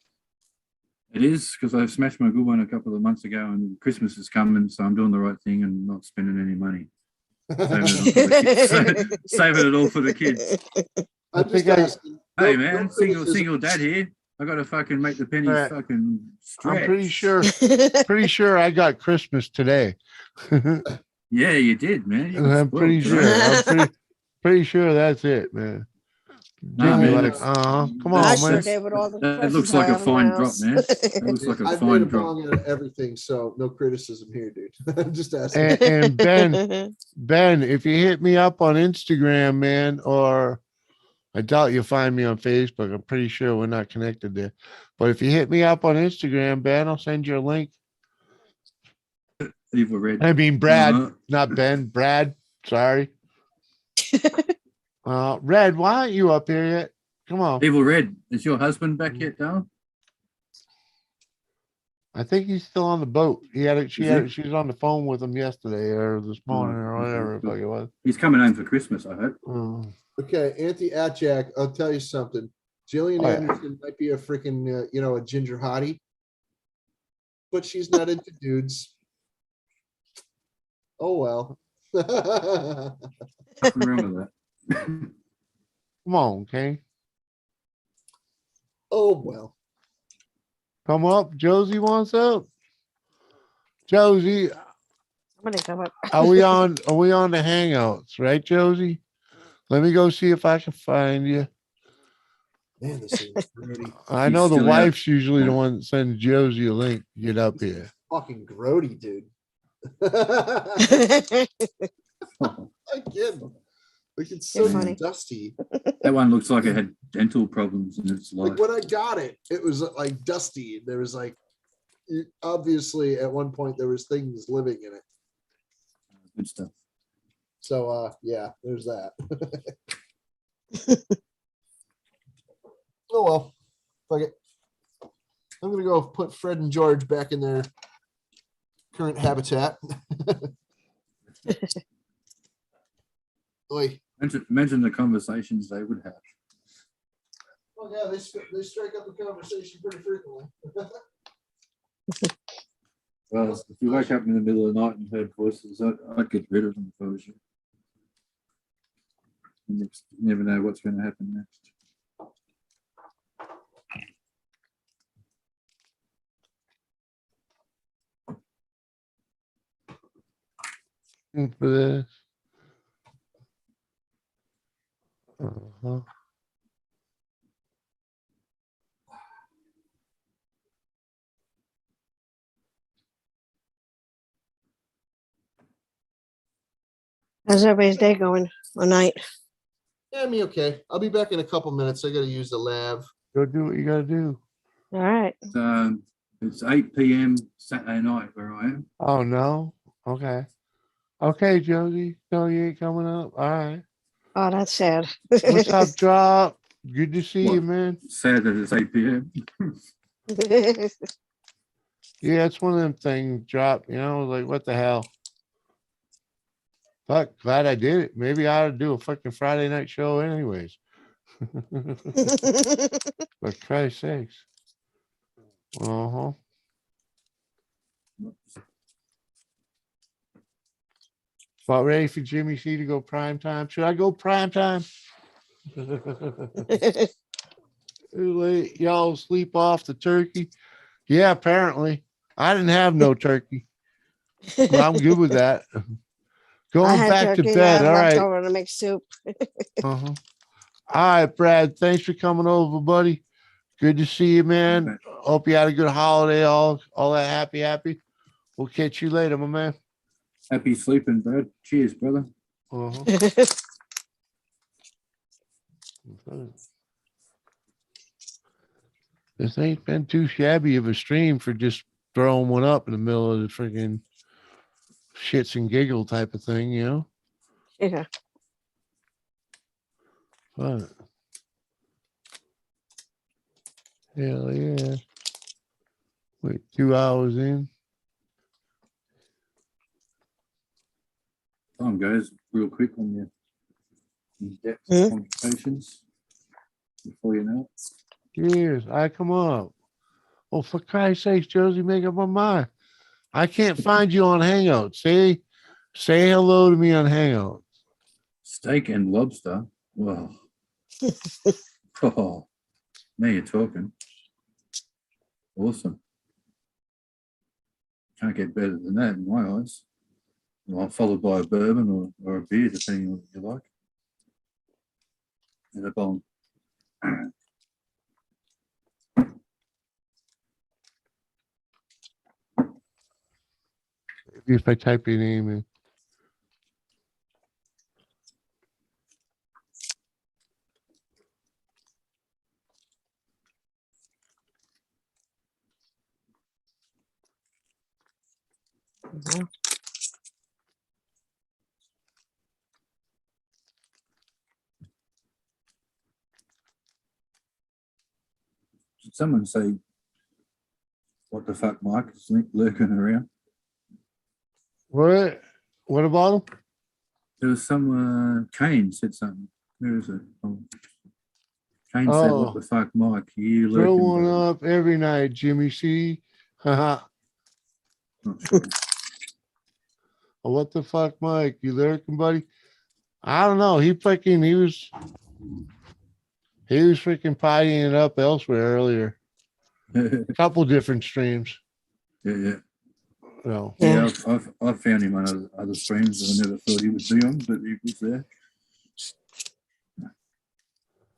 It is, because I smashed my good one a couple of months ago and Christmas is coming, so I'm doing the right thing and not spending any money. Saving it all for the kids. I'm just think I- asking. Hey No- man, no single criticism. dad here. I gotta fucking make the pennies Right. fucking stretch. I'm pretty sure I got Christmas today. Yeah, you did, man. You I'm got pretty spoiled, sure. right? I'm pretty sure that's it, man. No, Jimmy, man, like, that's- come I on, sure man. gave it all the That presents looks like I a have in my fine drop, house. man. That looks like a I've made fine a drop. bong out of everything, so no criticism here, dude. I'm just asking. And Ben, if you hit me up on Instagram, man, or I doubt you'll find me on Facebook. I'm pretty sure we're not connected there. But if you hit me up on Instagram, Ben, I'll send you a link. Evil Red. I mean, Brad, Uh-huh. not Ben. Brad, sorry. Red, why aren't you up here yet? Come on. Evil Red. Is your husband back yet, Dale? I think he's still on the boat. She Is he? was on the phone with him yesterday or this morning or okay, whatever the good. fuck it was. He's coming home for Christmas, I hope. Oh. Okay, Auntie Atjack, I'll tell you something. Jillian Oh, yeah. Anderson might be a freaking, a ginger hottie, but she's not into dudes. Oh well. Nothing wrong with that. Come on, okay. Oh well. Come up. Josie wants up. Josie, Somebody come up. are we on the hangouts, right, Josie? Let me go see if I can find you. Man, this is grody. I She's know the still out. wife's usually the one that sends Josie a link. Get up here. Fucking grody, dude. Oh, I'm kidding. Like it's so You're funny. dusty. That one looks like it had dental problems in its life. Like when I got it, it was like dusty. There was like obviously at one point there was things living in it. Good stuff. So yeah, there's that. Oh well, fuck it. I'm gonna go put Fred and George back in their current habitat. Oi. Imagine the conversations they would have. Oh yeah, they strike up a conversation pretty frequently. Well, if you wake up in the middle of the night and heard voices, I'd get rid of them if I was you. You never know what's going to happen next. For this. Uh-huh. How's everybody's day going or night? Yeah, me okay. I'll be back in a couple minutes. I gotta use the lav. Go do what you gotta do. All right. It's 8 p.m. Saturday night where I am. Oh no. Okay. Okay, Josie. No, you ain't coming up. All right. Oh, that's sad. What's up, Drop? Good to see you, What? man. Sad that it's 8 p.m. Yeah, it's one of them things, Drop. You know, like what the hell? Fuck, glad I did it. Maybe I ought to do a fucking Friday night show anyways. For Christ's sakes. Uh-huh. About ready for Jimmy C to go prime time. Should I go prime time? Late, y'all sleep off the turkey. Yeah, apparently. I didn't have no turkey. But I'm good with that. I Going had back to turkey, bed. I All left right. over to make soup. Uh-huh. All right, Brad. Thanks for coming over, buddy. Good to see you, man. Hope you had a good holiday. All that happy. We'll catch you later, my man. Happy sleeping, Brad. Cheers, brother. Uh-huh. This ain't been too shabby of a stream for just throwing one up in the middle of the freaking shits and giggle type of thing, you know? Yeah. But hell yeah. Wait, 2 hours in. Time goes real quick on your in-depth Hmm? conversations before you know it. Cheers. I come up. Oh, for Christ's sakes, Josie, make up my mind. I can't find you on Hangouts. Say hello to me on Hangouts. Steak and lobster. Wow. Oh, now you're talking. Awesome. Can't get better than that in my eyes. Well, followed by a bourbon or a beer, depending on what you like. And a bong. If I type your name in. Did someone say, what the fuck, Mike? Is lurking around? What about him? There was some, Kane said something. Where is it? Oh. Kane said, Oh. what the fuck, Mike? You Throw lurking? one brother?" up every night, Jimmy C. Haha. Not sure. What the fuck, Mike? You lurking, buddy? I don't know. He was freaking partying it up elsewhere earlier. A couple different streams. Yeah. No. Yeah, I've found him on other streams that I never thought he would be on, but he was there.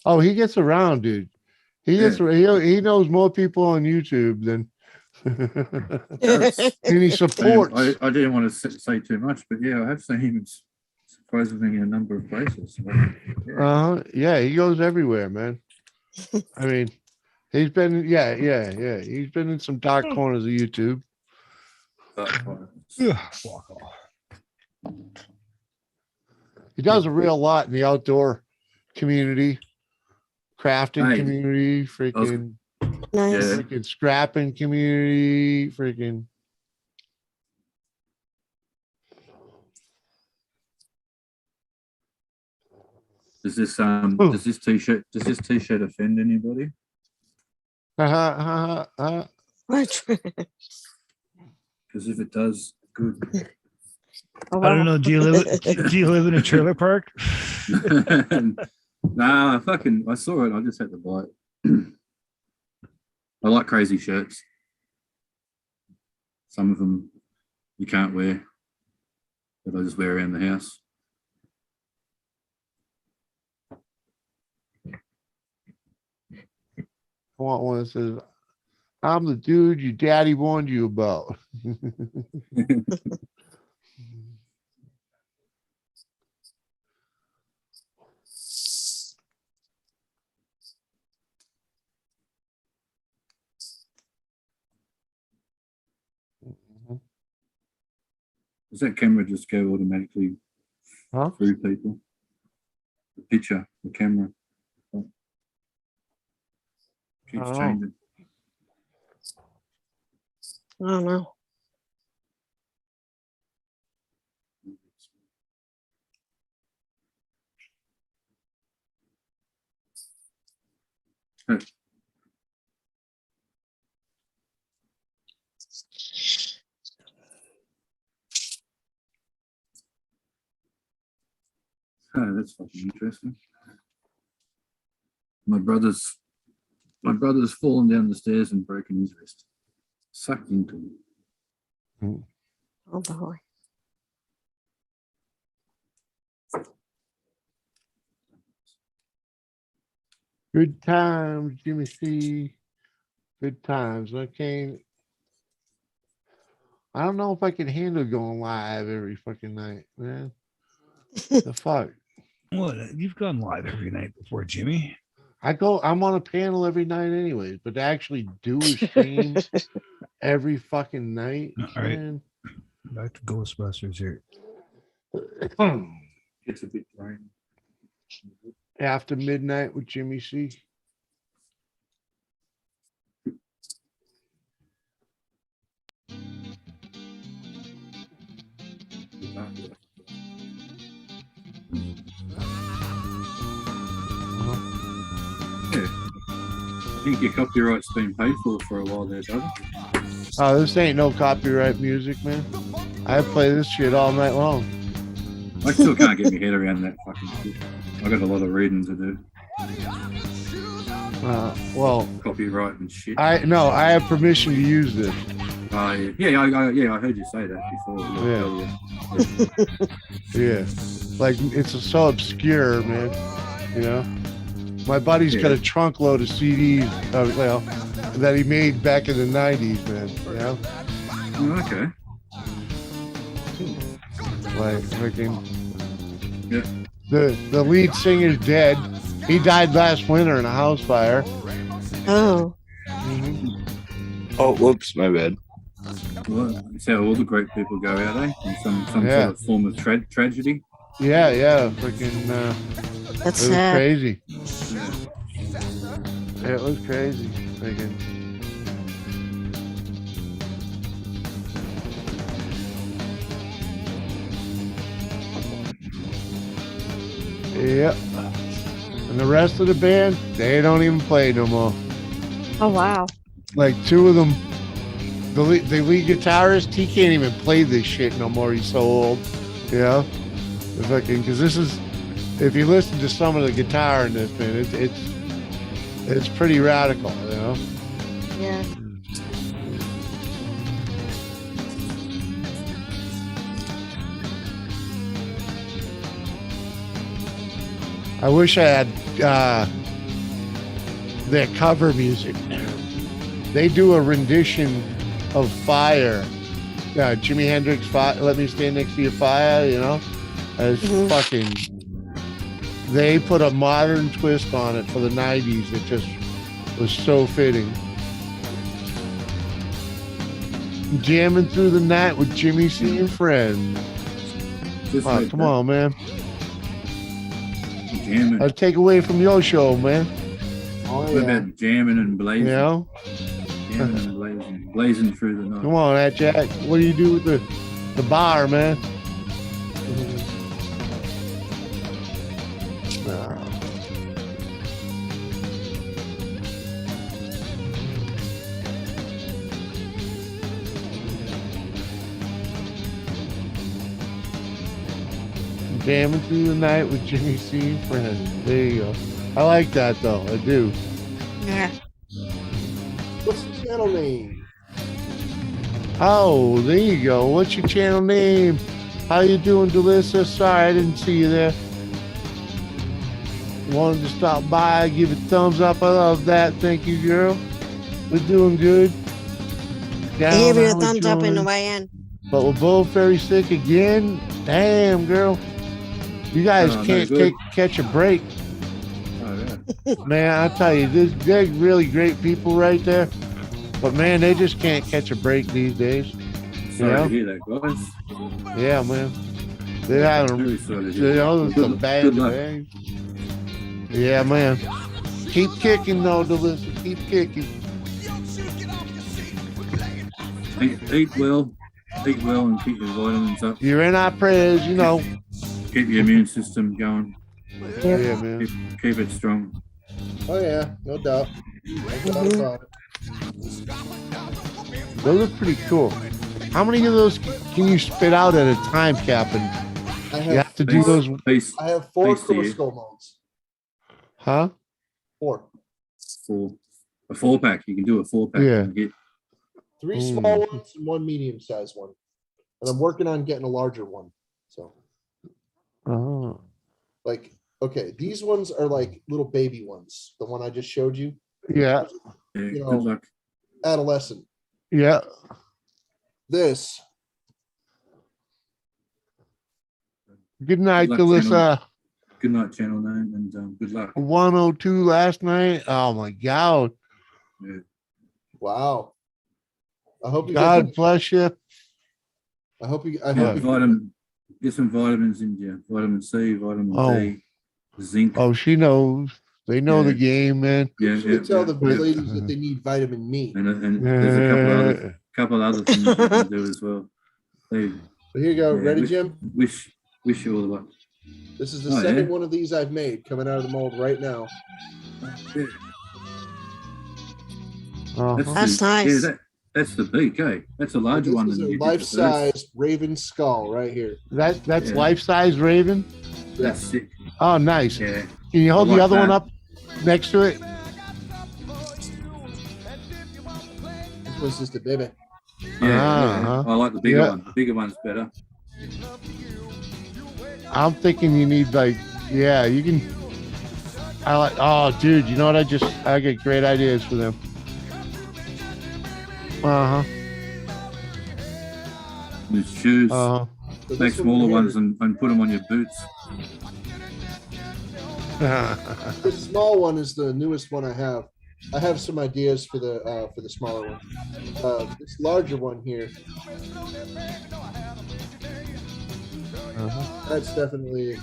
Oh, he gets around, dude. He knows more people on YouTube than and he supports. I didn't want to say too much, but yeah, I have seen him supposedly in a number of places. Yeah, he goes everywhere, man. I mean, he's been he's been in some dark corners of YouTube. Fuck off. He does a real lot in the outdoor community, crafting community, freaking Nice. freaking scrapping community, freaking. Does this t-shirt offend anybody? What? Because if it does, good. Oh, I don't wow. know. Do you live in a trailer park? Nah, I saw it. I just had to buy it. I like crazy shirts. Some of them you can't wear, but I just wear around the house. I want one that says, "I'm the dude your daddy warned you about." Does that camera just go automatically through people? The picture, the camera keeps changing. I don't know. Oh, that's fucking interesting. My brother's fallen down the stairs and broken his wrist. Sucked into him. Oh boy. Good times, Jimmy C. Good times. Okay. I don't know if I can handle going live every fucking night, man. The fuck? What? You've gone live every night before, Jimmy. I'm on a panel every night anyways, but to actually do a stream every fucking night, All right. man. Back to Ghostbusters here. It's a bit drained. After midnight with Jimmy C. Yeah. I think your copyright's been paid for a while there, brother. Oh, this ain't no copyright music, man. I play this shit all night long. I still can't get my head around that fucking shit. I got a lot of reading to do. Well, Copyright and shit. I have permission to use this. I heard you say that before. Yeah. Like it's so obscure, man. You know, my buddy's got a trunk load of CDs, that he made back in the '90s, man. You know. Oh, okay. Like freaking. Yeah. The lead singer's dead. He died last winter in a house fire. Oh. Oh, whoops, my bad. Well, it's how all the great people go out, eh? In some sort of form of tragedy. Yeah. Freaking. That's it was sad. crazy. Yeah. It was crazy. Freaking. Yep. And the rest of the band, they don't even play no more. Oh wow. Like two of them, the lead guitarist, he can't even play this shit no more. He's so old, you know. It's fucking, because this is, if you listen to some of the guitar in this, man, it's pretty radical, you know. Yeah. I wish I had their cover music. They do a rendition of Fire. Jimi Hendrix, Fire, Let Me Stand Next to Your Fire, you know. As fucking, they put a modern twist on it for the 90s. It just was so fitting. Jamming through the night with Jimmy C and friends. Oh, come on, man. Jamming. I'll take away from your show, man. Oh, What yeah. about jamming and blazing? You know? Jamming and blazing. Blazing through the night. Come on, Jack. What do you do with the bar, man? Jamming through the night with Jimmy C and friends. There you go. I like that though. I do. Yeah. What's the channel name? Oh, there you go. What's your channel name? How you doing, Delissa? Sorry, I didn't see you there. Wanted to stop by, give a thumbs up. I love that. Thank you, girl. We're doing good. I give you a how we thumbs up in the doing? way in. But we're both very sick again. Damn, girl. You guys Oh, no can't good. catch a break. Oh, yeah. Man, I tell you, they're really great people right there. But man, they just can't catch a break these days. Sorry Yeah. to hear that, guys. Yeah, man. They're having, Very sorry to you hear know, that. some bad Good luck. days. Yeah, man. Keep kicking, though, Delissa. Keep kicking. Eat well, and keep your vitamins up. You're in our prayers, you know. Keep your immune system going. Yeah, man. Keep it strong. Oh, yeah. No doubt. No doubt about it. Those are pretty cool. How many of those can you spit out at a time, Captain? I You have to do Peace. those, Peace. I have 4 Thanks to you. Costco modes. huh? 4. A 4-pack. You can do a 4-pack. Yeah. You get 3 small ones and 1 medium-sized one. And I'm working on getting a larger one. So, Oh. like, okay, these ones are like little baby ones. The one I just showed you, Yeah. yeah, You know, good luck. adolescent. Yeah. This, Good night, luck, Delissa. Good night, channel name, and good luck. 102 last night. Oh my God. Yeah. wow. I hope you God get, bless you. I hope you, I Yeah. hope you, Get some vitamins in you. Vitamin C, vitamin Oh. D, zinc. Oh, she knows. They know the Yeah. game, man. Yeah, usually yeah, tell yeah, the yeah. ladies that they need vitamin me. And there's a couple other things you can do as well. They, But here you go. yeah, Ready, wish- Jim? Wish you all the luck. This is the Oh, second yeah? one of these I've made coming out of the mold right now. Yeah. Uh-huh. That's nice. That's the beak, eh? That's a larger This one is than a you did the first. life-size raven skull right here. That's Yeah. life-size Raven. That's sick. Oh, nice. Yeah. Can you hold I the like other one that. up next to it? This was just a baby. Yeah, Uh-huh. I like the bigger Yeah. one. The bigger one's better. I'm thinking you need like, yeah, you can. I like. Oh, dude, you know what? I get great ideas for them. Uh With shoes. huh. So Make this one smaller here, ones and put them on your boots. This small one is the newest one I have. I have some ideas for the smaller one. This larger one here, Uh-huh. that's definitely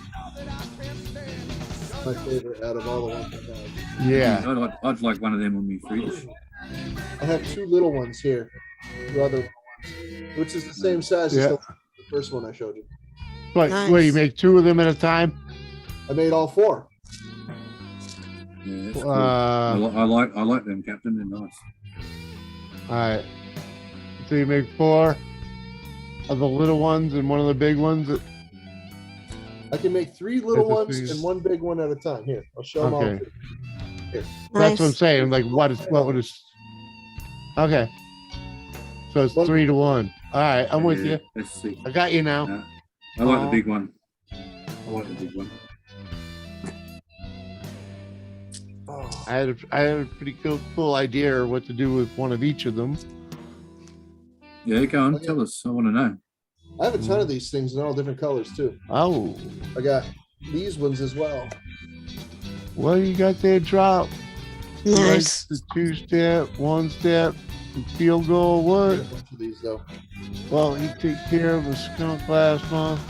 my favorite out of all the ones I have. Yeah. I'd like one of them on my fridge. I have 2 little ones here, 2 other ones, which is the same size Yeah. as the first one I showed you. But wait, you Nice. make 2 of them at a time? I made all 4. Yeah, that's cool. Uh, I like them, Captain. They're nice. all right. So you make 4 of the little ones and one of the big ones. I can make 3 little That's a ones piece. and 1 big one at a time. Here, I'll show them all. Okay. Here. That's what I'm Nice. saying. Like, what would it? Okay. So it's 3 to 1. All right, I'm with Yeah, you. Let's see. I got you now. I like the big one. I like the big one. Oh, I had a pretty cool idea of what to do with one of each of them. Yeah, go on. Okay. Tell us. I want to know. I have a ton of these things in all different colors too. Oh, I got these ones as well. what do you got there, drop? Nice. The 2-step, 1-step, field goal, I what? got a bunch of these though. Well, he took care of a skunk last month.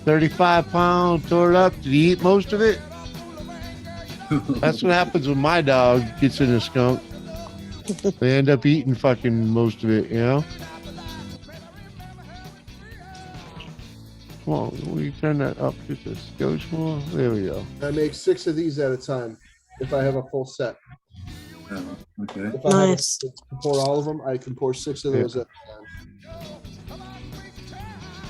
35 pounds, tore it up. Did he eat most of it? That's what happens when my dog gets in a skunk. They end up eating fucking most of it, you know? Come on, will you turn that up just a skosh more? There we go. I make 6 of these at a time if I have a full set. Oh, okay. If I have Nice. to pour all of them, I can pour 6 of those at a time.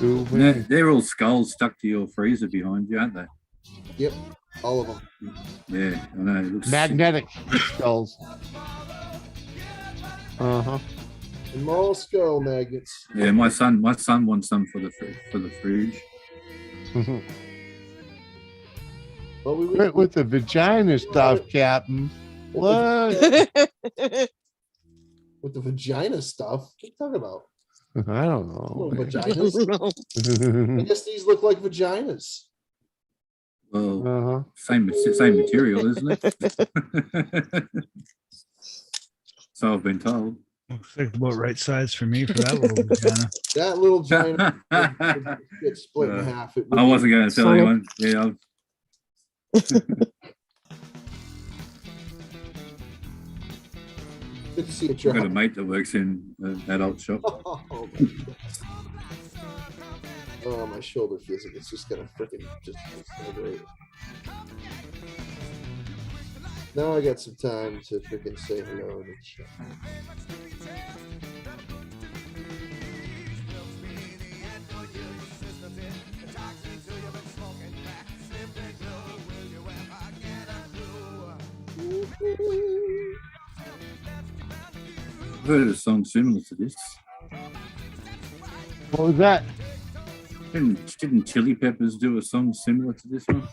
Ooh, They're all skulls stuck to your freezer behind you, aren't they? Yep, all of them. Yeah, I know. It looks magnetic skulls. Uh-huh. And all skull magnets. Yeah, my son wants some for the fridge. Well, we Went with the vagina stuff, Captain. What? with the vagina stuff. What are you talking about? I don't Little know. vaginas. I guess these look like vaginas. Well, Uh-huh. same material, isn't it? So I've been told. Looks like about right size for me for that little vagina. That little vagina would get split in half. It would I be- wasn't going to tell Funny. anyone. Yeah, Good to see a I've got a job. mate that works in an adult shop. Oh, my shoulder feels like it's just gonna freaking just disintegrate. Now I got some time to freaking say hello and shit. I've heard of a song similar to this. What was that? Didn't Chili Peppers do a song similar to this one?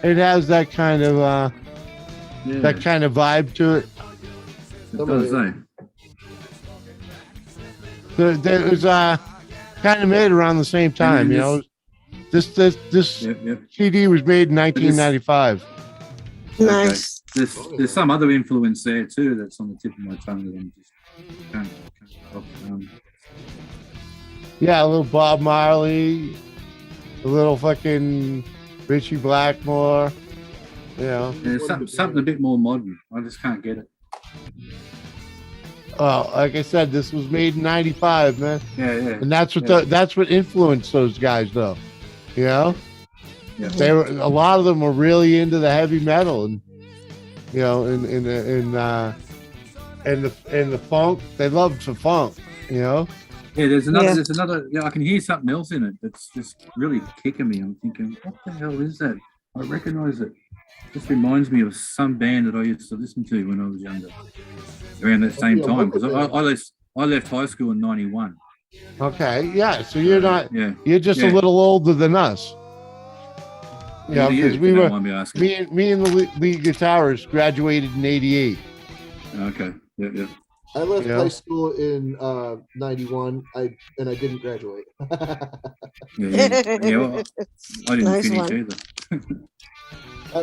It has that kind of Yeah, that kind of vibe to it. it does, eh? It was kind of made around the same time, you know. This Yep. CD was made in 1995. Nice. There's some other influence there too that's on the tip of my tongue that I'm just can't stop. Yeah, a little Bob Marley, a little fucking Richie Blackmore, you know. Yeah, something a bit more modern. I just can't get it. Oh, like I said, this was made in 95, man. Yeah. And that's what Yeah. that's what influenced those guys though. You know? Yeah. They were a lot of them were really into the heavy metal and you know, and the funk. They loved the funk, you know. Yeah, there's another. Yeah. There's another. Yeah, I can hear something else in it that's just really kicking me. I'm thinking, what the hell is that? I recognize it. Just reminds me of some band that I used to listen to when I was younger, around that same time. Because I left high school in '91. Okay, yeah. So you're not. Yeah. You're just Yeah. a little older than us. Yeah, because if we you don't were mind me asking. me and the lead guitarist graduated in '88. Okay. Yeah. I left Yeah. high school in '91. I didn't graduate. Yeah. Well, I didn't Nice finish one. either.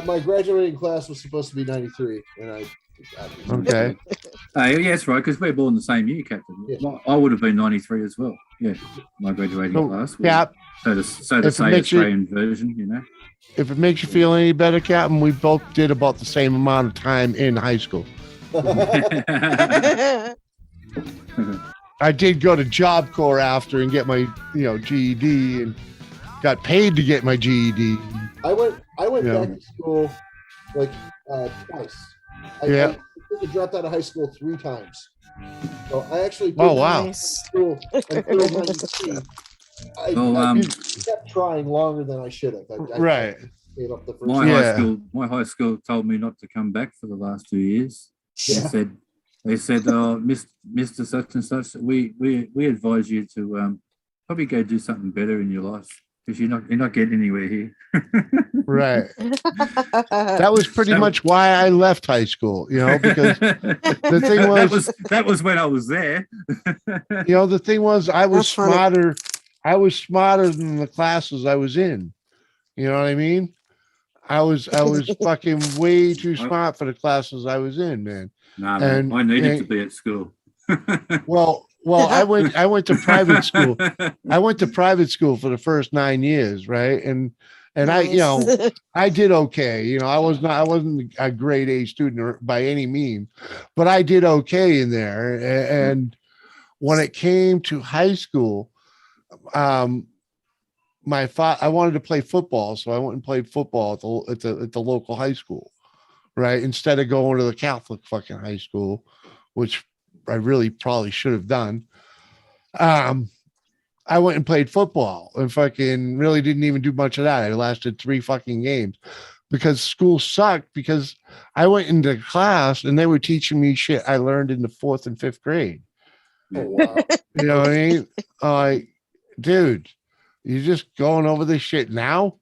My graduating class was supposed to be '93, and I Okay. Yeah, that's right. Because we're born the same year, Captain. Yeah. I would have been '93 as well. Yeah, my graduating So, class. Cap, So to if say it makes you- Australian version, you know. if it makes you feel any better, Captain, we both did about the same amount of time in high school. I did go to Job Corps after and get my, GED and got paid to get my GED. I went Yeah. back to school like twice. Yeah. I dropped out of high school 3 times. So I actually did Oh, wow. Nice. school until '93. I kept trying longer than I should have. I Right. gave up the first. My Yeah. high school told me not to come back for the last 2 years. Yeah. They said, oh, Mr. Such and Such, we advise you to probably go do something better in your life because you're not getting anywhere here. Right. That was pretty much why I left high school, because the thing was, that was when I was there. the thing was I was That's funny. smarter. I was smarter than the classes I was in. You know what I mean? I was fucking way too smart for the classes I was in, man. Nah, man, I needed to be at school. Well, I went to private school. I went to private school for the first 9 years, right? And Nice. I did okay. I wasn't a grade A student by any means, but I did okay in there. And when it came to high school, I wanted to play football, so I went and played football at the local high school, right? Instead of going to the Catholic fucking high school, which I really probably should have done. I went and played football and fucking really didn't even do much of that. I lasted 3 fucking games because school sucked, because I went into class and they were teaching me shit I learned in the 4th and 5th grade. Oh, wow. You know what I mean? Like, dude, you're just going over this shit now.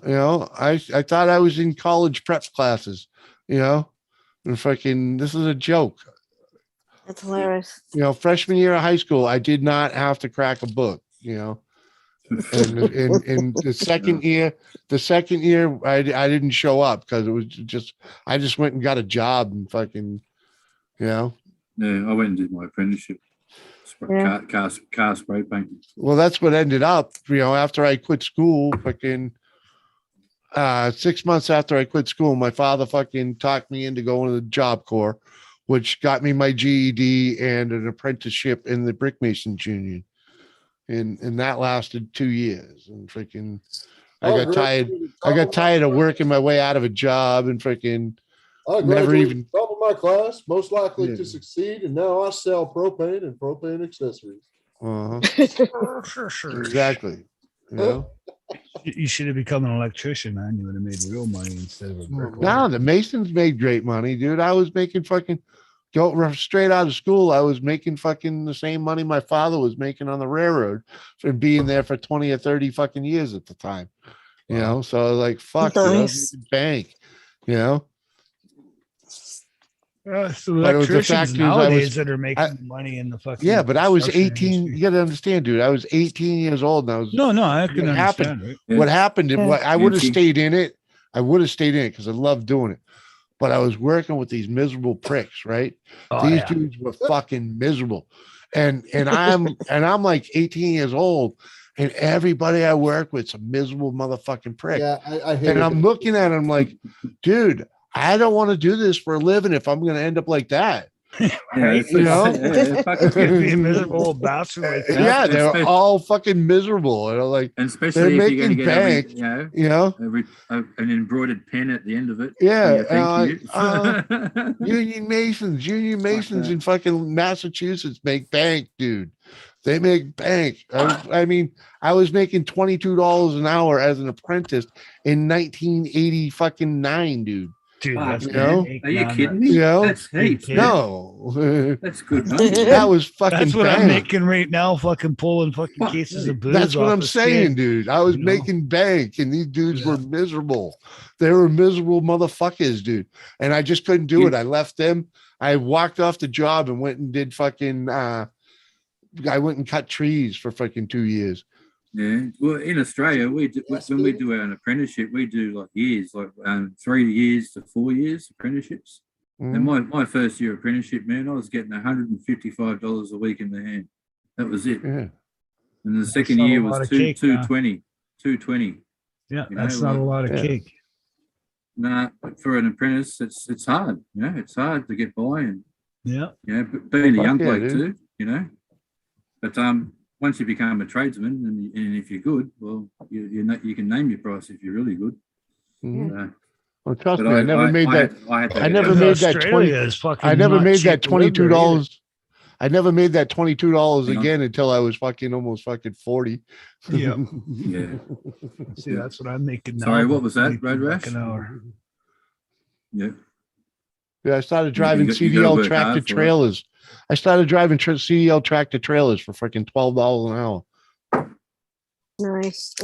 I thought I was in college prep classes, and fucking, this is a joke. That's hilarious. Freshman year of high school, I did not have to crack a book, and in the second year, I didn't show up because it was I just went and got a job and fucking, Yeah, I went and did my apprenticeship. Car spray painting. Well, that's what ended up, after I quit school, fucking 6 months after I quit school, my father fucking talked me into going to the Job Corps, which got me my GED and an apprenticeship in the Brickmasons Union. And that lasted 2 years. And freaking, I got tired of working my way out of a job and freaking I never even top of my class, most likely to succeed, and now I sell propane and propane accessories. Sure. Exactly. You should have become an electrician, man. You would have made real money instead of a bricklayer. No, the Masons made great money, dude. I was making fucking straight out of school. I was making fucking the same money my father was making on the railroad for being there for 20 or 30 fucking years at the time. So I was like, fuck, dude, I was making bank, So electricians nowadays that are making money in the fucking but I was 18. industry. You got to understand, dude. I was 18 years old, and I was No, I can understand. Right? Yeah. What happened? I would have stayed in it. I would have stayed in it because I loved doing it. But I was working with these miserable pricks, right? These dudes were fucking miserable, and I'm like 18 years old, and everybody I work with is a miserable motherfucking prick. Yeah, I hate and it. I'm looking at him like, dude, I don't want to do this for a living if I'm going to end up like that. Right? Be a miserable bastard like that. Yeah, they're all fucking miserable. And especially if you're going to get bank, an embroidered pen at the end of it. Yeah, Union Masons in fucking Massachusetts make bank, dude. They make bank. I mean, I was making $22 an hour as an apprentice in 1989, dude. Dude, are you kidding me? That's heaps. No, that's good money. That was fucking. That's what bad. I'm making right now. Fucking pulling fucking cases of booze. That's what I'm saying, dude. I was making bank, and these dudes were miserable. They were miserable motherfuckers, dude. And I just couldn't do it. I left them. I walked off the job and went and did fucking. I went and cut trees for fucking 2 years. Yeah, well, in Australia, when we do our apprenticeship, we do like years, like 3 years to 4 years apprenticeships. And my first year apprenticeship, man, I was getting $155 a week in the hand. That was it. Yeah. And the second year was 220. Yeah, that's not a lot of cake. Nah, for an apprentice, it's hard. It's hard to get by, and being a young bloke too, But once you become a tradesman, and if you're good, well, you can name your price if you're really good. Well, trust me, I never made that. I never made that $22. I never made that $22 again until I was fucking almost fucking 40. Yeah. Yeah. See, that's what I'm making now. Sorry, what was that, Road Rash? An hour. Yeah. Yeah, I started driving CDL tractor trailers. I started driving CDL tractor trailers for freaking $12 an hour. Nice.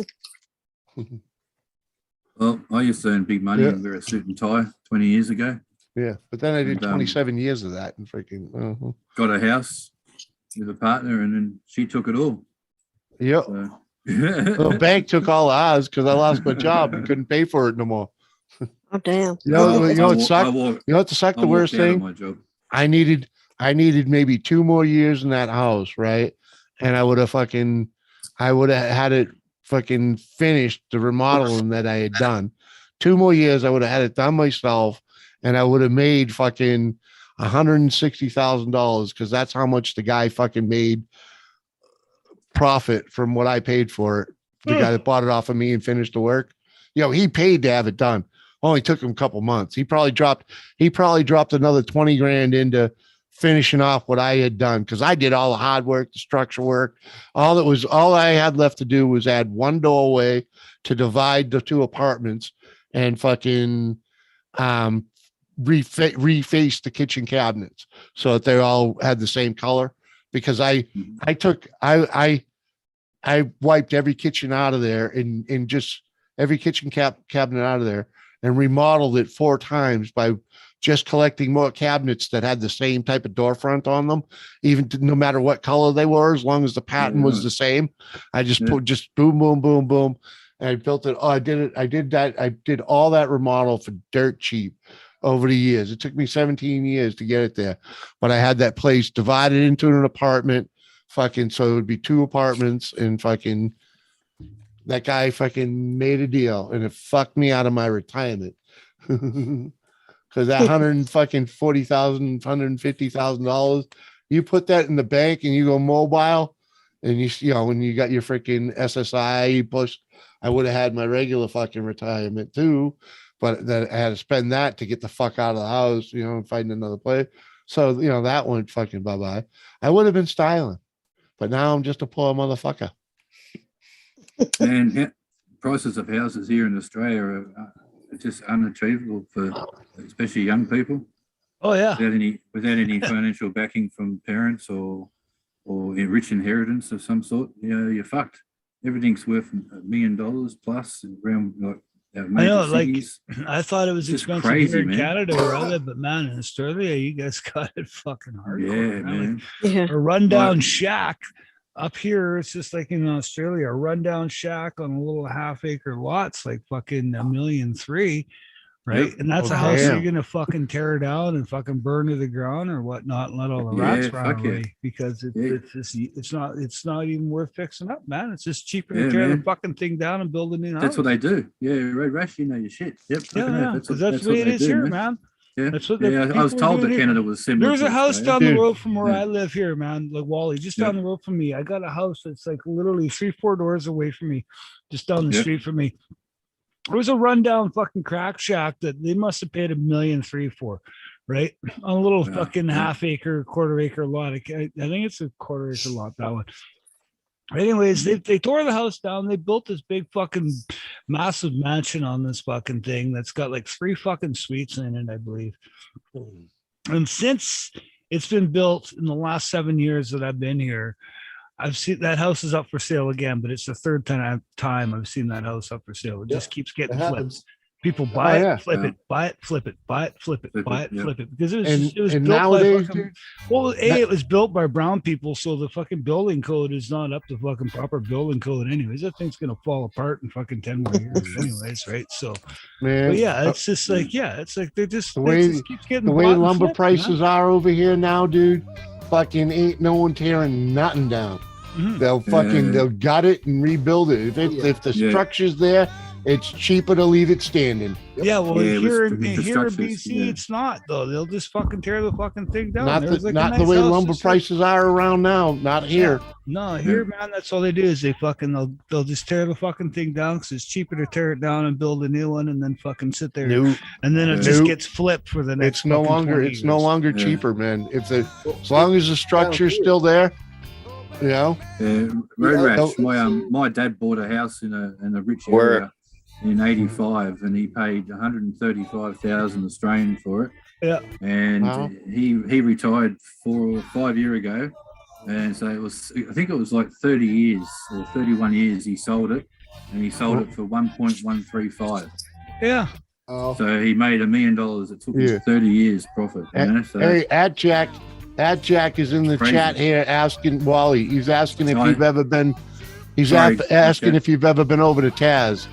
Well, I used to earn big money and wear a suit and tie 20 years ago. Yeah, but then I did 27 years of that and freaking got a house with a partner, and then she took it all. Yep. So. The bank took all ours because I lost my job and couldn't pay for it no more. Oh damn. You know what sucked? You know what sucked? The worst thing? My job. I needed maybe 2 more years in that house, right? And I would have had it fucking finished the remodeling that I had done. 2 more years, I would have had it done myself, and I would have made fucking $160,000 because that's how much the guy fucking made profit from what I paid for it. The guy that bought it off of me and finished the work. He paid to have it done. Only took him a couple months. He probably dropped another 20 grand into finishing off what I had done because I did all the hard work, the structure work. All I had left to do was add one doorway to divide the 2 apartments and fucking reface the kitchen cabinets so that they all had the same color. Because I wiped every kitchen out of there and just every kitchen cabinet out of there and remodeled it 4 times by just collecting more cabinets that had the same type of door front on them, no matter what color they were, as long as the pattern was the same. I just put boom, boom, boom, boom. And I built it. Oh, I did it. I did that. I did all that remodel for dirt cheap over the years. It took me 17 years to get it there, but I had that place divided into an apartment, fucking, so it would be 2 apartments, and fucking that guy fucking made a deal, and it fucked me out of my retirement. Because that $140,000, $150,000, you put that in the bank and you go mobile, and when you got your freaking SSI, you push. I would have had my regular fucking retirement too, but then I had to spend that to get the fuck out of the house, and find another place. So, that went fucking bye-bye. I would have been styling, but now I'm just a poor motherfucker. And prices of houses here in Australia are just unachievable for especially young people. Oh yeah. Without any financial backing from parents or a rich inheritance of some sort, you're fucked. Everything's worth $1 million plus around major cities. I thought it was expensive crazy, here in Canada where I live, but man, in Australia, you guys got it fucking hardcore. Yeah, man. A rundown shack up here, it's just like in Australia, a rundown shack on a little half-acre lot's like fucking $1.3 million, right? Yep. And that's a house you're gonna fucking tear down and fucking burn to the ground or whatnot, and let all the rats run away because it's not even worth fixing up, man. It's just cheaper to tear the fucking thing down and build a new house. That's what they do. Yeah, Red Rash, your shit. Yep. That's the way it is here, man. Yeah, that's what I was told that Canada was similar. There's a house down the road from where I live here, man. Like Wally, just down the road from me. I got a house that's like literally 3-4 doors away from me, just down the street from me. It was a rundown fucking crack shack that they must have paid $1.3 million for, right? On a little fucking half-acre, quarter-acre lot. I think it's a quarter-acre lot, that one. Anyways, they tore the house down. They built this big fucking massive mansion on this fucking thing that's got like 3 fucking suites in it, I believe. And since it's been built in the last 7 years that I've been here, I've seen that house is up for sale again, but it's the 3rd time I've seen that house up for sale. It just keeps getting flipped. People buy it, flip it, buy it, flip it, buy it, flip it, buy it, flip it. Because it was built nowadays, by it was built by brown people, so the fucking building code is not up to fucking proper building code anyways. That thing's gonna fall apart in fucking 10 more years anyways, right? So man, but it's just like it's like they just keeps getting the way lumber prices are over here now, dude. Fucking ain't no one tearing nothing down. Mm-hmm. They'll gut it and rebuild it. If the structure's there, it's cheaper to leave it standing. Yeah, well, here in BC, it's not though. They'll just fucking tear the fucking thing down. Not the way lumber prices are around now. Not here. No, here, man. That's all they do is they'll just tear the fucking thing down because it's cheaper to tear it down and build a new one and then fucking sit there. And then it just gets flipped for the next. It's no longer cheaper, man. As long as the structure's still there. Red Rash. My dad bought a house in a rich area in '85, and he paid 135,000 Australian for it. Yeah, and he retired 4 or 5 years ago, and so I think it was like 30 years or 31 years he sold it, and he sold it for 1.135. Yeah. So he made $1 million. It took him 30 years profit. Hey, Jack is in the chat here asking Wally. He's asking if you've ever been He's Sorry, asking okay. if you've ever been over to Taz.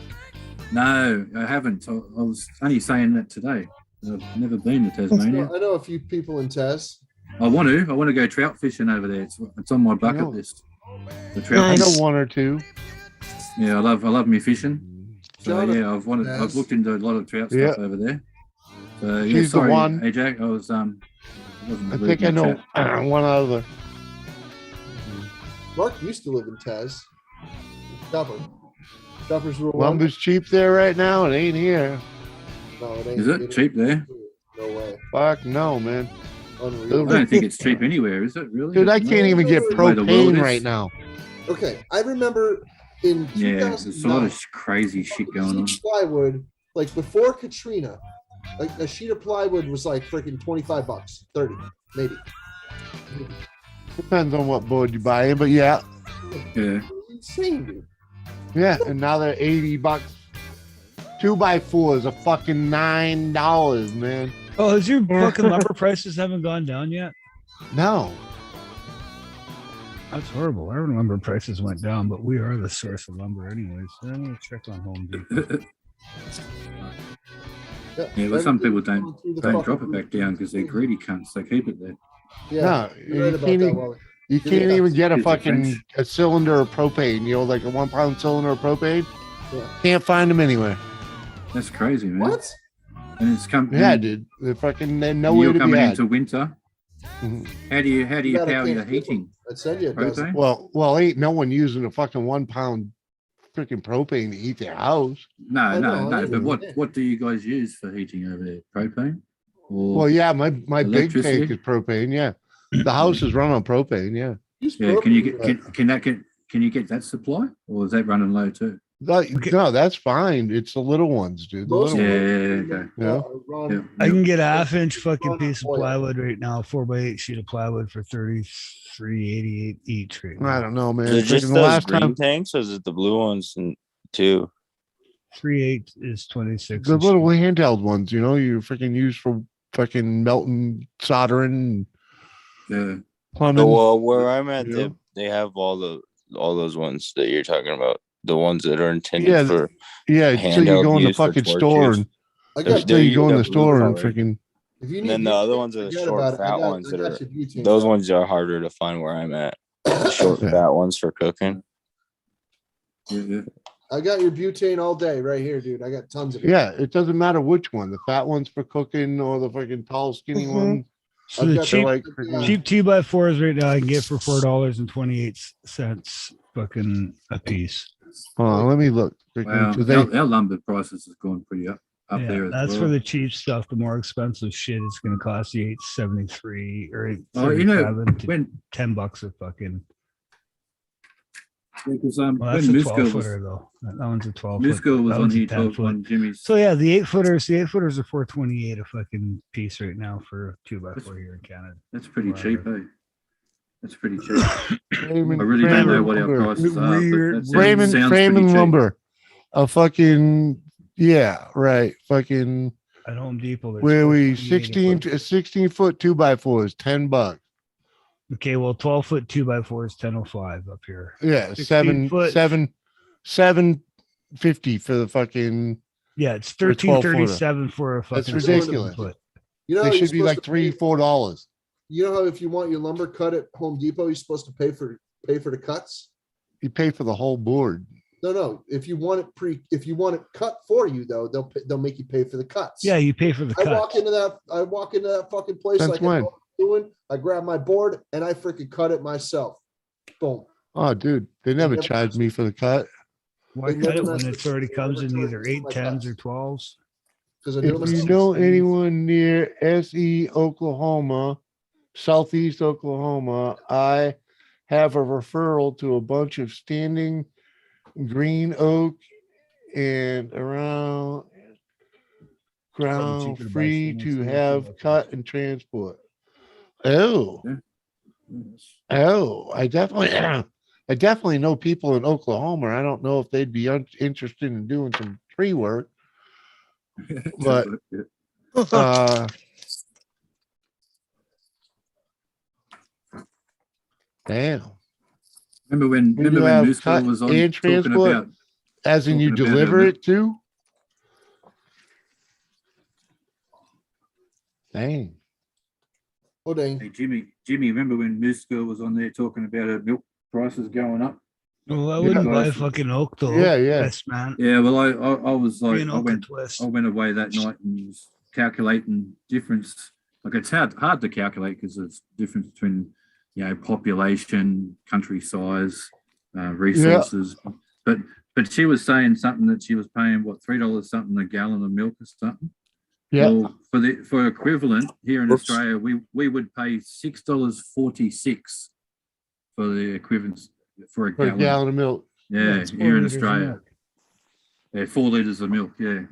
No, I haven't. I was only saying that today. I've never been to Tasmania. I know a few people in Taz. I want to go trout fishing over there. It's on my bucket list. The trout I Nice. know one or two. Yeah, I love me fishing. So Jonathan yeah, I've looked into a lot of trout stuff over there. So yeah, She's the sorry, one. AJ. I wasn't I rude think in I the know chat. one other. Mark used to live in Taz. Choppers were one. Lumber's cheap there right now. It ain't here. No, it ain't. Is it cheap there? No way. Fuck no, man. Unreal. I don't think it's cheap anywhere, is it? Really? Dude, I can't even get The way the world propane is. right now. Okay, I remember in Yeah, there's a lot 2009, of crazy shit going on. plywood, like before Katrina, like a sheet of plywood was like freaking $25, 30, maybe. Depends on what board you buy in, but yeah. Yeah. Insane, dude. Yeah, and now they're $80. 2x4s are fucking $9, man. Oh, is your fucking lumber prices haven't gone down yet? No. That's horrible. Our lumber prices went down, but we are the source of lumber anyways. I'm gonna check on Home Depot. Yeah, but some people Everything's don't going through the drop fucking it back down because they're greedy cunts. They keep it there. Yeah, No, you're right you about can't that, even- Wally. You can't even get a Excuse the fucking French. a cylinder of propane, you know, like a 1 pound cylinder of propane. Yeah. Can't find them anywhere. That's crazy, man. What? And it's come. Yeah, and dude. They're nowhere You're to be coming had. into winter. Mhm. How do you gotta power your can't heating? I'd send you a dozen. Propane? Well, ain't no one using a fucking 1 pound freaking propane to heat their house. No, I no, know, no. I But understand. what do you guys use for heating over there? Propane? Or Well, yeah, my big Electricity? tank is propane. Yeah, the house is run on propane. Yeah, Use yeah. Can you propane, get can you get that supply, or is that running low too? No, that's fine. It's the little ones, dude. The Most little Yeah, ones. yeah, okay. Yeah. Run, I can get a half-inch fucking Run piece of oil. plywood right now, 4x8 sheet of plywood for $33.88 each right I now. don't know, man. Is it just Freaking those last green time, tanks, or is it the blue ones too? 3/8 is 26. the little handheld ones, you know, you freaking use for fucking melting, soldering, Yeah. plumbing. Well, where I'm at, Yeah. they have all those ones that you're talking about. The ones that are intended Yeah, for Yeah, so you handheld go in the use for fucking torch store use. and I They're- got until you go in they're the blue store and colored. freaking. If you And need then the other ones are the forget short, about it. fat ones I that got are. your butane. Those ones are harder to find where I'm at. The short, Yeah. fat ones for cooking. Yeah. I got your butane all day right here, dude. I got tons of it. Yeah, it doesn't matter which one, the fat ones for cooking or the fucking tall, skinny Mhm. one. So I've the got cheap, like freaking- cheap 2x4s right now I can get for $4.28 fucking a piece. Hold on, let me look. Freaking, Wow. 'cause Our lumber prices has gone pretty up Yeah, there as that's well. for the cheap stuff. The more expensive shit is going to cost you $8.73 or Oh, you know, $8.77 to when $10 a fucking. because Well, when that's a Musco 12 was footer though. That one's a 12 Musco foot. was That on one's a here 10 talking foot. on Jimmy's. So yeah, the 8-footers are $4.28 a fucking piece right now for a 2x4 here in Canada. That's pretty Whatever. cheap, eh? That's pretty cheap. Raymond, I really don't know what our lumber. prices are, but that Raymond, sounds Raymond pretty cheap. lumber. A fucking yeah, right. Fucking At Home Depot, there's where we 4.28 a 16 foot 2x4 is $10. Okay, well, 12-foot 2x4 is $10.05 up here. Yeah, 16 foot. 750 for the fucking. Yeah, it's For a 12-footer. $13.37 for a That's fucking ridiculous. 16 foot. You know, They how you're should be like supposed to pay- $3-4. You know how if you want your lumber cut at Home Depot, you're supposed to pay for the cuts. You pay for the whole board. No. If you want it cut for you though, they'll make you pay for the cuts. Yeah, you pay for the I cut. walk into that fucking place Since like I know when? what I'm doing. I grab my board and I freaking cut it myself. Boom. Oh, dude, they never never charged me for the cut. Why They cut it never when mess it's with already you. They comes never in try either to steal 8, my 10s, cuts. or 12s? Because I do it If you myself. know anyone near SE, Oklahoma, Southeast Oklahoma, I have a referral to a bunch of standing green oak and around ground cheaper to buy free stainless to steel have too. cut and transport. Oh, I definitely know people in Oklahoma. I don't know if they'd be interested in doing some tree work, but damn. Remember when And you have Moose Girl cut was on and talking transport, about as in you talking about deliver her- it too? Dang. Oh dang. Hey Jimmy, remember when Moose Girl was on there talking about her milk prices going up? Well, I Yeah. wouldn't buy Guys, fucking oak though. Yeah, yeah. Yes, man. Yeah, well, I was like, Be an oak twist. I went away that night and was calculating difference. Like it's hard to calculate because there's difference between, you know, population, country size, resources. But she was saying something that she was paying what $3 something a gallon of milk or something. Yeah. Well, for equivalent here in Australia, we would pay $6.46 for the equivalent for a For a gallon. gallon of milk. Yeah, That's 4 here in liters of Australia. milk. Yeah, 4 liters of milk. Yeah.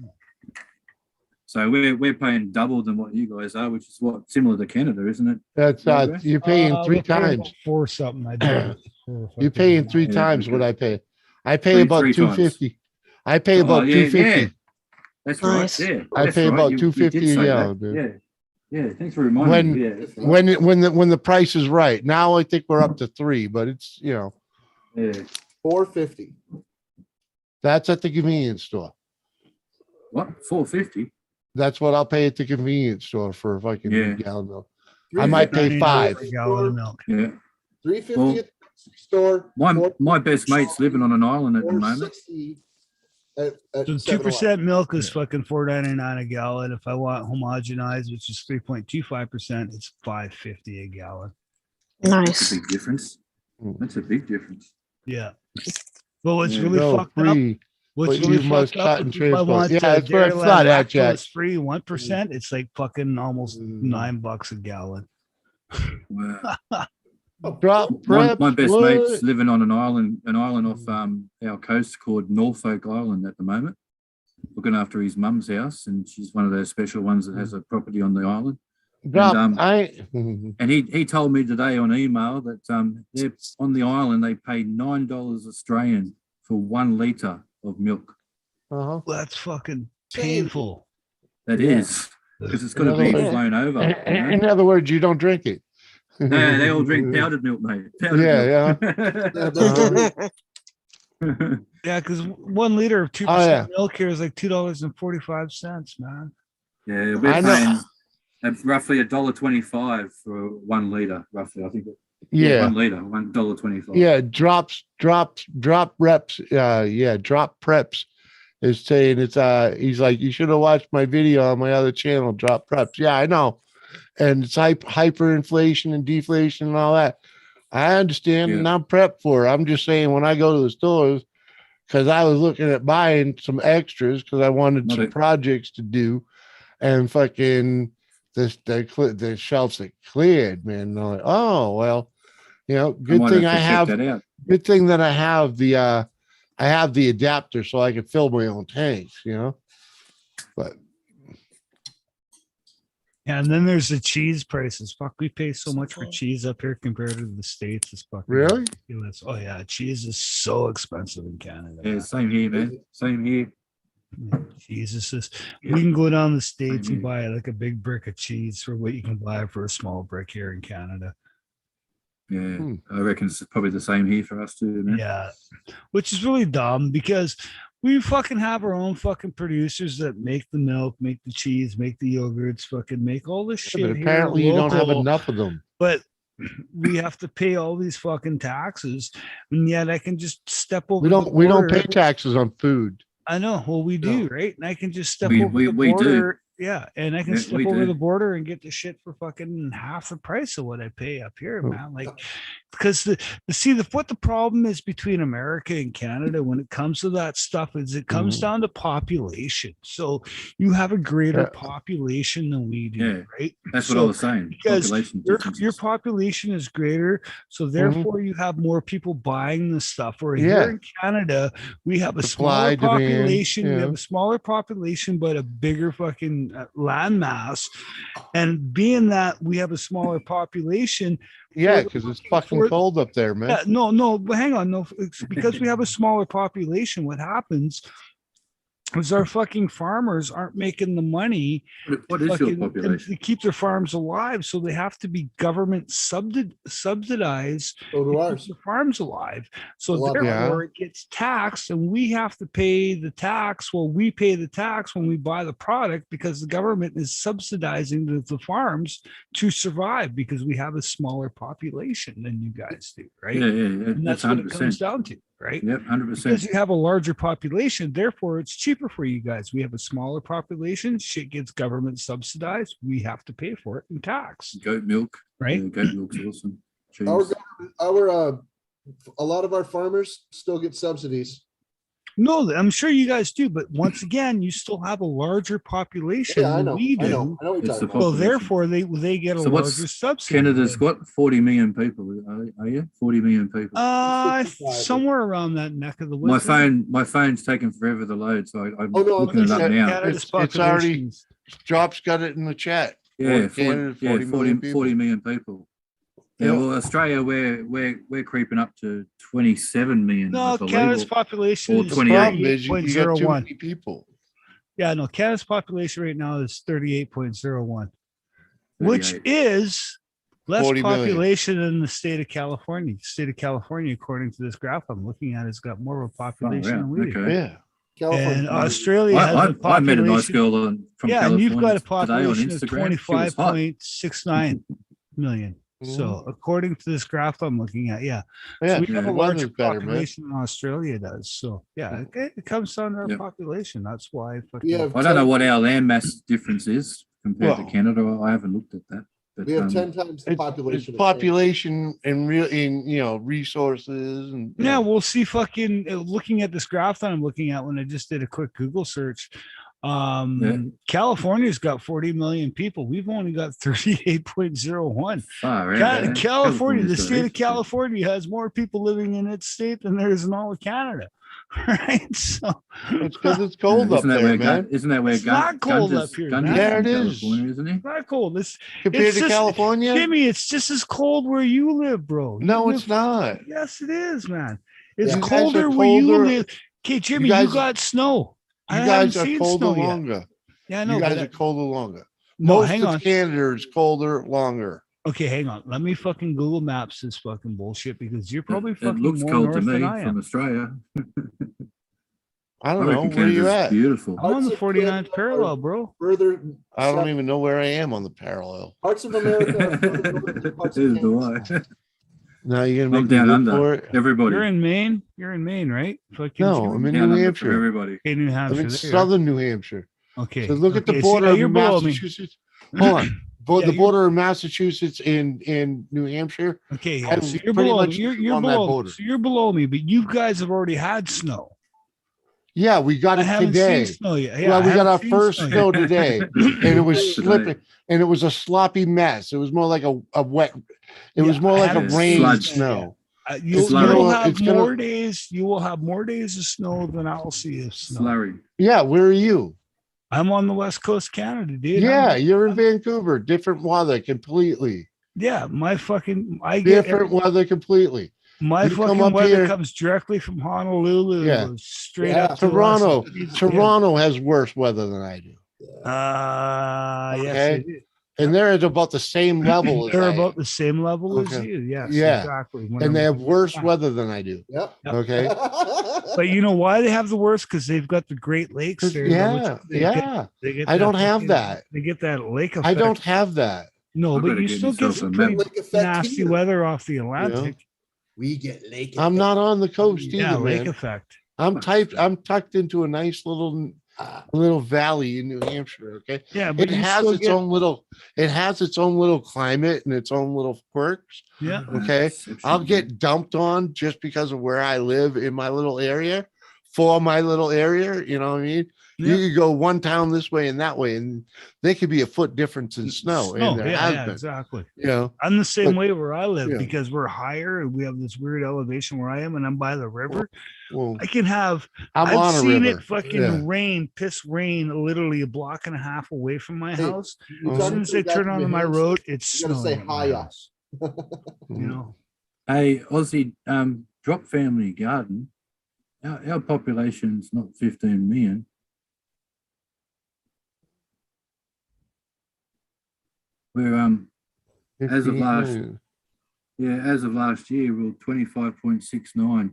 So we're paying double than what you guys are, which is what similar to Canada, isn't it? That's Progress? you're paying three we're paying times. about 4 something. I do. You're paying three Yeah, times what okay. I pay. I pay Three about times. 250. I pay about yeah, 250. yeah. That's Nice. right. Yeah, I that's pay right. about You $2.50 did a say gallon, that. dude. Yeah. Thanks for reminding me. Yeah, When the price is right. Now I think we're up to 3, but it's, you know, yeah. $4.50. that's at the convenience store. What? $4.50? That's what I'll pay at the convenience store for a fucking Yeah. gallon of milk. I might pay $3.50 5. a gallon of milk. Yeah. $3.50 Well, at the store. My best mate's living on an island at the moment. $4.60 at So 2% milk is fucking $4.99 a gallon. If I want homogenized, which is 3.25%, it's $5.50 a gallon. That's Nice. a big difference. That's a big difference. Yeah. But what's Yeah. really No, fucked up? free. What's but really you must fucked up cut and is if I transport. want Yeah, that's what I thought at, Jack. lactose free 1%, it's like fucking almost $9 a gallon. Wow. Drop My preps, best what? mate's living on an island off our coast called Norfolk Island at the moment, looking after his mum's house, and she's one of those special ones that has a property on the island. Drop. And, he told me today on email that they're on the island. They pay $9 Australian for 1 liter of milk. Uh-huh. That's fucking painful. That is because it's got to be flown over. In other words, you don't drink it. No, they all drink powdered milk, mate. Powdered Yeah, milk. Yeah, because 1 liter of 2% milk here is like $2.45, man. Yeah, we're paying roughly $1.25 for 1 liter, roughly. I think. Yeah. 1 liter, $1.25. Yeah, drop reps. Drop preps is saying it's he's like, you should have watched my video on my other channel, Drop Preps. Yeah, I know. And it's hyperinflation and deflation and all that. I understand and I'm prepped for it. I'm just saying when I go to the stores, because I was looking at buying some extras because I wanted some projects to do, and fucking the shelves are cleared, man. And I'm like, oh well, you know, good thing I have the adapter so I can fill my own tanks, you know. But yeah, and then there's the cheese prices. Fuck, we pay so much for cheese up here compared to the States. It's fucking really ridiculous. Oh yeah, cheese is so expensive in Canada. Yeah, same here, man. Same here. Jesus, we can go down the States and buy like a big brick of cheese for what you can buy for a small brick here in Canada. Yeah, I reckon it's probably the same here for us too, man. Yeah, which is really dumb because we fucking have our own fucking producers that make the milk, make the cheese, make the yogurts, fucking make all this shit. but apparently you don't have enough of them. But we have to pay all these fucking taxes, and yet I can just step over. We don't pay taxes on food. I know. Well, we do, right? And I can just step over the we border. do. Yeah, and I can step over the border and get the shit for fucking half the price of what I pay up here, man. Like, because what the problem is between America and Canada when it comes to that stuff is it comes down to population. So you have a greater population than we do, right? That's what I was saying. Because your population is greater, so therefore you have more people buying the stuff. Where here in Canada, we have a smaller population. We have a smaller population, but a bigger fucking land mass, and being that we have a smaller population, because it's fucking cold up there, man. But hang on, it's because we have a smaller population. What happens Because our fucking farmers aren't making the money What is your fucking population? to keep their farms alive, so they have to be government subsidized So do to ours. keep the farms alive. So A lot. therefore, it gets taxed, and we have to pay the tax. Well, we pay the tax when we buy the product because the government is subsidizing the farms to survive because we have a smaller population than you guys do, right? Yeah, And that's that's what it comes 100%. down to, right? Yep, Because 100%. you have a larger population, therefore it's cheaper for you guys. We have a smaller population, shit gets government subsidized, we have to pay for it in tax, Goat milk. right? Yeah, goat milk's awesome. Cheese. Our a lot of our farmers still get subsidies. No, I'm sure you guys do, but once again, you still have a larger population Yeah, I than know. we I do. know. I know what It's you're the talking about. So population. therefore, they get a So what's larger subsidy. Canada's got 40 million people. Are you 40 million people? Somewhere around that neck of the my woods. phone's taking forever to load, so I'm Oh, no, looking it up it's- now. Canada's It's already population's- Drop's got it in the chat. Yeah, 40 40 million people. million people. Yeah, Yeah. well, Australia, we're creeping up to 27 million. No, I believe, Canada's or population or is 28. Problem is you got too 38.01. many people. Yeah, no, Canada's population right now is 38.01, which 38. is less 40 million. population in the state of California. The state of California, according to this graph I'm looking at, has got more of a population yeah, than we do. okay. Yeah. California. And Australia has a I population. met a nice girl from Yeah, and California you've got a today on population of Instagram. She was hot. 25.69 million. So according to this graph I'm looking at, yeah. Yeah. So we have a the larger weather's better, man. population than Australia does. So yeah, it comes down to our Yep. population. That's why We have I don't know 10 what our land mass difference is compared Well, to Canada. I haven't looked at that. But, We have 10 times the It's population. of population and real in resources and yeah, we'll see fucking looking at this graph that I'm looking at when I just did a quick Google search. California's got 40 million people. We've only got 38.01. California, the state of California has more people living in its state than there is in all of Canada. Right? So it's because it's cold up there, man. Isn't that where It's not cold up here, man. Yeah, it is. Isn't it? not cold. It's Compared to just- California, Jimmy, it's just as cold where you live, bro. You no, live- it's not. Yes, it is, man. It's You guys are colder where you colder- live. Okay, Jimmy, guys- you got snow. You I guys haven't are seen colder snow yet. longer. Yeah, I know. You guys but are colder longer. no, Most hang of on. Canada is colder longer. Okay, hang on. Let me fucking Google Maps this fucking bullshit because you're probably It fucking looks more cold to north me than I from am. Australia. I I don't know. reckon Where are you Canada's at? beautiful. I'm on the Parts of 49th Canada parallel, are bro. Further, I don't even know where I am on the parallel. parts of America. Are further north than parts of Neither do Canada. I. Now you're gonna I'm make me down look under. for it. Everybody. You're in Maine. You're in Maine, right? Fucking No, Jimmy? I'm in Down New under from Hampshire. everybody. Okay, New I'm Hampshire. in there you are. southern New Hampshire. Okay. So look at the okay, border now of you're below me. Massachusetts. Hold on. Yeah, The you're- border of Massachusetts in New Hampshire. Okay, yeah. I'm So you're pretty below. much You're on that below. border. So you're below me, but you guys have already had snow. Yeah, we got I it haven't today. seen snow yet. Yeah, Well, I we got haven't our seen first snow yet. snow today, and it was Today. slipping, and it was a sloppy mess. It was more like a wet. It was Yeah, more I like a haven't rain seen snow. You'll slurry. have It's gonna- more days. You will have more days of snow than I'll see of snow. Slurry. Yeah, where are you? I'm on the west coast of Canada, dude. Yeah, you're in Vancouver. Different weather completely. Yeah, my fucking I get Different weather completely. my you come fucking up weather here- comes directly from Honolulu. Yeah. Goes straight Yeah. up to Toronto. us. Yeah. Toronto has worse weather than I do, Yes, Okay. they do. and they're at about the same level as They're I am. about the same level as Okay. you. Yes, Yeah. exactly. When And they I'm- have worse weather than I do. Yep. Yep. Okay. But you know why they have the worst? Because they've got the Great Lakes there. Yeah, they yeah. they get I don't that have fucking- that. They get that lake effect. I don't have that. No, I've but gotta you get still get myself some a pretty Lake effect nasty here. weather off the Atlantic. We get lake. I'm effect. not on the coast either, Yeah, lake man. effect. I'm tucked into a nice little valley in New Hampshire. Okay. Yeah, but It you has still its get, own little climate and its own little quirks. yeah. Okay. I'll get dumped on just because of where I live in my little area, for my little area. You know what I mean? Yeah. You could go one town this way and that way, and they could be a foot difference in snow. And there has been, exactly. you know. I'm the same But- way where I live yeah. because we're higher and we have this weird elevation where I am, and I'm by the river. Well, I can have. I'm I've on a seen river. it fucking Yeah. piss rain, literally a block and a half away from my Hey, house. You Oh. As talking soon as to the they guy turn from onto New my Hampshire? road, it's You gotta say snowing. at my hi, house, you know. Hey, Aussie, Drop Family Garden. Our population's not 15 million. We're as of 15 last million. as of last year, we were 25.69,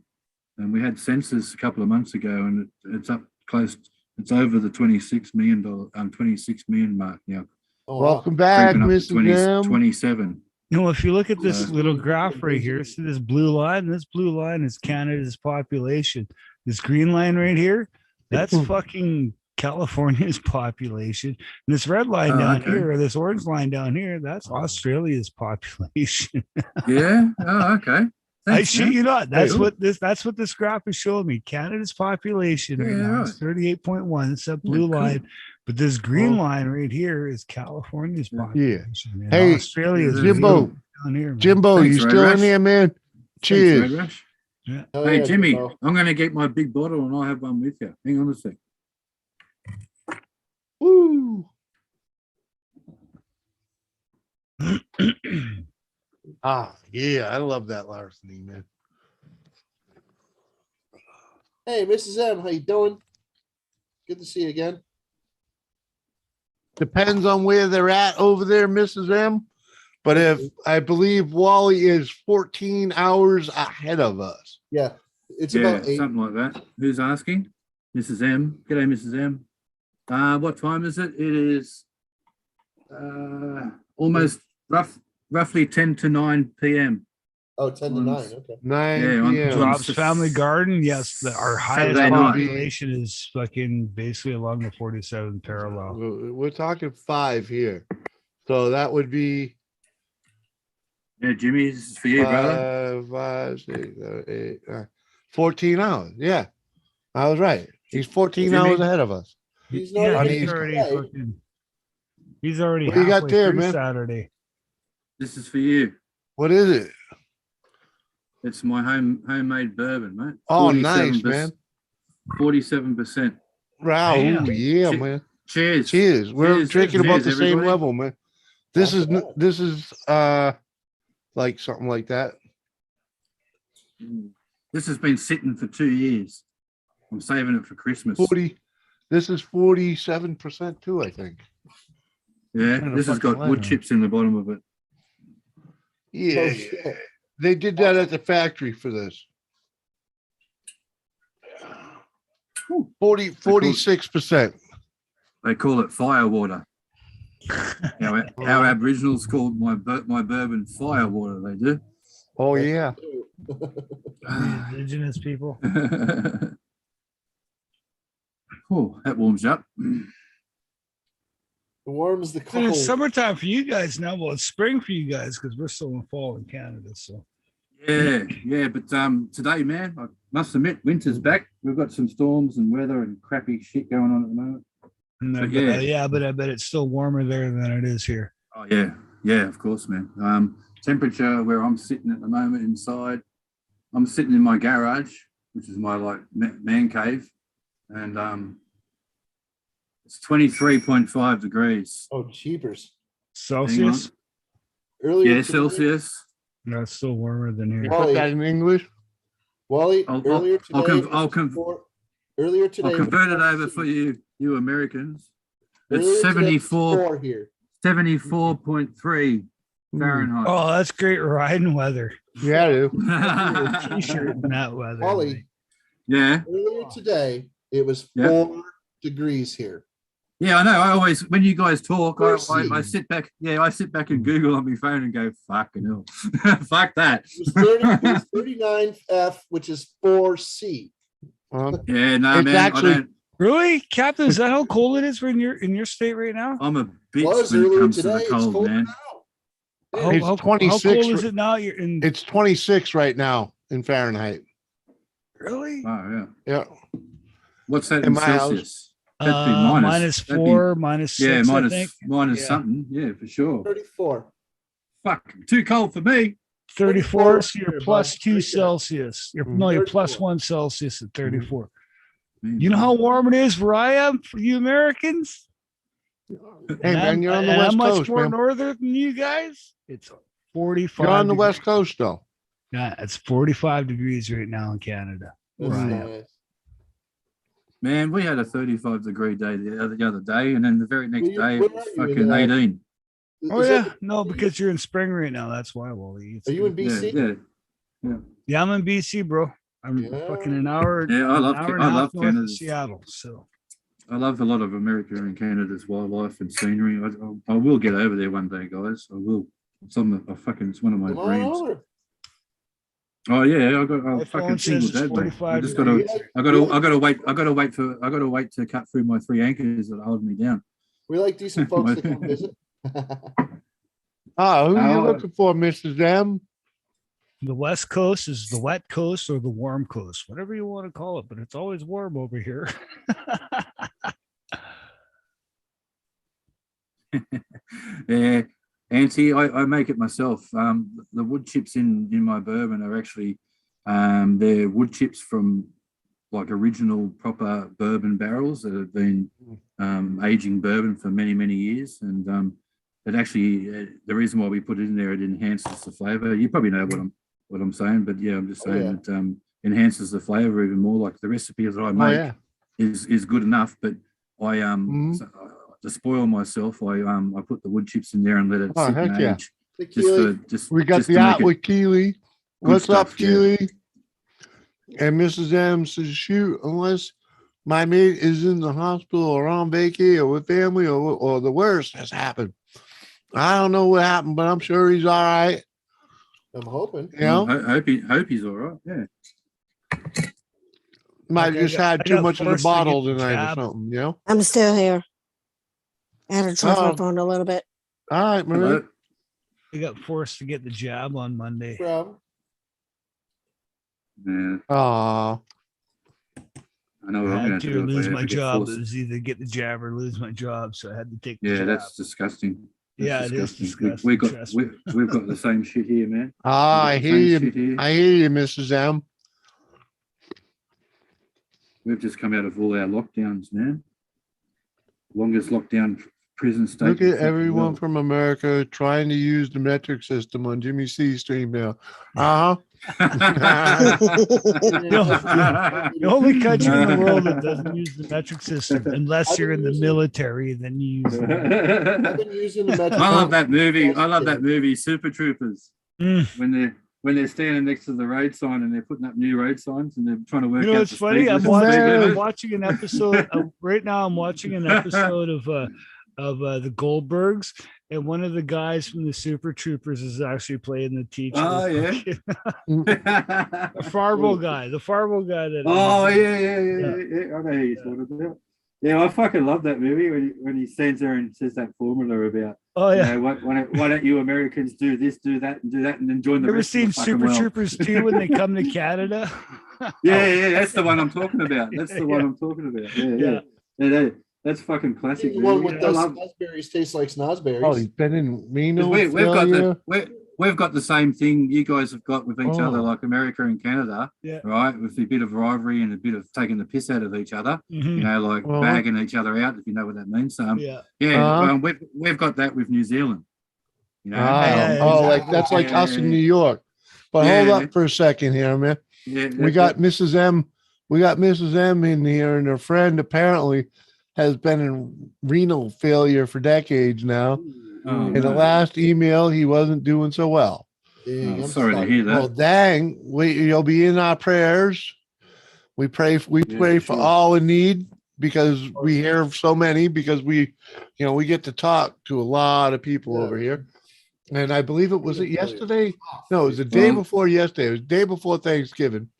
and we had census a couple of months ago, and it's up close. It's over the $26 million mark now. Oh, wow. Welcome back, Creeping up to Mrs. M. 27. You know, if you look at this Uh, little graph right here, see this blue line? This blue line is Canada's population. This green line right here, that's fucking California's population. And this red line Oh, down okay. here, or this orange line down here, that's Australia's population. Yeah. Oh, okay. I Thanks, shit man. you not. That's Hey, what this graph is showing me. Canada's population right Yeah, now right. is 38.1. It's that Yeah, blue cool. line. But this green Oh. line right here is California's Yeah. population. And Hey, Australia's yeah, Jimbo. way down here, man. Jimbo, Thanks, you Ray still Rush. in there, man? Thanks, Cheers. Red Rush. Oh, Hey, yeah, Jimmy, Jimbo. I'm going to get my big bottle and I'll have one with you. Hang on a sec. Woo. Yeah, I love that larceny, man. Hey, Mrs. M, how you doing? Good to see you again. Depends on where they're at over there, Mrs. M. But if I believe Wally is 14 hours ahead of us. Yeah, it's Yeah, about 8. something like that. Who's asking? Mrs. M. G'day, Mrs. M. What time is it? It is almost roughly 10 to 9 p.m. Oh, 10 to 9. Okay. 9 Yeah, on- p.m. Rob's Family Garden, yes, our highest Saturday night. population is fucking basically along the 47th parallel. We're talking 5 here. So that would be Yeah, Jimmy, this is for you, brother. 5, 6, 7, 8, 9, 14 hours. Yeah, I was right. He's 14 Jimmy? hours ahead of us. He's Yeah, not he's he's already right. fucking. He's already What do you got halfway there, through man? Saturday. This is for you. What is it? It's my homemade bourbon, mate. Oh, nice, man. 47%. Wow. Damn. Ooh, yeah, Che- man. Cheers. Cheers. We're Cheers. drinking about Cheers, the same everybody. level, man. This is Not bad. this is like something like that. This has been sitting for 2 years. I'm saving it for Christmas. 40. This is 47% too, I think. Yeah, Kinda this has fucking got wood lemon. chips in the bottom of it. Yeah, Oh, shit. they did that at the factory for this. 46%. They call it firewater. Our Aboriginals called my bourbon firewater. They do. Oh yeah. The indigenous people. Oh, that warms you up. It warms the And cold. it's summertime for you guys now. Well, it's spring for you guys because we're still in fall in Canada. So Yeah, but today, man, I must admit, winter's back. We've got some storms and weather and crappy shit going on at the moment. and But but I bet it's still warmer there than it is here. Oh yeah, of course, man. Temperature where I'm sitting at the moment inside, I'm sitting in my garage, which is my like man cave, and it's 23.5 degrees. Oh, cheapers. Celsius. Earlier Yeah, today, Celsius. No, it's still warmer than here. Put that in English. Wally, I'll- earlier I'll today, conv- I'll it was conv- four- earlier today, I'll convert it over for you Americans. earlier It's today it was 74, 4 here. 74.3 Fahrenheit. Oh, that's great riding weather. Yeah, I do. T-shirt in that weather. Wally, Yeah, earlier today, it was Yeah. 4 degrees here. yeah, I know. I always, when you guys talk, I Mercy. sit back. Yeah, I sit back and Google on my phone and go, "Fucking hell, fuck that." It was 39 F, which is 4C. Yeah, no, It's man. actually- I don't. Really, Captain? Is that how cold it is when you're in your state right now? I'm a bitch Was when it earlier comes to today. the It's cold, colder man. now. It's How 26 cold is it now? You're in. It's 26 right now in Fahrenheit. Really? Oh yeah. Yeah. What's that In in my house. Celsius? That'd be minus. That'd be- -4, -6. Yeah, I minus think. minus Yeah. something. Yeah, for sure. 34. Fuck, too cold for me. 34. So you're Here, plus bud. 2 Right there. Celsius. You're Mhm. no, you're plus 34. 1 Celsius at 34. Man, You know how warm it is where I am for you Americans? Hey And man, you're on the and West I'm much Coast, more man. northern than you guys. It's 45. You're on the West degrees. Coast though. Yeah, it's 45 degrees right now in Canada. That's Right. nice. Man, we had a 35-degree day the other day, and then the very next Well, day where it was are you in fucking the- 18. Oh Is yeah, that- no, because you're in spring right now. That's why, Wally. Are you in BC? Yeah, I'm in BC, bro. I'm Yeah. fucking an hour. Yeah, I an love hour and a I half love north of Canada's. Seattle. So I love a lot of America and Canada's wildlife and scenery. I will get over there one day, guys. I will. It's on the. It's one of my Come on dreams. over. Oh yeah, I'm my fucking phone single says it's dad, mate. I 45 just degrees. gotta wait to cut through my 3 anchors that hold me down. We like decent folks to come visit. Oh, who are you Oh. looking for, Mrs. M? The West Coast is the wet coast or the warm coast, whatever you want to call it, but it's always warm over here. Yeah, Auntie, I make it myself. The wood chips in my bourbon are actually they're wood chips from like original proper bourbon barrels that have been aging bourbon for many years, and it actually the reason why we put it in there, it enhances the flavor. You probably know what I'm saying, but yeah, I'm just saying it enhances the flavor even more. Like the recipe that I make is good enough, but I to spoil myself, I put the wood chips in there and let it sit and age. We got the out with Keely. What's up, Keely? And Mrs. M says, shoot, unless my mate is in the hospital or on vacay or with family or the worst has happened. I don't know what happened, but I'm sure he's all right. I'm hoping. You know? I hope he's all right. Yeah. Might have just had too much of the bottle tonight or jab. something, you know? I'm still here. I had to charge my phone a little bit. All right, Marie. Hello. I got forced to get the jab on Monday. Rob. Yeah. Aw. I know what I I'm going had to to do. if I lose ever my get job. forced. It was either get the jab or lose my job. So I had to take the Yeah, jab. that's disgusting. Yeah, it is disgusting. We've trust me. got the same shit here, man. I We've got the hear same shit you. here. I hear you, Mrs. M. We've just come out of all our lockdowns, man. Longest lockdown prison state. Look in at the fucking everyone world. from America trying to use the metric system on Jimmy C's stream now. Uh-huh. The only country in the world that doesn't use the metric system, unless you're in the military, then you use it. I've been using the metric. I love that movie. I love that movie, Super Troopers. Mm. When they're standing next to the road sign and they're putting up new road signs and they're trying to work You know, out it's the funny. speed I'm limit. watching an episode right now. I'm watching an episode of the Goldbergs, and one of the guys from the Super Troopers is actually playing the teacher. Oh yeah, the Farbo guy. The Farbo guy. Oh yeah. I know who you're talking about. Yeah, I fucking love that movie when he stands there and says that formula about. Oh yeah. You know, why don't you Americans do this, do that, and then join the You ever rest of seen the fucking Super world? Troopers 2 when they come to Canada? Yeah, that's the one I'm talking about. That's the one I'm talking about. Yeah. That's fucking classic. The one with I those love- snozberries taste like snozberries. Oh, he's been in Reno. We've got the same thing you guys have got with each other, like America and Canada, right? With a bit of rivalry and a bit of taking the piss out of each other, you know, like bagging each other out, if you know what that means. We've got that with New Zealand. You know, like that's like us in New York. But hold up for a second here, man. Yeah, we got Mrs. M. We got Mrs. M in here, and her friend apparently has been in renal failure for decades now. Oh, in the last email, he wasn't doing so well. Dang, I'm sorry to hear that. Well, dang, you'll be in our prayers. We pray for all in need, because we hear so many, because we get to talk to a lot of people over here. And I believe it was yesterday. No, it was the day before yesterday. It was the day before Thanksgiving.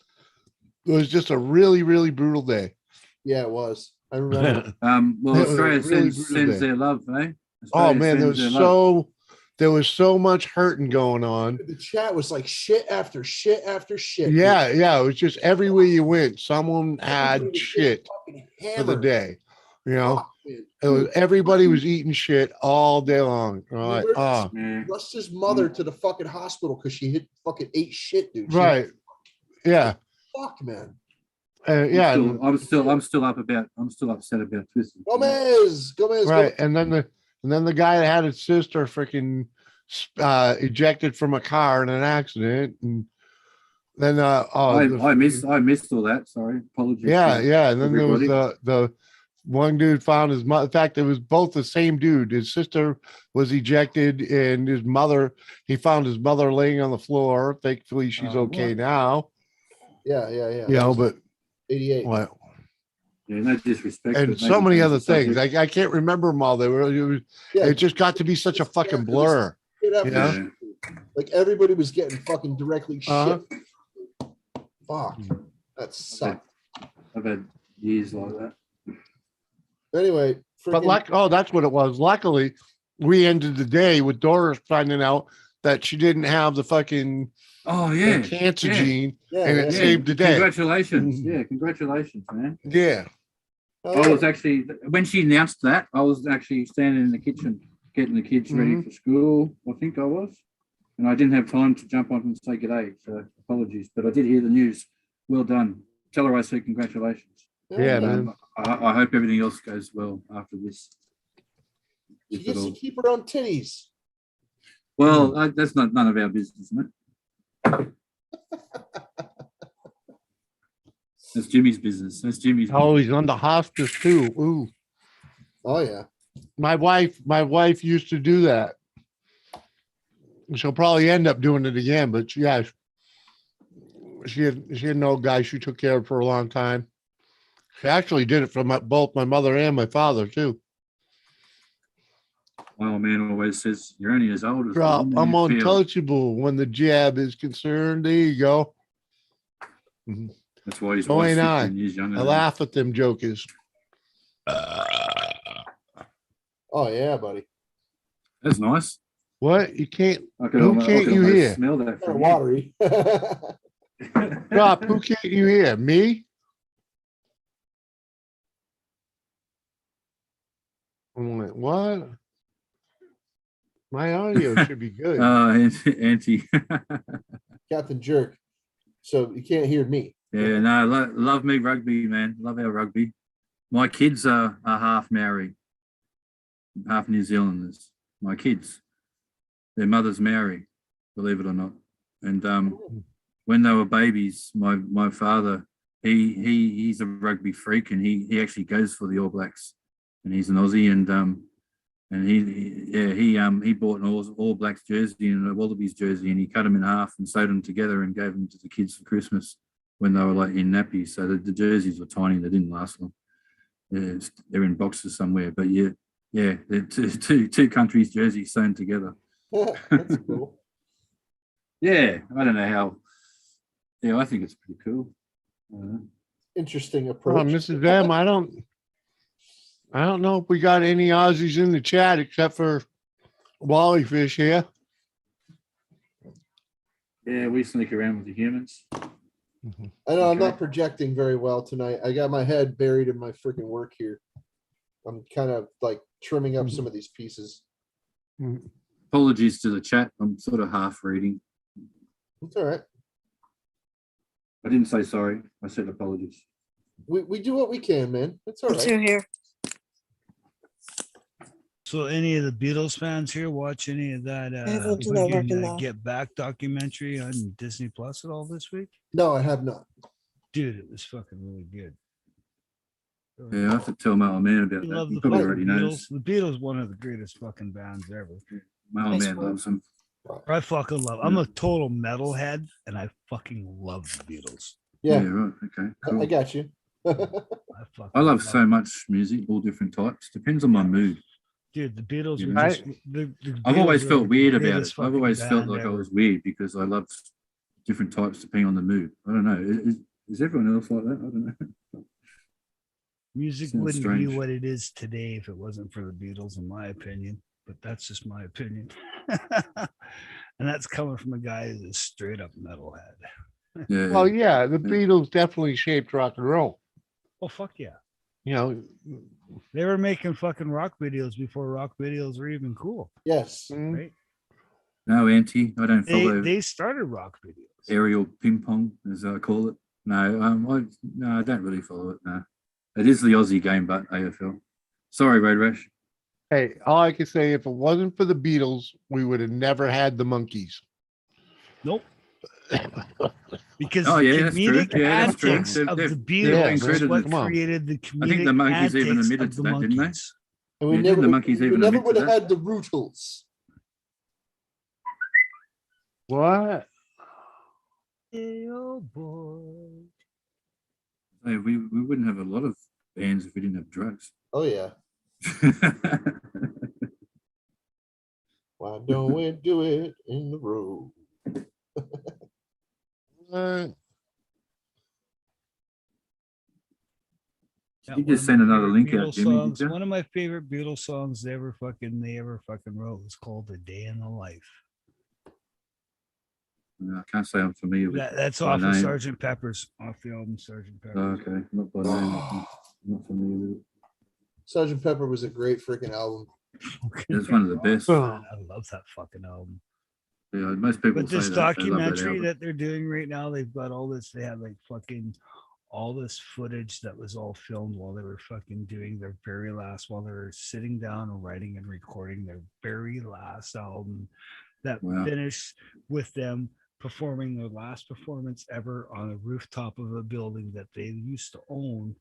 It was just a really, really brutal day. Yeah, it was. I remember. Well, Australia sends their love, eh? Oh man, there was so much hurting going on. The chat was like shit after shit after shit. Yeah, it was just everywhere you went, someone had shit for the day. Everybody was eating shit all day long. Right? Rushed his mother to the fucking hospital because she fucking ate shit, dude. Right. Yeah. Fuck, man. I'm still upset about this. Gomez. Right, and then the guy that had his sister freaking ejected from a car in an accident, and then I missed all that. Sorry, apologies. Yeah, and then there was one dude found his mother. In fact, it was both the same dude. His sister was ejected, and his mother. He found his mother laying on the floor. Thankfully, she's okay now. Yeah. You know, but 88. what? Yeah, no disrespect. And but so maybe many change other the things. subject. I can't remember them all. Yeah, It just got to be such a fucking blur. straight up, Yeah. like everybody was getting fucking directly Uh-huh. shit. Fuck, that sucked. I've had years like that. Anyway, But that's what it was. Luckily, we ended the day with Doris finding out that she didn't have the fucking Oh yeah, cancer yeah. gene, Yeah, and it yeah. saved the day. Congratulations. Yeah, congratulations, man. Yeah. Oh, I yeah. was actually, when she announced that, I was actually standing in the kitchen getting the kids ready for school. I think I was. And I didn't have time to jump on and say good day. So apologies. But I did hear the news. Well done. Tell her I said congratulations. Yeah, man. I hope everything else goes well after this. She gets to keep her own titties. Well, that's none of our business, isn't it? That's Jimmy's business. That's Jimmy's. Oh, he's on the hospice too. Ooh. Oh yeah. My wife used to do that. She'll probably end up doing it again, but yeah, she had an old guy she took care of for a long time. She actually did it for both my mother and my father too. My old man always says, "You're only as old as the Drop. woman I'm you feel." untouchable when the jab is concerned. There you go. That's why he's So ain't 15 years younger. I than laugh at them jokers. Oh yeah, buddy. That's nice. What? You can't. I could Who almost, can't you hear? smell that Kind of from watery. Drop. Who can't you hear? Me? I'm like, what? My audio should be good. Auntie. Captain Jerk. So you can't hear me. Yeah, no, love me rugby, man. Love our rugby. My kids are half Maori, half New Zealanders. My kids, their mother's Maori, believe it or not. And when they were babies, my father, he's a rugby freak, and he actually goes for the All Blacks, and he's an Aussie, and he bought an All Blacks jersey and a Wallabies jersey, and he cut them in half and sewed them together and gave them to the kids for Christmas when they were like in nappies. So the jerseys were tiny; they didn't last long. They're in boxes somewhere, but yeah, they're two countries' jerseys sewn together. That's cool. Yeah, I don't know how. Yeah, I think it's pretty cool. Interesting Oh, approach. Mrs. M, I don't know if we got any Aussies in the chat except for Wally Fish here. Yeah, we sneak around with the humans. I know I'm Okay. not projecting very well tonight. I got my head buried in my freaking work here. I'm kind of like trimming up some of these pieces. Apologies to the chat. I'm sort of half reading. It's all right. I didn't say sorry. I said apologies. We do what we can, man. It's all I'm right. still here. So any of the Beatles fans here watch any of that haven't done that fucking, working now. Get Back documentary on Disney Plus at all this week? No, I have not. Dude, it was fucking really good. Yeah, I have to tell my old man about I that. love He the probably fucking already Beatles. knows. The Beatles, one of the greatest fucking bands ever. My old man loves them. I fucking love. I'm a total metalhead, and I fucking love the Beatles. Yeah, Right. Okay. Cool. I got you. I love so much music, all different types. Depends on my mood. Dude, the Beatles You were know? just. The I've always Beatles are felt the weird about it. greatest I've fucking always felt band like I ever. was weird because I love different types depending on the mood. I don't know. Is everyone else like that? I don't know. Music Sounds wouldn't strange. be what it is today if it wasn't for the Beatles, in my opinion. But that's just my opinion. And that's coming from a guy who's a straight up metalhead. Yeah. Well, yeah, the Beatles definitely shaped rock and roll. Oh, fuck yeah. You know, They were making fucking rock videos before rock videos were even cool, Yes. right? No, Auntie. I don't follow They started rock videos. aerial ping pong, as I call it. No, I don't really follow it. No, it is the Aussie game, but AFL. Sorry, Road Rash. hey, all I can say, if it wasn't for the Beatles, we would have never had the Monkees. Nope. Because Oh, the yeah, that's true. comedic Yeah, that's true. antics They've- of they've- the they've Beatles is included what it. Come on. created the I comedic think the monkeys even antics admitted of to the that, didn't they? monkeys. And Yeah, didn't the monkeys we even never admit would to have that? had the Rootles. What? Hey, oh boy. Hey, we wouldn't have a lot of bands if we didn't have drugs. Oh yeah. Why don't we do it in the road? What? Yeah, You one just of sent my another favorite link out, Beatles Jimmy, did songs. you? One of my favorite Beatles songs they ever fucking wrote was called "A Day in the Life." I can't say I'm familiar with That's by off of name. Sgt. Pepper's, off the album Sgt. Pepper. Oh, okay, not by name. I'm not familiar with it. Sgt. Pepper was a great freaking album. It's one of the best. I love that fucking album. Yeah, most people But say this that. They love that documentary album. that they're doing right now, they've got all this. They have like fucking all this footage that was all filmed while they were fucking doing their very last, while they were sitting down and writing and recording their very last album that Wow. finished with them performing their last performance ever on a rooftop of a building that they used to own.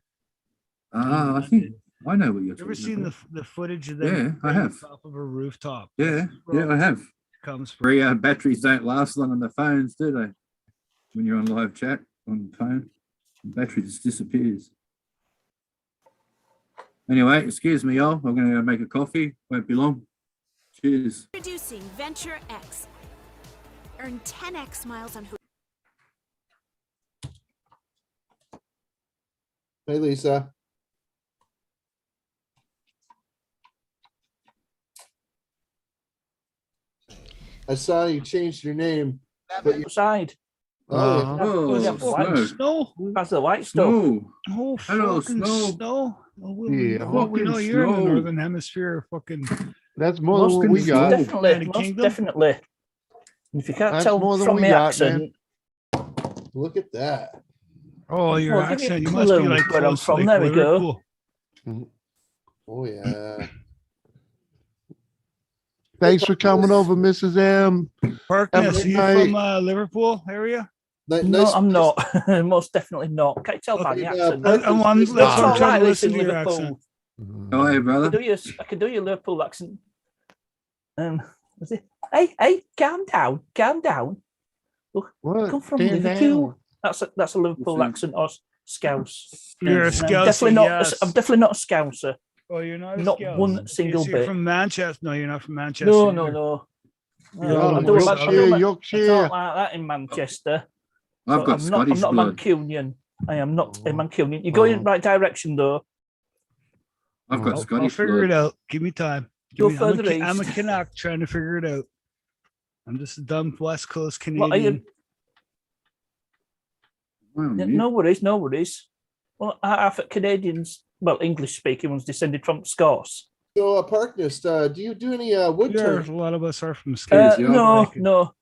Ah, I think I know what you're You ever talking seen about. the footage of them Yeah, I on have. top of a rooftop? Yeah, That's yeah, I have. comes from. Free batteries don't last long on the phones, do they? When you're on live chat on the phone, the battery just disappears. Anyway, excuse me, y'all. I'm going to go make a coffee. Won't be long. Cheers. Introducing Venture X. Earn 10x miles on. Hey, Lisa. I saw you changed your name. But you, Outside. oh, Uh-huh. Oh, Yeah, snow. Snow. That's the white stuff. Snow. Oh, Hello, fucking snow. snow. Oh, Yeah, we know fucking you're in the snow. northern hemisphere. Fucking That's more than what Fucking we snow. got. Definitely, United most Kingdom? definitely. And if you can't That's tell more than from we my got, accent, look at that. oh, your Well, give me a accent. You must be clue like where I'm close to from. like There we go. Liverpool. Oh yeah. Thanks for coming over, Mrs. M. Harkness, Every are you night. from Liverpool area? Ni- no, nice I'm place. not. Most definitely not. Can't you tell by Okay, the uh, accent. Park- I'm Parkness, that's what I'm nice. trying to Listen listen to your Liverpool. accent. How are you, I brother? can do your Liverpool accent. Was it? Hey, calm down. What? Come from Stand Liverpool. down. That's a Liverpool Listen. accent or Scouse. You're a I'm Scouser, definitely not. yes. I'm definitely not a Scouser. Oh, you're not a Not Scouse. one Okay, single so you're bit. from Manchester. No, you're not from Manchester. No. You're Oh, I more don't southern. I Yorkshire. don't like that in Manchester. I've So got I'm Scottish not a blood. Mancunian. I am not a Oh. Mancunian. You're going in Oh. the right direction though. I've got I'll Scottish figure it blood. out. Give me time. Go I'm further I'm a east. Canuck trying to figure it out. I'm just a dumb West Coast What are you? Canadian. Wow, Yeah, mate. no worries. Well, half Canadians, well, English speaking ones descended from Scots. So, Parkness, do you do any wood Yeah, turning? a lot of us are from Yes, Scotland. yeah, No.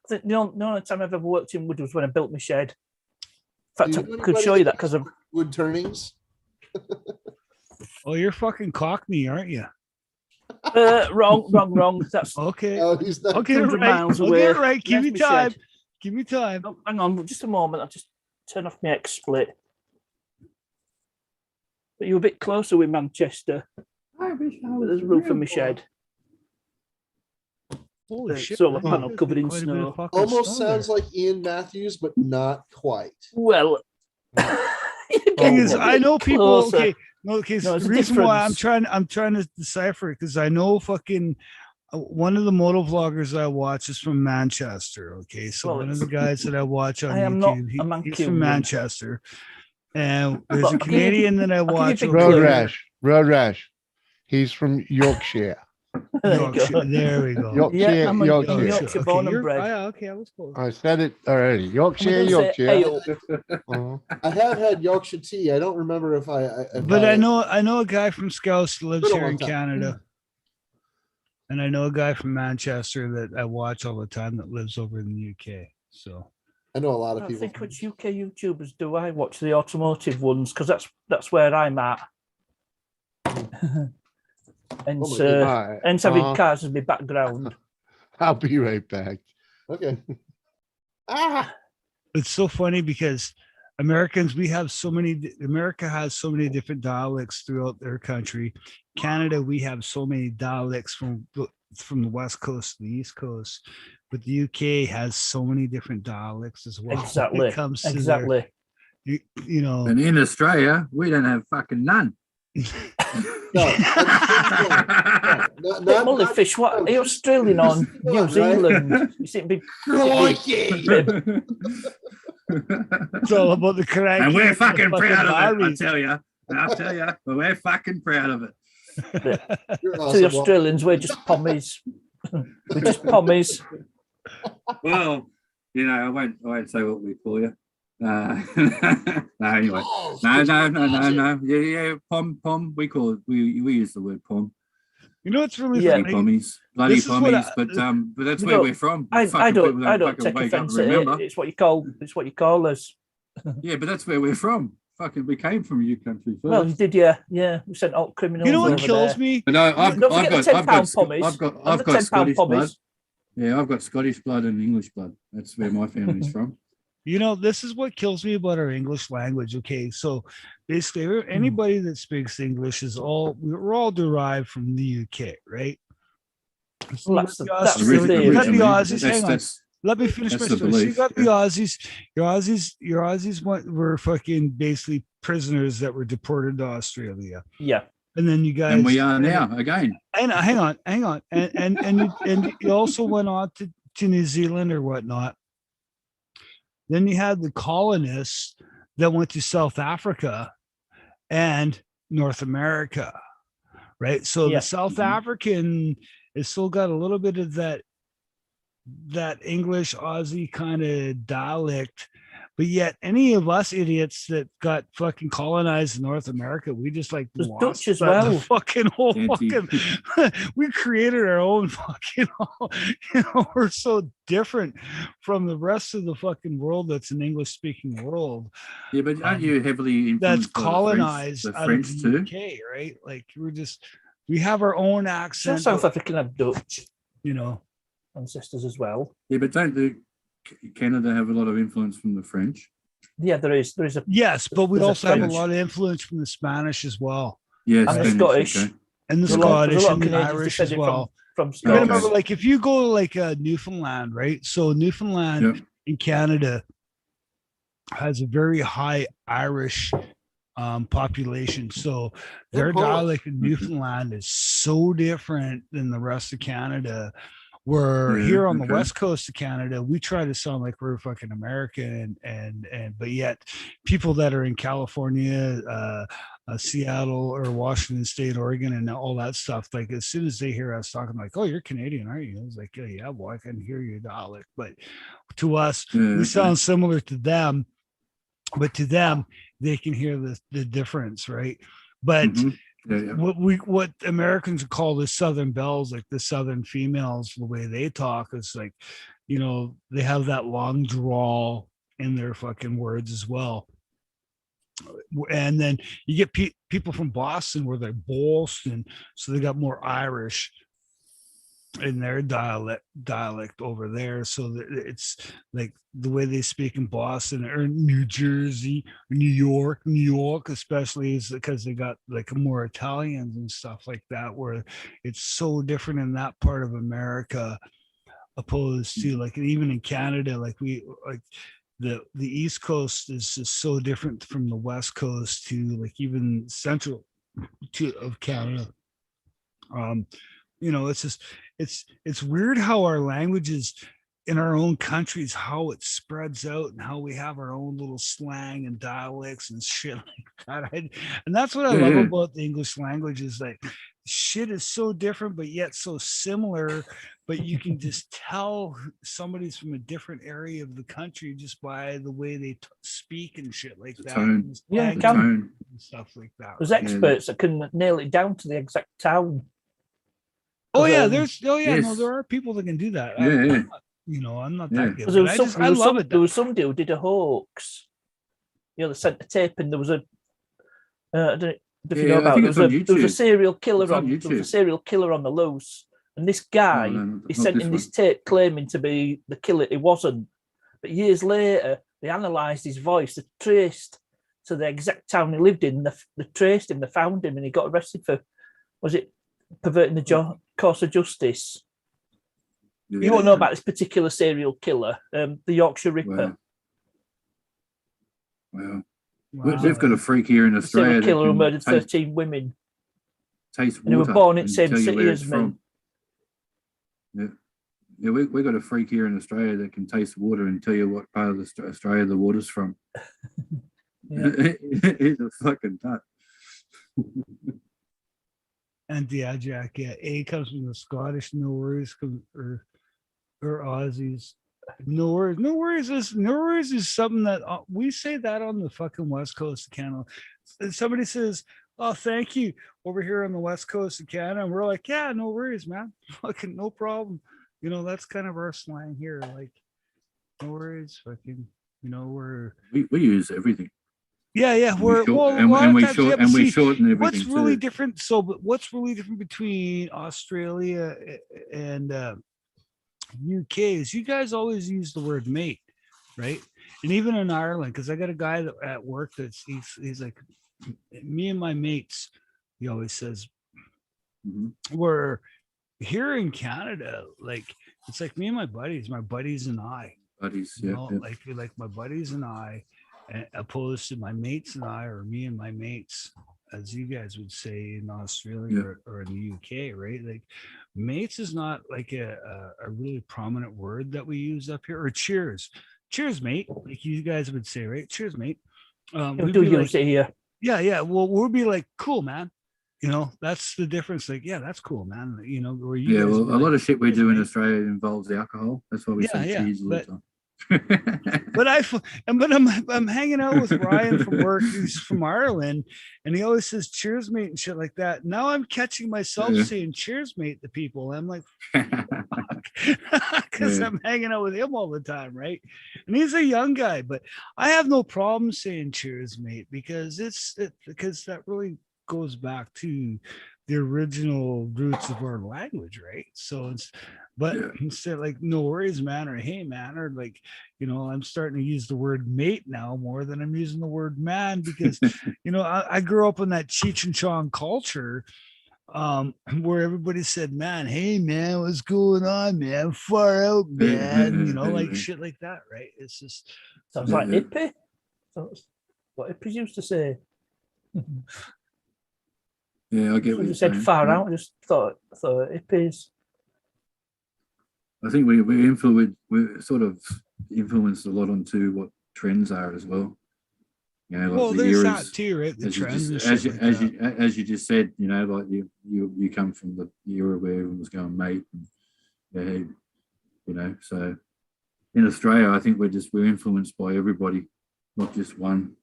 I think the only time I've ever worked in wood was when I built my shed. In Do fact, you know I could anybody show you that because of wood turnings? Oh, you're fucking Cockney, aren't you? wrong. That's Okay. Oh, he's not. I'll get it 100 right. miles I'll away. get it right. Give me There's my time. shed. Give me time. Oh, hang on, just a moment. I'll just turn off my X split. But you're a bit closer with Manchester. But there's a roof on my shed. Holy The shit. solar man, panel there's covered in quite a bit of snow. fucking Almost snow sounds there. like Ian Matthews, but not quite. Well, Thing is, I know people. Okay, no, okay. So there's the a reason why difference. I'm trying to decipher it because I know fucking one of the moto vloggers I watch is from Manchester. Okay, so Well, one of the guys that I watch on I am not YouTube, a he's from Mancunian. Manchester, and there's a Look, Canadian that I I'll give you a watch. big over clue. Road Rash. He's from Yorkshire. There you Yorkshire. go. There we go. Yorkshire, Yeah, I'm a Yorkshire. Yorkshire born and you're- bred. okay, I was close. I said it already. I'm Yorkshire, gonna say Yorkshire. ale. Uh-huh. I have had Yorkshire tea. I don't remember if But I know a guy from Scouse that lives Been a here long in time. Canada. And I know a guy from Manchester that I watch all the time that lives over in the UK. So I know a lot of I people. think which UK YouTubers do I watch the automotive ones because that's where I'm at. And Oh my goodness. All right. hence having cars as my background. I'll be right back. Okay. It's so funny because America has so many different dialects throughout their country. Canada, we have so many dialects from the West Coast to the East Coast, but the UK has so many different dialects as well. Exactly. When it comes to exactly. you know. And in Australia, we don't have fucking none. No, Mullyfish, what are you Australian on New Zealand? You seem to be It's all about the correct. And we're fucking proud of it, I'll tell you, but we're fucking proud of it. To the Australians, we're just pommies. We're just pommies. Well, you know, I won't say what we call you. No, anyway. No. Yeah, pom. We call it. We use the word pom. You know what's really Yeah. funny? Bloody pommies. But that's where we're from. I don't take offence at it. It's what you call us. Yeah, but that's where we're from. Fucking, we came from your country first. Well, you did, yeah. We sent all criminals. You know what over kills there. me? But no, I've Don't got forget the £10 pommies. I've got Scottish blood. pommies. Yeah, I've got Scottish blood and English blood. That's where my family's from. You know, this is what kills me about our English language. Okay, so basically, anybody that speaks English we're all derived from the UK, right? So Well, that's the you got the theory. Aussies. Hang on. Let me finish my that's the story. So you belief, got the Aussies. Your Aussies were fucking basically prisoners that were deported to Australia. Yeah. And then you guys, and we are now again. hang on, and you also went on to New Zealand or whatnot. Then you had the colonists that went to South Africa and North America, right? So the South African has still got a little bit of that English Aussie kind of dialect, but yet any of us idiots that got fucking colonized in North America, we just like There's lost Dutch as that well. fucking whole fucking we created our own fucking we're so different from the rest of the fucking world that's an English speaking world. Yeah, but aren't you heavily influenced That's by colonized the out French of too? the UK, right? Like we have our own accent. South African have Dutch ancestors as well. Yeah, but don't Canada have a lot of influence from the French? Yeah, there is a Yes, but we there's a also have a French. lot of influence from the Spanish as well. Yes, And the Scottish. okay. And the There's a lot- Scottish there's a lot and of the Canadians Irish as descended well. from You gotta Scotland. remember, like if you go to like Newfoundland, right? So Newfoundland in Canada has a very high Irish population. So their dialect in Newfoundland is so different than the rest of Canada. Where here on the west coast of Canada, we try to sound like we're fucking American, and but yet people that are in California, Seattle or Washington State, Oregon, and all that stuff, like as soon as they hear us talking, like, "Oh, you're Canadian, aren't you?" I was like, "Yeah, boy, I can hear your dialect." But to us, we sound similar to them, but to them, they can hear the difference, right? But what Americans call the Southern belles, like the Southern females, the way they talk is like, they have that long drawl in their fucking words as well. And then you get people from Boston where they're Boston, so they got more Irish in their dialect over there. So it's like the way they speak in Boston or New Jersey, New York, especially is because they got like more Italians and stuff like that, where it's so different in that part of America opposed to like even in Canada, like the East Coast is just so different from the West Coast to like even central of Canada. It's just it's weird how our languages in our own countries, how it spreads out and how we have our own little slang and dialects and shit like that. And that's what I love about the English language is like shit is so different, but yet so similar. But you can just tell somebody's from a different area of the country just by the way they speak and shit like that. Tone. Yeah, the tone. And stuff like that. There's experts that can nail it down to the exact town. Oh yeah, yes. no, there are people that can do that. I'm not that good. There was some dude who did a hoax. They sent a tape and there was a I don't know if you know about it. There was a serial killer on the loose. And this guy, he sent in this tape claiming to be the killer. He wasn't. But years later, they analysed his voice, they traced to the exact town he lived in, they traced him, they found him, and he got arrested for, was it perverting the course of justice? Yeah. You won't know about this particular serial killer, the Yorkshire Ripper. Wow. They've got a freak here in Australia. Serial killer who murdered 13 women. Taste water. And they were born in the same city as me. Yeah, we got a freak here in Australia that can taste water and tell you what part of Australia the water's from. He's a fucking nut. And yeah, Jack, yeah, A comes from the Scottish, no worries, or Aussies. No worries is something that we say that on the fucking West Coast of Canada. Somebody says, "Oh, thank you," over here on the West Coast of Canada, and we're like, "Yeah, no worries, man, fucking no problem." You know, that's kind of our slang here. Like, no worries, fucking. You know, we use everything. Yeah, we shorten everything. What's really different? So, but what's really different between Australia and UK is you guys always use the word mate, right? And even in Ireland, because I got a guy that at work that's he's like, me and my mates, he always says. We're here in Canada, like it's like me and my buddies and I. Buddies, like my buddies and I, opposed to my mates and I, or me and my mates, as you guys would say in Australia or in the UK, right? Like mates is not like a really prominent word that we use up here. Or cheers, mate, like you guys would say, right? Cheers, mate. We do use it here. Yeah. Well, we'll be like, cool, man. You know, that's the difference. Like, yeah, that's cool, man. You know, where you a lot of shit we do in Australia involves alcohol. That's why we say cheese all the time. But I'm hanging out with Ryan from work. He's from Ireland, and he always says cheers, mate, and shit like that. Now I'm catching myself saying cheers, mate, to people. I'm like, because I'm hanging out with him all the time, right? And he's a young guy, but I have no problem saying cheers, mate, because because that really goes back to the original roots of our language, right? So instead, like, no worries, man, or hey, man, or like, you know, I'm starting to use the word mate now more than I'm using the word man, because you know, I grew up in that Cheech and Chong culture, where everybody said, man, hey, man, what's going on, man? Far out, man, you know, like shit like that, right? It's just sounds like hippie. That's what hippies used to say. Yeah, I get what you said. Far out. I just thought hippies. I think we sort of influenced a lot onto what trends are as well. You know, like the there's eras, that too, right? The trends, as you just said, you know, like you come from the era where everyone was going mate, and you know. So in Australia, I think we're influenced by everybody, not just one.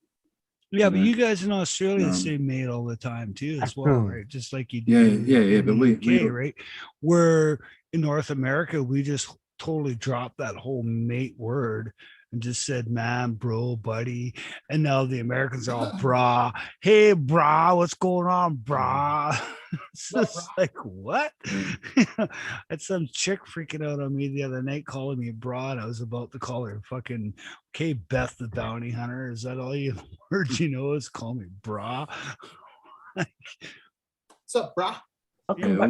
Yeah, but you guys in Australia say mate all the time too, as well, right? Just like you do. Yeah. But we right? Where in North America, we just totally dropped that whole mate word and just said, man, bro, buddy. And now the Americans are all brah. Hey, brah, what's going on, brah? It's just like, what? I had some chick freaking out on me the other night calling me bra, and I was about to call her fucking, okay, Beth the Bounty Hunter. Is that all you words you know is call me bra? What's up, brah? Yeah,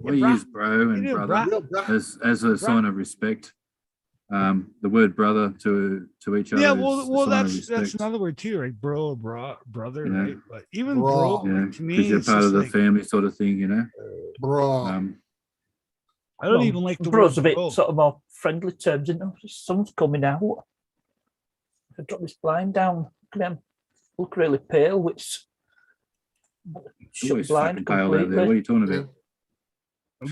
we use bro and brother as a sign of respect. The word brother to each other. Yeah, well, that's another word too, right? Bro, brother, right? But even bro, to me, because you're part of the family, sort of thing, you know. Bro, I don't even like the bro's word a bit sort of more friendly terms, isn't it? Sun's coming out. I drop this blind down. Look really pale, which always fucking pale out there. What are you talking about?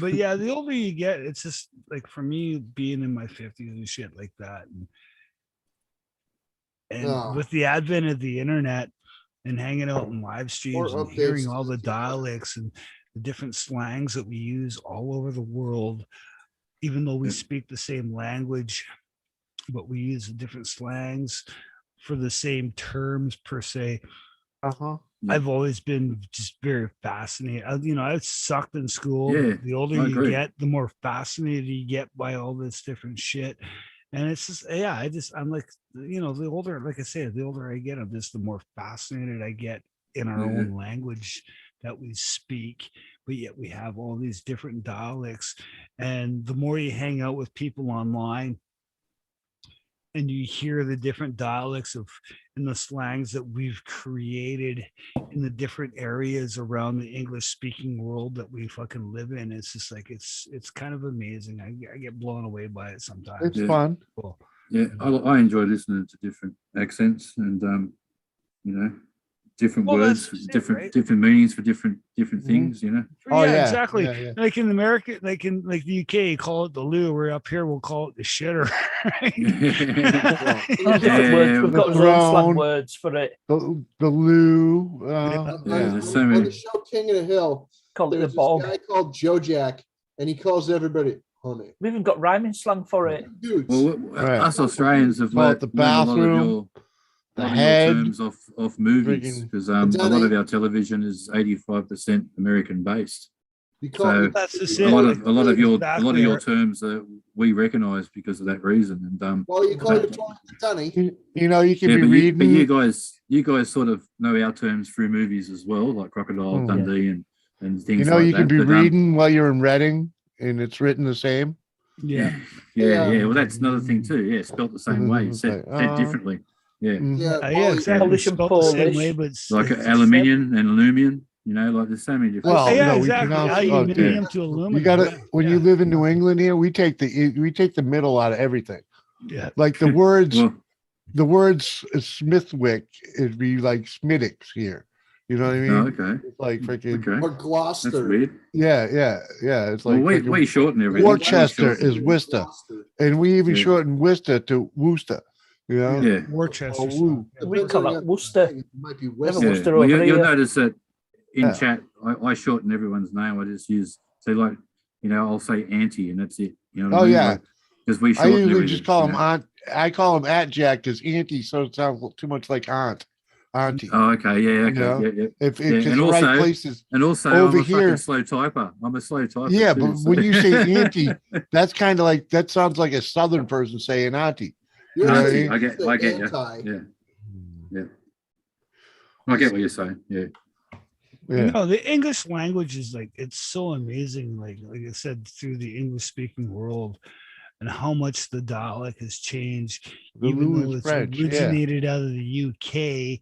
But yeah, the older you get, it's just like for me being in my 50s and shit like that. And with the advent of the internet and hanging out in live streams and hearing all the dialects and the different slangs that we use all over the world, even though we speak the same language, but we use different slangs for the same terms per se. I've always been just very fascinated. You know, I sucked in school. The older you get, the more fascinated you get by all this different shit. And it's just, yeah, I'm like, you know, the older, like I say, the older I get, I'm just the more fascinated I get in our own language that we speak, but yet we have all these different dialects. And the more you hang out with people online and you hear the different dialects of and the slangs that we've created in the different areas around the English speaking world that we fucking live in, it's just like it's kind of amazing. I get blown away by it sometimes. It's fun. Cool. Yeah, I enjoy listening to different accents and you know, different words, different meanings for different things, you know. Oh yeah, exactly. Yeah. Like in America, like in the UK, you call it the loo. We're up here, we'll call it the shitter. Right? We've got our own slang words for it. The loo. There's so many. On the show King of the Hill, there's this guy called Joe Jack, and he calls everybody honey. We even got rhyming slang for it. Well, us Australians have learned the bathroom. A lot of your terms off movies, because a lot of our television is 85% American based. So a lot of your terms that we recognise because of that reason. And well, you call it Dunny. You know, you can be reading. But you guys sort of know our terms through movies as well, like Crocodile Dundee and things. You know, like you can be reading while you're in Reading, and it's written the same. Yeah. Well, that's another thing too. Yeah, spelt the same way, said differently. Yeah, exactly. Polish and Polish. Way, but like aluminium and alumium, you know, like there's so many different. Well, exactly. Aluminium to aluminum. You got to when you live in New England here, we take the middle out of everything. Yeah, like the words, Smithwick, it'd be like Smiddix here. You know what I mean? Oh, okay. It's like freaking or Gloucester. That's weird. Yeah. It's like we shorten everything. Worcester is Worcester, and we even shorten Worcester to Worcester. Yeah. Worcester. We call it Worcester. It might be Worcester. Well, you'll notice that in chat, I shorten everyone's name. I just use like, you know, I'll say auntie and that's it. You know what I mean? Yeah. Because we I usually just call him aunt. I call him Aunt Jack because auntie so it sounds too much like auntie. Oh, okay. Yeah. Okay. Yeah. If the right places. And also, over I'm a here, slow typer. I'm a slow typer. Yeah, but when you say auntie, that's kind of like that sounds like a Southern person saying auntie. You know I get you. Yeah. I get what you're saying. Yeah. You know, the English language is like, it's so amazing. Like I said, through the English speaking world and how much the dialect has changed, even though it's originated out of the UK.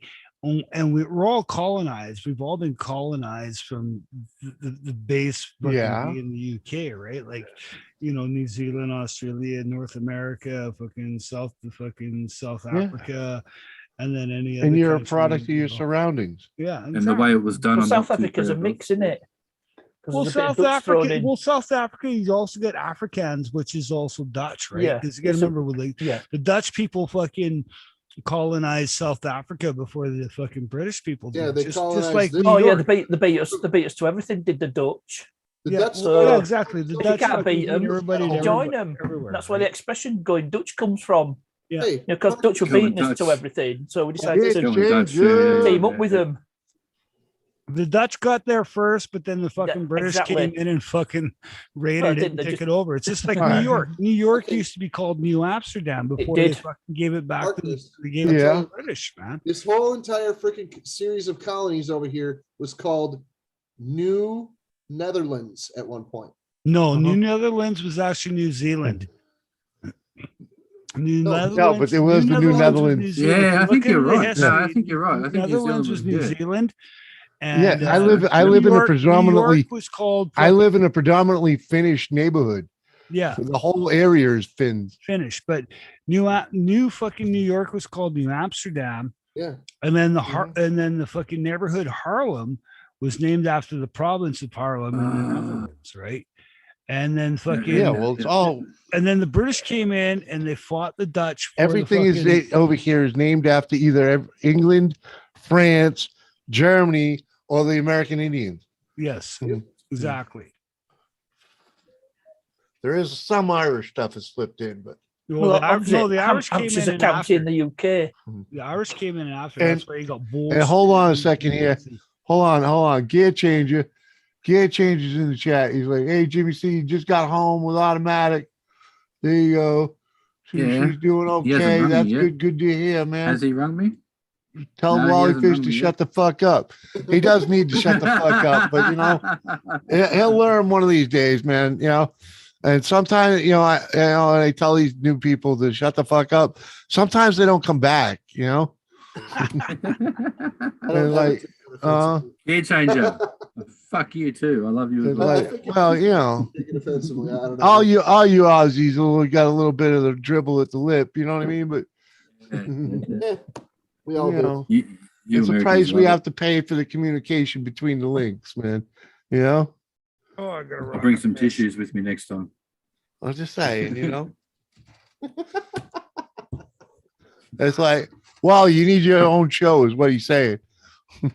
And we're all colonized. We've all been colonized from the base in the UK, right? Like, you know, New Zealand, Australia, North America, South Africa, and then any other. And you're a product of your surroundings. Yeah, exactly. And the way it was done. South Africa's a mix, isn't it? Well, South Africa, you also get Afrikaans, which is also Dutch, right? Yeah. Because you got to remember, the Dutch people fucking colonized South Africa before the fucking British people did. Yeah, they just like they beat us to everything. Did the Dutch? Exactly. The Dutch, you can't beat them. Join them. Everywhere. That's where the expression "going Dutch" comes from. Yeah, because Dutch were beating us to everything, so we decided to team up with them. The Dutch got there first, but then the fucking British came in and fucking raided it and took it over. It's just like New York. New York used to be called New Amsterdam before they fucking gave it back to the British, man. This whole entire freaking series of colonies over here was called New Netherlands at one point. No, New Netherlands was actually New Zealand. But it was the New Netherlands. Yeah, I think you're right. No, I think you're right. I think Netherlands was New Zealand. And, I live in a predominantly Finnish neighborhood. Yeah, so the whole area is Finnish. But new fucking New York was called New Amsterdam. Yeah, and then the fucking neighborhood Harlem was named after the province of Harlem in the Netherlands, right? And then fucking it's all. And then the British came in and they fought the Dutch. Everything is over here is named after either England, France, Germany, or the American Indians. Yes, exactly. There is some Irish stuff that's slipped in, but the Irish came in a county in the UK. The Irish came in after. That's where you got bulls. And hold on a second here. Hold on. Gear changes in the chat. He's like, "Hey, Jimmy C, just got home with automatic. There you go. She's doing He hasn't okay. rung me That's yet. good to hear, man. Has he rung me? Tell No, he Wally hasn't Fish rung to me shut yet. the fuck up. He does need to shut the fuck up, but he'll learn one of these days, man. And sometimes, I tell these new people to shut the fuck up. Sometimes they don't come back, I don't And like, Gear changer. Fuck you too. I love you as and well. like, well, taken offensively. I don't know. all you Aussies got a little bit of the dribble at the lip, you know what I mean? But We all do. You it's a Americans price we love have to pay for the communication between the links, man. You know, Oh, I gotta I'll bring some tissues with me next time. I'm just saying, It's like, well, you need your own show, is what he's saying. He's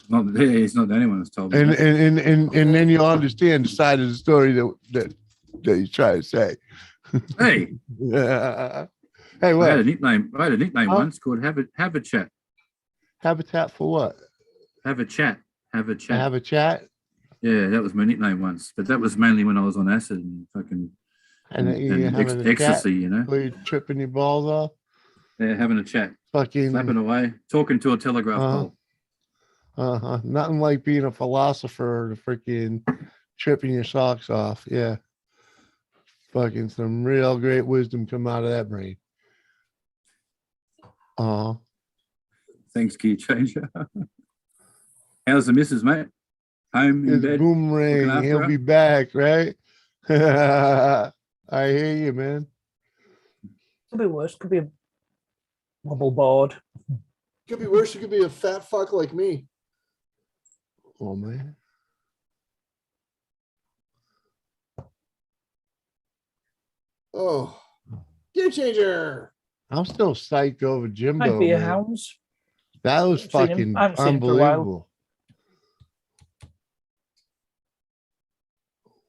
not the only one that's told me. And that. and then you'll understand the side of the story that he's trying to say. Hey, Hey, I had what? a nickname. I had a nickname Huh? once called Have a Chat. Habitat for what? Have a chat. Have a chat. Have a chat? Yeah, that was my nickname once, but that was mainly when I was on acid and fucking And you and having a ecstasy, chat? Were you tripping your balls off? Yeah, having a chat, Fucking slapping away, talking to a telegraph pole. Nothing like being a philosopher, freaking tripping your socks off. Yeah. Fucking some real great wisdom come out of that brain. Thanks, key changer. How's the missus, mate? Home in It's bed. boomerang. after He'll her? be back, right? I hear you, man. Could be worse. Could be a wobble board. Could be worse. You could be a fat fuck like me. Oh man. Oh, game changer. I'm still psyched over Jimbo. Might be a Man. hounds. That was I've seen him. fucking I haven't seen him for a while. unbelievable.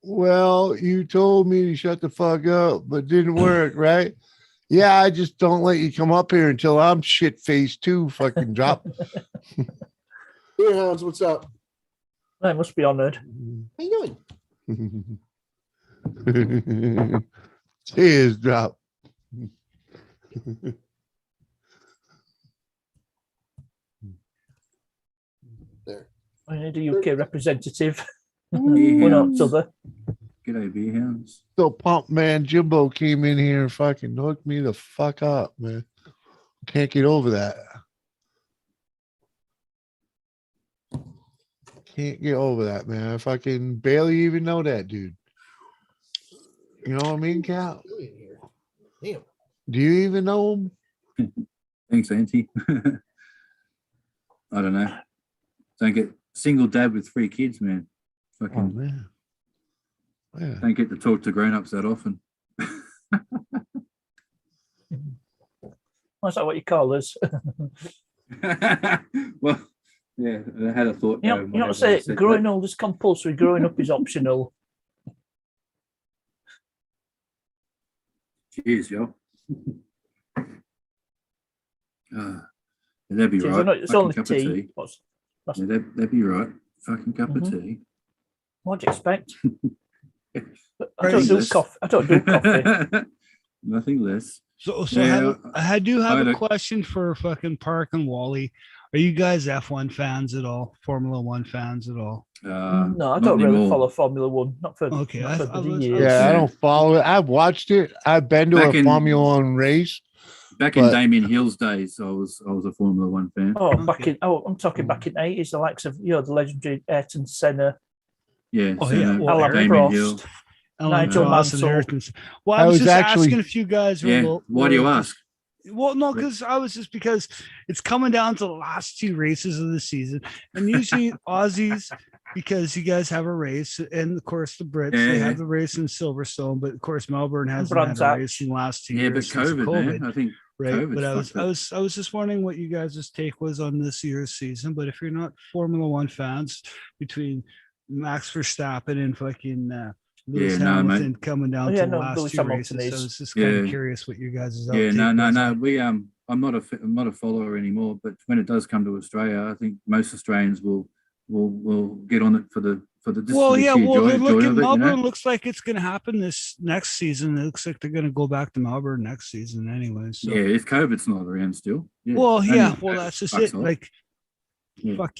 Well, you told me to shut the fuck up, but didn't work, right? Yeah, I just don't let you come up here until I'm shit faced too. Fucking drop. Here, hounds. What's up? I must be honoured. How you doing? Tears drop. There. I need a UK representative. Bee We're not hounds. other. G'day, bee hounds. So pump man Jimbo came in here and fucking hooked me the fuck up, man. Can't get over that. Can't get over that, man. I fucking barely even know that dude. You know what I mean, Cal? Damn. Do you even know him? Thanks, Auntie. I don't know. Don't get single dad with 3 kids, man. Oh Fucking man. Yeah. don't get to talk to grown-ups that often. That's not what you call us. Well, yeah, I had a thought. You know, say growing old is compulsory, growing up is optional. Cheers, yo. That'd be Cheers, right. I know it's Fucking only cup of tea. What's Yeah, that'd be right. Fucking cup of tea. what do you expect? I Right. don't do coffee. I don't do coffee. Nothing less. So Yeah, I do have I a don't- question for fucking Park and Wally. Are you guys F1 fans at all? Formula One fans at all? No, I Not don't really anymore. follow Formula One. Not for Okay, not for I bloody was- years. Yeah, I Yeah. don't follow it. I've watched it. I've been to Back a in- Formula One race. Back in But- Damien Hill's days, I was a Formula One fan. Oh, back Okay. in I'm talking back in the 80s, the likes of the legendary Ayrton Senna, Yeah, Oh, yeah. Senna, Well, Alain Damien Hill. Prost. Alan Nigel Prost and Mansell. Ayrton. Well, I I was was just actually- asking if you guys were. Yeah. Why do you ask? Well, no, because I was just because it's coming down to the last 2 races of the season, and usually Aussies, because you guys have a race, and of course the Brits they Yeah. have the race in Silverstone, but of course Melbourne hasn't had Brands a Hatch. race in the last 2 Yeah, years but since COVID, man. I think right? COVID's But fucked I was just wondering what you guys' take was on this year's season. But if you're not Formula One fans, between Max Verstappen and fucking Lewis Yeah, no, Hamilton mate. coming down Oh, to yeah, the no, last Lewis 2 Hamilton races, I is- was just kind of Yeah. curious what you guys' yeah, outtake no. was on it. We I'm not a follower anymore, but when it does come to Australia, I think most Australians will get on it for the for the Well, yeah, sheer well, they're joy looking. of it, Melbourne looks like it's going to happen this next season. It looks like they're going to go back to Melbourne next season anyway. So. Yeah, if COVID's not around still. Yeah. Well, yeah, Only well, if that's just fucks it. off. Like, Yeah. fuck,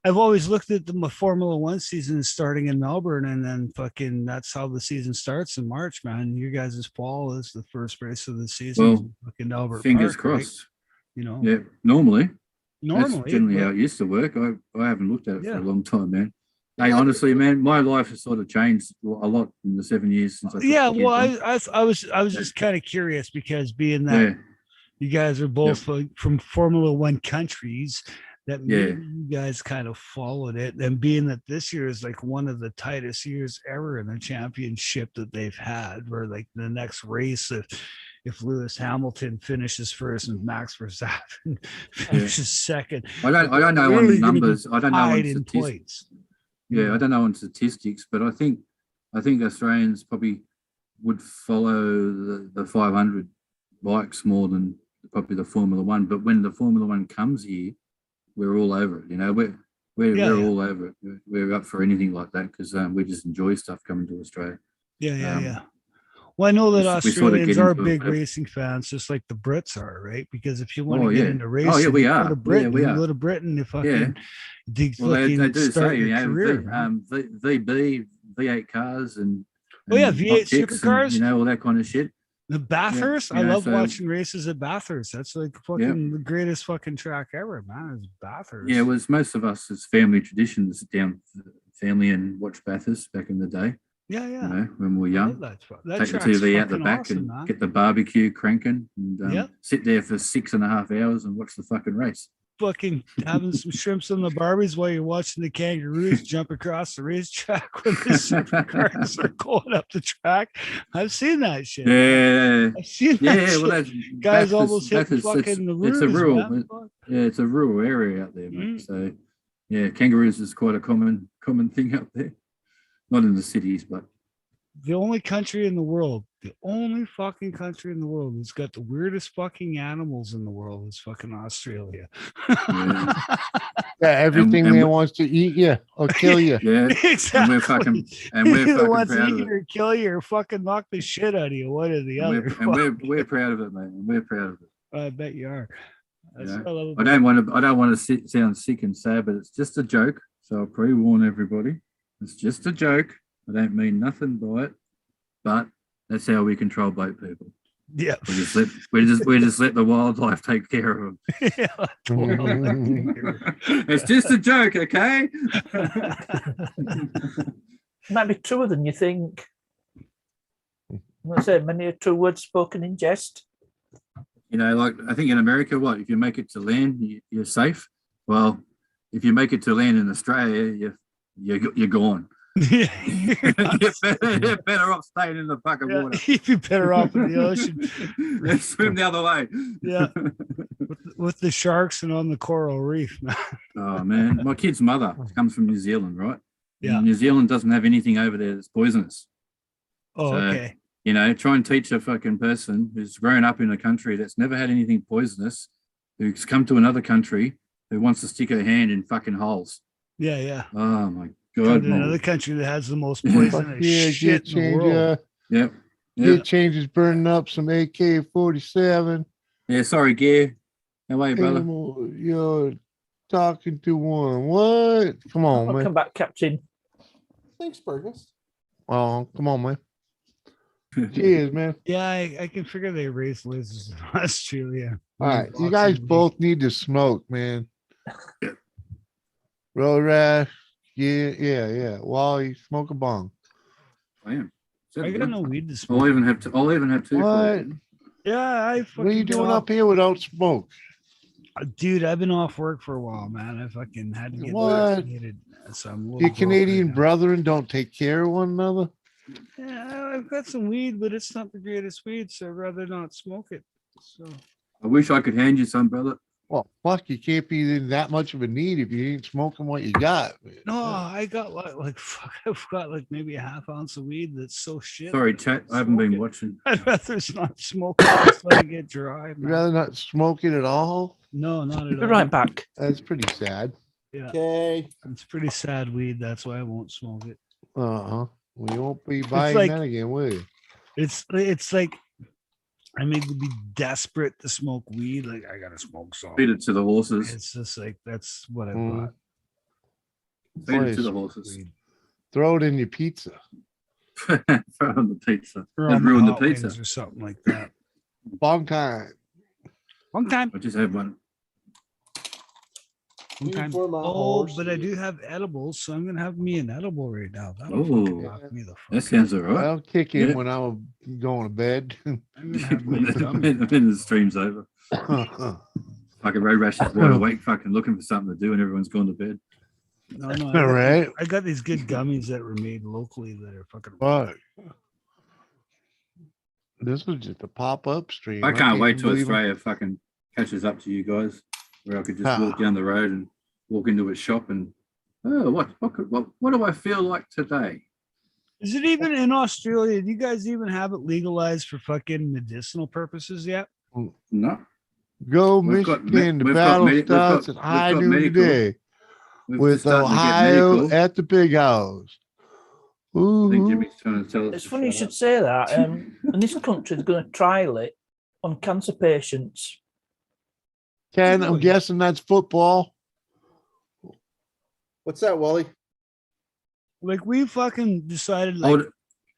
I've always looked at the Formula One season starting in Melbourne, and then fucking that's how the season starts in March, man. You guys' fall is the first race of the season. Well, fucking Albert fingers Park, right? crossed. Yeah, Yeah, normally that's generally how it used to work. I haven't looked at it for a long time, man. Hey, honestly, man, my life has sort of changed a lot in the 7 years since I took yeah. the Well, kids I was just kind of curious because being that Yeah. you guys are both from Formula One countries, that maybe you guys kind of followed it, and being that this year is like one of the tightest years ever in the championship that they've had, where like the next race, if Lewis Hamilton finishes first and Max Verstappen finishes second, I don't know on numbers. I don't know on in statistics. points. Yeah, I don't know on statistics, but I think Australians probably would follow the 500 bikes more than probably the Formula One. But when the Formula One comes here, we're all over it. We're all over it. We're up for anything like that because we just enjoy stuff coming to Australia. Yeah. Well, I know that we sort of Australians get are into big it. racing fans, just like the Brits are, right? Because if you want to Oh, get yeah. into racing, Oh, yeah, we you are. go to Britain. Yeah, we you are. go to Britain to fucking Well, they do start say, your career. VB, V8 cars and V8 hot chicks supercars, and, all that kind of shit. The Bathurst, Yeah, I love watching races at Bathurst. That's like fucking the greatest fucking track ever, man. It's Bathurst. Yeah, it was most of us as family tradition to sit down with family and watch Bathurst back in the day. Yeah. When we were young. That Take the TV out the back awesome, and get the barbecue cranking and sit there for 6.5 hours and watch the fucking race. Fucking having some shrimps on the barbies while you're watching the kangaroos jump across the racetrack when the supercars are going up the track. I've seen that shit. Yeah. I've seen that shit. Well, that's guys almost hit fucking the roofs. It's a rural area out there, mate. So kangaroos is quite a common thing up there. Not in the cities, but the only country in the world, the only fucking country in the world that's got the weirdest fucking animals in the world is fucking Australia. Everything they wants to eat you or kill you. Yeah, exactly. And we're fucking wants proud to of eat it. or kill you or fucking knock the shit out of you, one or the other. We're proud of it, mate. And we're proud of it. I bet you are. I don't want to sound sick and sad, but it's just a joke. So I'll pre-warn everybody. It's just a joke. I don't mean nothing by it, but that's how we control boat people. Yeah, we just let the wildlife take care of them. It's just a joke, okay? Might be truer than you think. I say many a true words spoken in jest. Like I think in America, if you make it to land, you're safe. Well, if you make it to land in Australia, you're gone. Yeah, you're better off staying in the fucking water. You'd be better off in the ocean. Swim the other way. Yeah, with the sharks and on the coral reef, man. Oh man, my kid's mother comes from New Zealand, right? Yeah, and New Zealand doesn't have anything over there that's poisonous. Oh, so, okay. Try and teach a fucking person who's grown up in a country that's never had anything poisonous, who's come to another country, who wants to stick her hand in fucking holes. Yeah. Oh my God. Another country that has the most poisonous shit in the world. Yep. Gear changes burning up some AK-47. Yeah, sorry, Gear. How are you, brother? You're talking to one. What? Come on, man. Come back, Captain. Thanks, Burgess. Oh, come on, man. Cheers, man. Yeah, I can figure they raise lasers in Australia. All right, you guys both need to smoke, man. Road rash. Yeah. Wally, smoke a bong. I am. I got no weed to smoke. I'll even have two. What? Yeah, what are you doing up here without smoke? Dude, I've been off work for a while, man. I fucking had to get vaccinated. So I'm your Canadian brethren don't take care of one another? Yeah, I've got some weed, but it's not the greatest weed, so I'd rather not smoke it. So I wish I could hand you some, brother. Well, fuck, you can't be in that much of a need if you ain't smoking what you got. No, I got like fuck, I've got like maybe a half ounce of weed that's so shit. Sorry, chat. I haven't been watching. I'd rather not smoke it. Just let it get dry. You'd rather not smoke it at all? No, not at all. Be right back. That's pretty sad. Yeah, Okay. it's pretty sad weed. That's why I won't smoke it. We won't be buying like- that again, will you? It's like I need to be desperate to smoke weed. Like I gotta smoke some. Feed it to the horses. It's just like that's what I Mm. bought. Feed it to Please. the horses. Weed. Throw it in your pizza. Throw on the pizza. Or And on my ruin the hot pizza. wings or something like that. Long time. Long time. I just had one. Long time. For my Oh, but I horses. do have edibles, so I'm gonna have me an edible right now. That'll Oh, fucking knock me the fuck That out. sounds all right. I'll kick in Yeah. when I'm going to bed. I'm gonna have me a gummy. when the stream's over. Fucking road rash is wide awake, fucking looking for something to do, and everyone's gone to bed. No, no. All right. I got these good gummies that were made locally that are fucking. Fuck. This was just a pop-up stream. I can't wait even till believe it. Australia fucking catches up to you guys, where I could just Ah. walk down the road and walk into a shop and what do I feel like today? Is it even in Australia? Do you guys even have it legalized for fucking medicinal purposes yet? No, Go We've got Michigan. me- The we've got battle medi- we've got- starts at we've high got noon medical. today we're with just starting to get Ohio medical. at the big house. I think Ooh. Jimmy's trying to tell us. It's to funny you shut should up. say that. In this country, they're going to trial it on cancer patients. Ken, I'm guessing that's football. What's that, Wally? Like we fucking decided, like Hold it.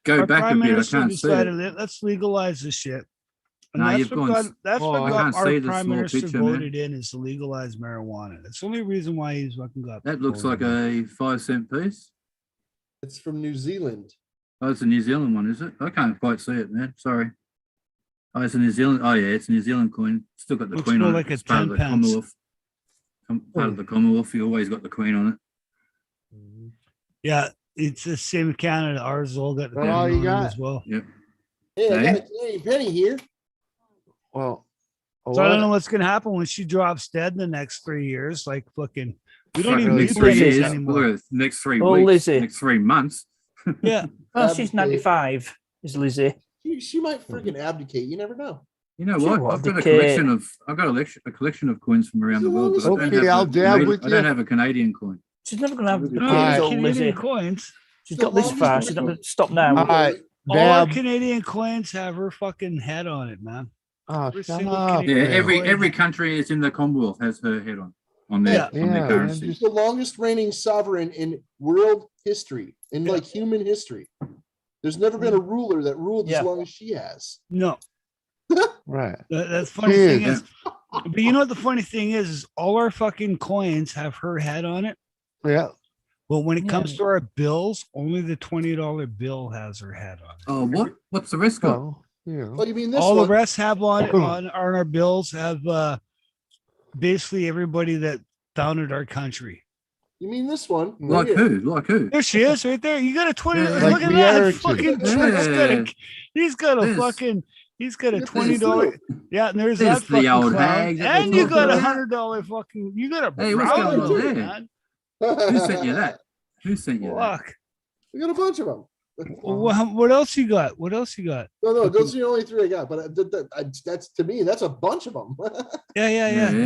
Go our back a prime bit. I minister can't see decided, it. let's legalize this shit. And Nah, that's you've what gone got, s- that's Oh, what I got can't our see the prime small minister picture, man. voted in is to legalize marijuana. That's the only reason why he's fucking got. That looks like voted in. a 5-cent piece. It's from New Zealand. Oh, it's a New Zealand one, is it? I can't quite see it, man. Sorry. Oh, it's a New Zealand. Oh, yeah, it's a New Zealand coin. Still got the Looks queen more on like it. a It's part of 10 the pence. Commonwealth. Part of the Commonwealth. You always got the queen on it. Yeah, it's the same in Canada. Ours all got the That all queen you on it got? as well. Yep. Hey, I Hey? got a Canadian penny here. Well, So I don't know what's gonna happen when she drops dead in the next 3 years. Like fucking, we don't Fucking even next do 3 pennies years. anymore. Look at the next 3 Oh, weeks. Lizzie. Next 3 months. Yeah, Oh, she's Abdicate. 95, is Lizzie. She might freaking abdicate. You never know. You know She what? will I've got a abdicate. collection of coins from around the world, but I don't Okay, have I'll a dab Canadian- with I don't you. have a Canadian coin. She's never going to have Look the at no, that. kids, it's old Canadian Lizzie. coins. She's got this far. She's not going to stop now. All right, All our dab. Canadian coins have her fucking head on it, man. Oh, Every shut single up. Canadian Yeah, man. every country is in the Commonwealth has her head on their Yeah. on their Yeah, man, currency. just- She's the longest reigning sovereign in world history, in like human history. There's never been a ruler that ruled Yeah. as long as she has. No, Right. that's funny She thing is. is, but you know what the funny thing is all our fucking coins have her head on it. Yeah. But when it comes Yeah. to our bills, only the $20 bill has her head on it. Oh, what? What's the rest got? So, you know. Oh, you mean this All one? the rest have on it on our bills have basically everybody that founded our country. You mean this one? Like Right here. who? Like who? There she is, right there. You got a 20. Yeah, look like at the that Ericsson. fucking. Yeah. He's got a This. fucking. He's got a Look at this $20. too. Yeah, and there's There's that the fucking old clown. hag that And we're you got talking $100 fucking. You got a Hey, what's brown going on one, there? man. Who sent you that? Who sent you that? Fuck. We got a bunch of them. What else you got? What else you got? No, those are the only 3 I got. But that's to me, that's a bunch of them. Yeah. So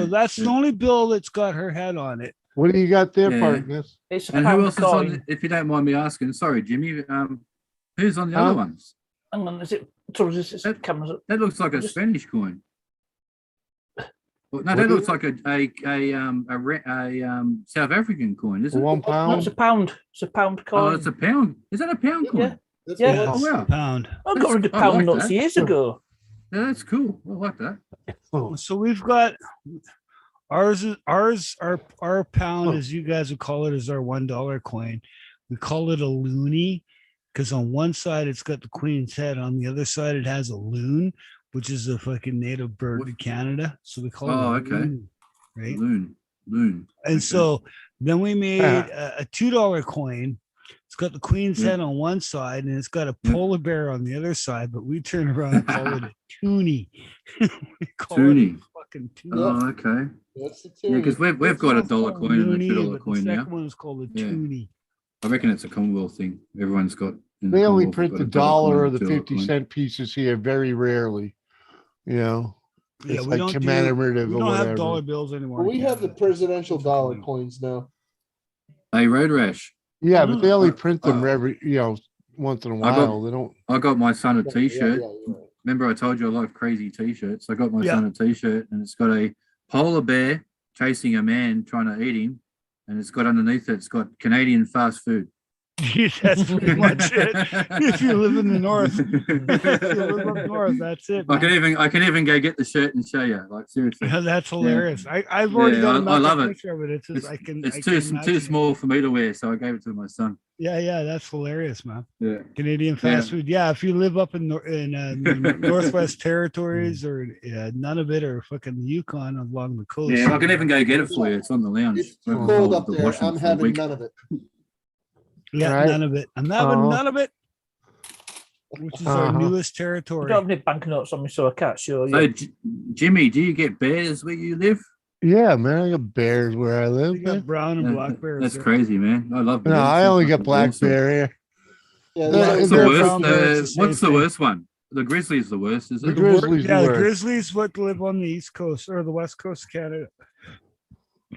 Yeah. that's the only bill that's got her head on it. What do you got there, Yeah. partners? It's a And who pound else is coin. on? If you don't mind me asking, sorry, Jimmy. Who's on the Huh? other ones? Hang on, is it? So is this That- cameras up? That looks like a Just- Spanish coin. Well, no, What that do looks like a South African coin, isn't it? $1 No, it's pound. a pound. It's a pound coin. Oh, it's a pound. Is that a pound Yeah. coin? That's Yeah. what Oh, it's- wow. Pound. I got That's- rid of I pound like notes that. years ago. Yeah, that's cool. I like that. Oh, So we've got our pound, as you guys would call it, is our $1 coin. We call it a loonie because on one side it's got the queen's head, on the other side it has a loon, which is a fucking native bird to Canada. So we call Oh, it a okay. loon, right? Loon. And Okay. so then we made a $2 coin. It's got the queen's Yeah. head on one side and it's got a Yeah. polar bear on the other side, but we turn around and call it a toonie. We call Toonie. it a fucking toonie. Oh, okay. That's the Yeah, two. because we've got a dollar coin and a Loonie, $2 but the coin now. second one is called a Yeah. toonie. I reckon it's a Commonwealth thing. Everyone's got. in the They only Commonwealth, print got the a dollar dollar coin or and the a $2 50 coin. cent pieces here very rarely. You know, Yeah, It's we like don't commemorative we or don't have whatever. dollar bills anymore. We have the presidential dollar coins now. Hey, Road Rash. Yeah, but they only I- print them every, once in a while. They don't. I got my son a Yeah, T-shirt. yeah. Remember, I told you I love crazy T-shirts. I got my Yeah. son a T-shirt, and it's got a polar bear chasing a man trying to eat him, and it's got underneath it, it's got Canadian fast food. That's pretty much it. If you live in the north, if you live up north, that's it. I Man. can even go get the shirt and show you. Like seriously, That's hilarious. I've already Yeah, got a I mental love it. picture of it. It's just it's too small for me to wear, so I gave it to my son. Yeah, that's hilarious, man. Yeah, Canadian fast food. Yeah, if you live up in Northwest Territories or none of it, or fucking Yukon along the coast. Yeah, I can even go get it for you. It's on the lounge. It's too cold up there. I'm having none of it. Yeah, Right. none of it. I'm having none of it. Which is our newest I territory. don't have any banknotes on me, so I can't show you. So, Jimmy, do you get bears where you live? Yeah, man, I got bears where I live. We got Man. brown and black bears. That's there. crazy, man. I love bears. No, I They're only got fucking black awesome. bear here. Yeah, What's What's the they're worst? brown bears, it's the What's the same worst one? The grizzly's the worst, is The it? grizzly's Yeah, the the worst. grizzlies what live on the east coast or the west coast of Canada.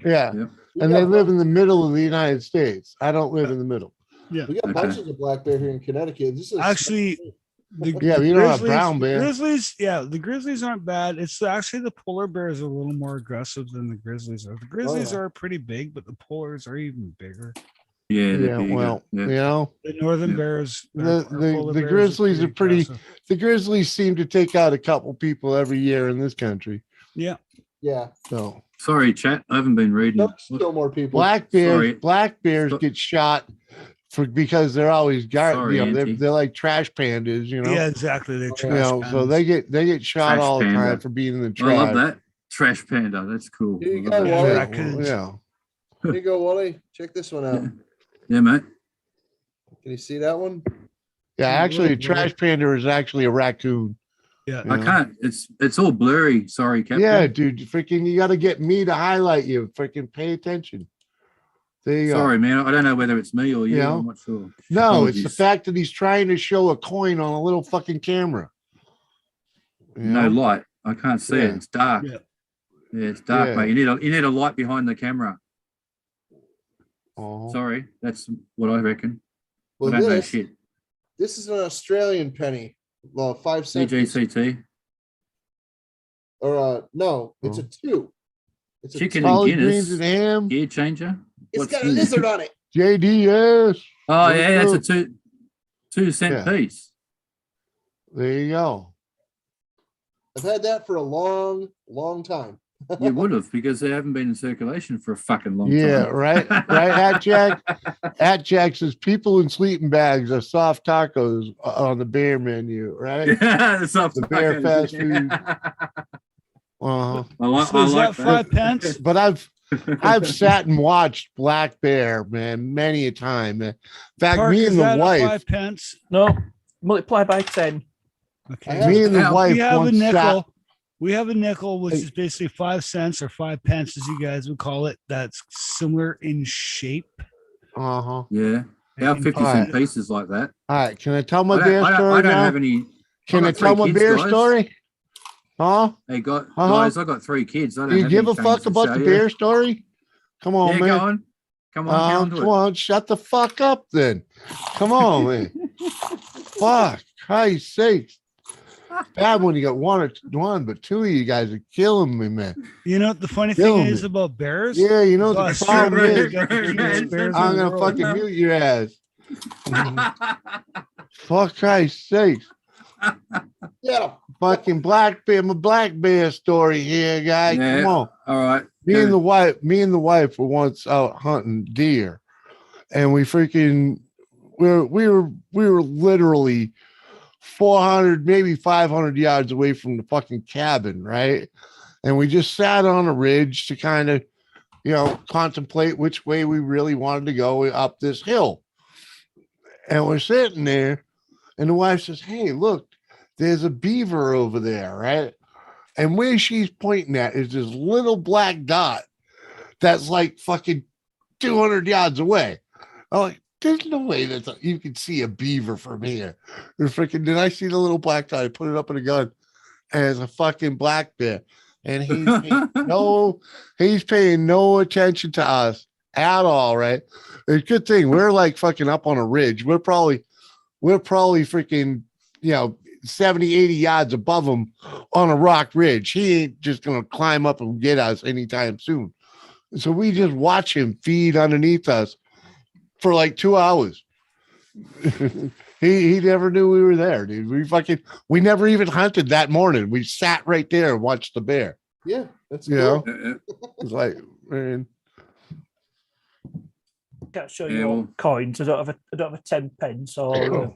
Yeah, Yep. and they live in the middle of the United States. I don't live in the middle. Yeah, We got Okay. bunches of black bear here in Connecticut. This is actually, Yeah, but you don't have brown bear. Grizzlies, yeah, the grizzlies aren't bad. It's actually the polar bears are a little more aggressive than the grizzlies are. The grizzlies yeah. are pretty big, but the polars are even bigger. Yeah, they're Yeah, bigger. well, Yeah. The northern Yeah. bears, The- polar the bears grizzlies are pretty- aggressive. The grizzlies seem to take out a couple people every year in this country. Yeah, yeah. So Sorry, chat. I haven't been reading. Still more people. black Sorry. bears So- get shot because they're always Sorry, they're Auntie. like trash pandas, yeah, exactly. They're You trash know, so pandas. they get shot Trash all the time panda. for being in the I trash. love that. Trash panda. That's cool. Here you I go, love that. Wally. Yeah, Raccoons. yeah. Here you go, Wally. Check this one out. Yeah, mate. Can you see that one? Yeah, actually, a Really? trash panda is actually a raccoon. Yeah, Yeah. I can't. It's all blurry. Sorry, Captain. Yeah, dude, freaking, you got to get me to highlight you. Freaking pay attention. There you go. Sorry, man. I don't know whether it's me or you. Yeah. I'm not sure. No, it's the Apologies. fact that he's trying to show a coin on a little fucking camera. You No know? light. I can't see Yeah. it. It's dark. Yeah. Yeah, it's dark, Yeah. mate. You need a light behind the camera. Oh. Sorry, that's what I reckon. Well, I don't know this, shit. this is an Australian penny. Well, 5 cents. CGCT. Or no, it's a 2. It's Chicken a and two. Collard Guinness. greens and ham. Gear changer. It's What's got a this? lizard on it. JDS. Oh What's yeah, that's up? a 2-cent Yeah. piece. There you go. I've had that for a long, long time. You would have because they haven't been in circulation for a fucking long Yeah, time. right. Right. At Jack says people in sleeping bags are soft tacos on the bear menu, right? Yeah, the soft The bear tacos. fast food. Uh-huh. So is that 5 pence? But I've sat and watched Black Bear, man, many a time. Man. In fact, Park, me is and the that a wife, 5 pence? No, multiply by 10. Okay. me and the Now, wife We have a once sat. nickel. We have a nickel, which Hey. is basically 5 cents or 5 pence, as you guys would call it. That's similar in shape. Uh-huh. Yeah. How And 50 cent pieces like that? All right, can I tell my I don't, bear I don't, story I don't now? have any. Can I I've got tell 3 my kids, bear guys. story? Huh? Hey, guys, Uh-huh. I got 3 kids. I don't Do you have give any a fuck change to about show the you. bear story? Come on, Yeah, man. go on. Come on, get onto Come it. on, shut the fuck up then. Come on, man. Fuck, Christ's sakes. Bad when you got one, but 2 of you guys are killing me, man. You know what the funny Killing thing is me. about bears? Yeah, you know Oh, the sure, problem right, is, got the cutest bears in I'm the gonna world. fucking mute your ass. Fuck Christ's sakes. Yeah. Fucking black bear, my black bear story here, guy. Yeah. Come on. All right. Me and the wife were once out hunting deer, and we were literally 400, maybe 500 yards away from the fucking cabin, right? And we just sat on a ridge to kind of, contemplate which way we really wanted to go up this hill. And we're sitting there, and the wife says, "Hey, look, there's a beaver over there, right?" And where she's pointing at is this little black dot that's like fucking 200 yards away. I'm like, there's no way that you can see a beaver from here. And freaking, did I see the little black dot? I put it up in a gun. as a fucking black bear. And he's paying no attention to us at all, right? It's a good thing we're like fucking up on a ridge. We're probably freaking, 70, 80 yards above him on a rock ridge. He ain't just gonna climb up and get us anytime soon. So we just watch him feed underneath us for like 2 hours. He never knew we were there, dude. We never even hunted that morning. We sat right there and watched the bear. Yeah, that's cool. Yeah. It's like, man. Can't show you all coins. I don't have a 10 pence or a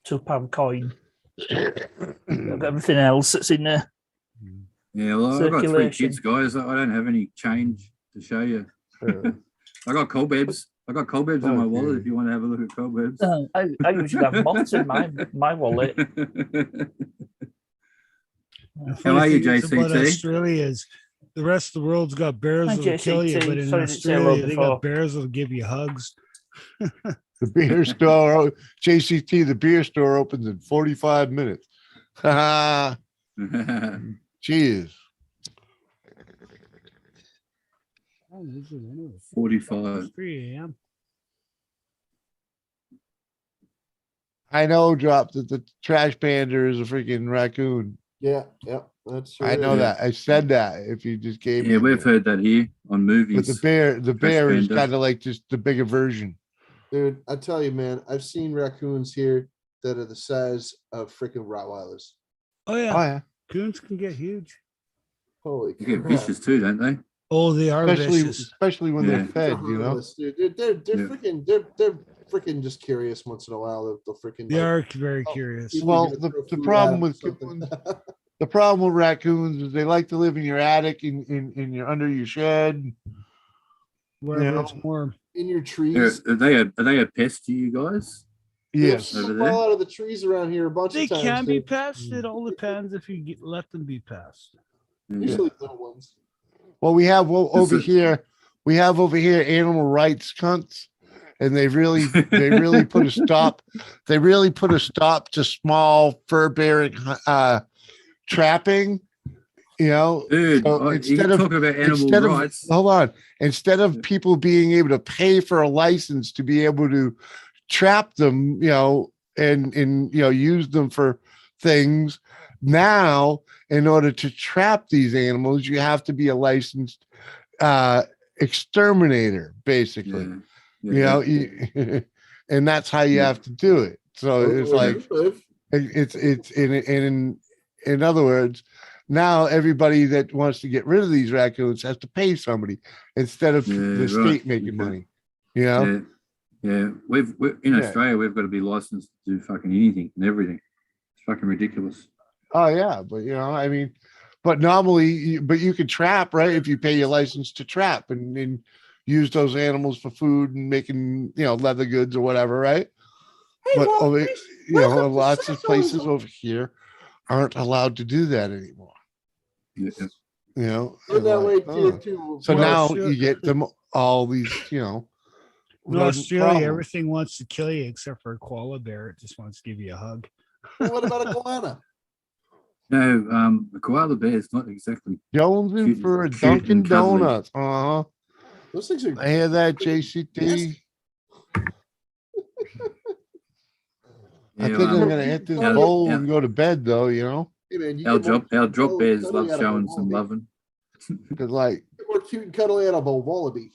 £2 coin. I've got everything else that's in there. Yeah, well, I've got 3 kids, guys. I don't have any change to show you. I got cobwebs. I got cobwebs in my wallet. If you want to have a look at cobwebs, I usually have moths in my wallet. How are you, JCT? About Australia is the rest of the world's got bears that'll kill you, but in Australia they got bears that'll give you hugs. The beer store, JCT, the beer store opens in 45 minutes. Cheers. 45. 3 a.m. I know, Drop, that the trash panda is a freaking raccoon. Yeah, that's true. I know that. I said that. If you just gave me. Yeah, we've heard that here on movies. But the bear is kind of like just the bigger version. Dude, I tell you, man, I've seen raccoons here that are the size of freaking Rottweilers. Oh yeah. Oh yeah. Coons can get huge. Holy They get crap. vicious too, don't they? Oh, they are vicious. Especially when they're fed, Dude, they're freaking just curious once in a while. They'll freaking They are very curious. Well, the problem with the problem with raccoons is they like to live in your attic, in your under your shed. Wherever it's warm. In your trees. Are they a pest to you guys? Yes. They fall out of the trees around here a bunch They of times. They can be dude. pests. It all depends if you let them be pests. Usually little ones. Well, we have over here animal rights cunts, and they really put a stop. They really put a stop to small fur bearing trapping. Dude, so instead of talking about animal rights, hold on. Instead of people being able to pay for a license to be able to trap them, and use them for things, now in order to trap these animals, you have to be a licensed exterminator, basically. And that's how you have to do it. So it's like it's in other words, now everybody that wants to get rid of these raccoons has to pay somebody instead of the state making money. Yeah. We've in Australia, we've got to be licensed to do fucking anything and everything. It's fucking ridiculous. Oh yeah, but but normally, you can trap, right? If you pay your license to trap and use those animals for food and making leather goods or whatever, right? But lots of places over here aren't allowed to do that anymore. So now you get them all these, In Australia, everything wants to kill you except for a koala bear. It just wants to give you a hug. Well, what about a koala? No, a koala bear is not exactly jonesing for a Dunkin' Donuts. Those things are. I hear that, JCT. I think I'm gonna hit this bowl and go to bed, though. Hey man, our drop bears love showing some loving. Because like more cute and cuddly out of a wallaby.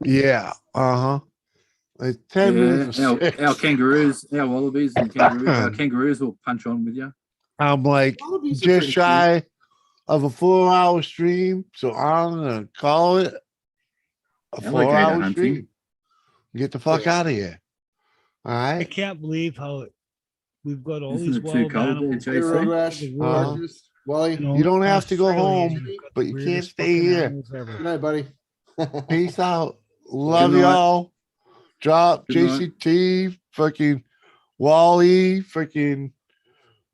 Yeah. Like 10 minutes. Our kangaroos, our wallabies and kangaroos, our kangaroos will punch on with you. I'm like just shy of a 4-hour stream, so I'm gonna call it a 4-hour stream. Get the fuck out of here. All right. I can't believe how we've got all these wild animals. Wally, you don't have to go home, but you can't stay here. Good night, buddy. Peace out. Love y'all. Drop JCT, fucking Wally, freaking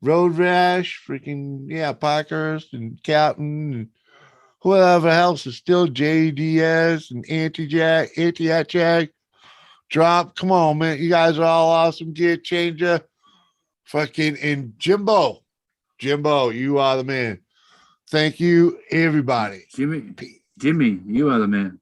Road Rash, freaking Parkhurst and Captain and whoever else is still JDS and Anti-Jag. Drop. Come on, man. You guys are all awesome. Gear Changer. Fucking and Jimbo. Jimbo, you are the man. Thank you, everybody. Jimmy, you are the man.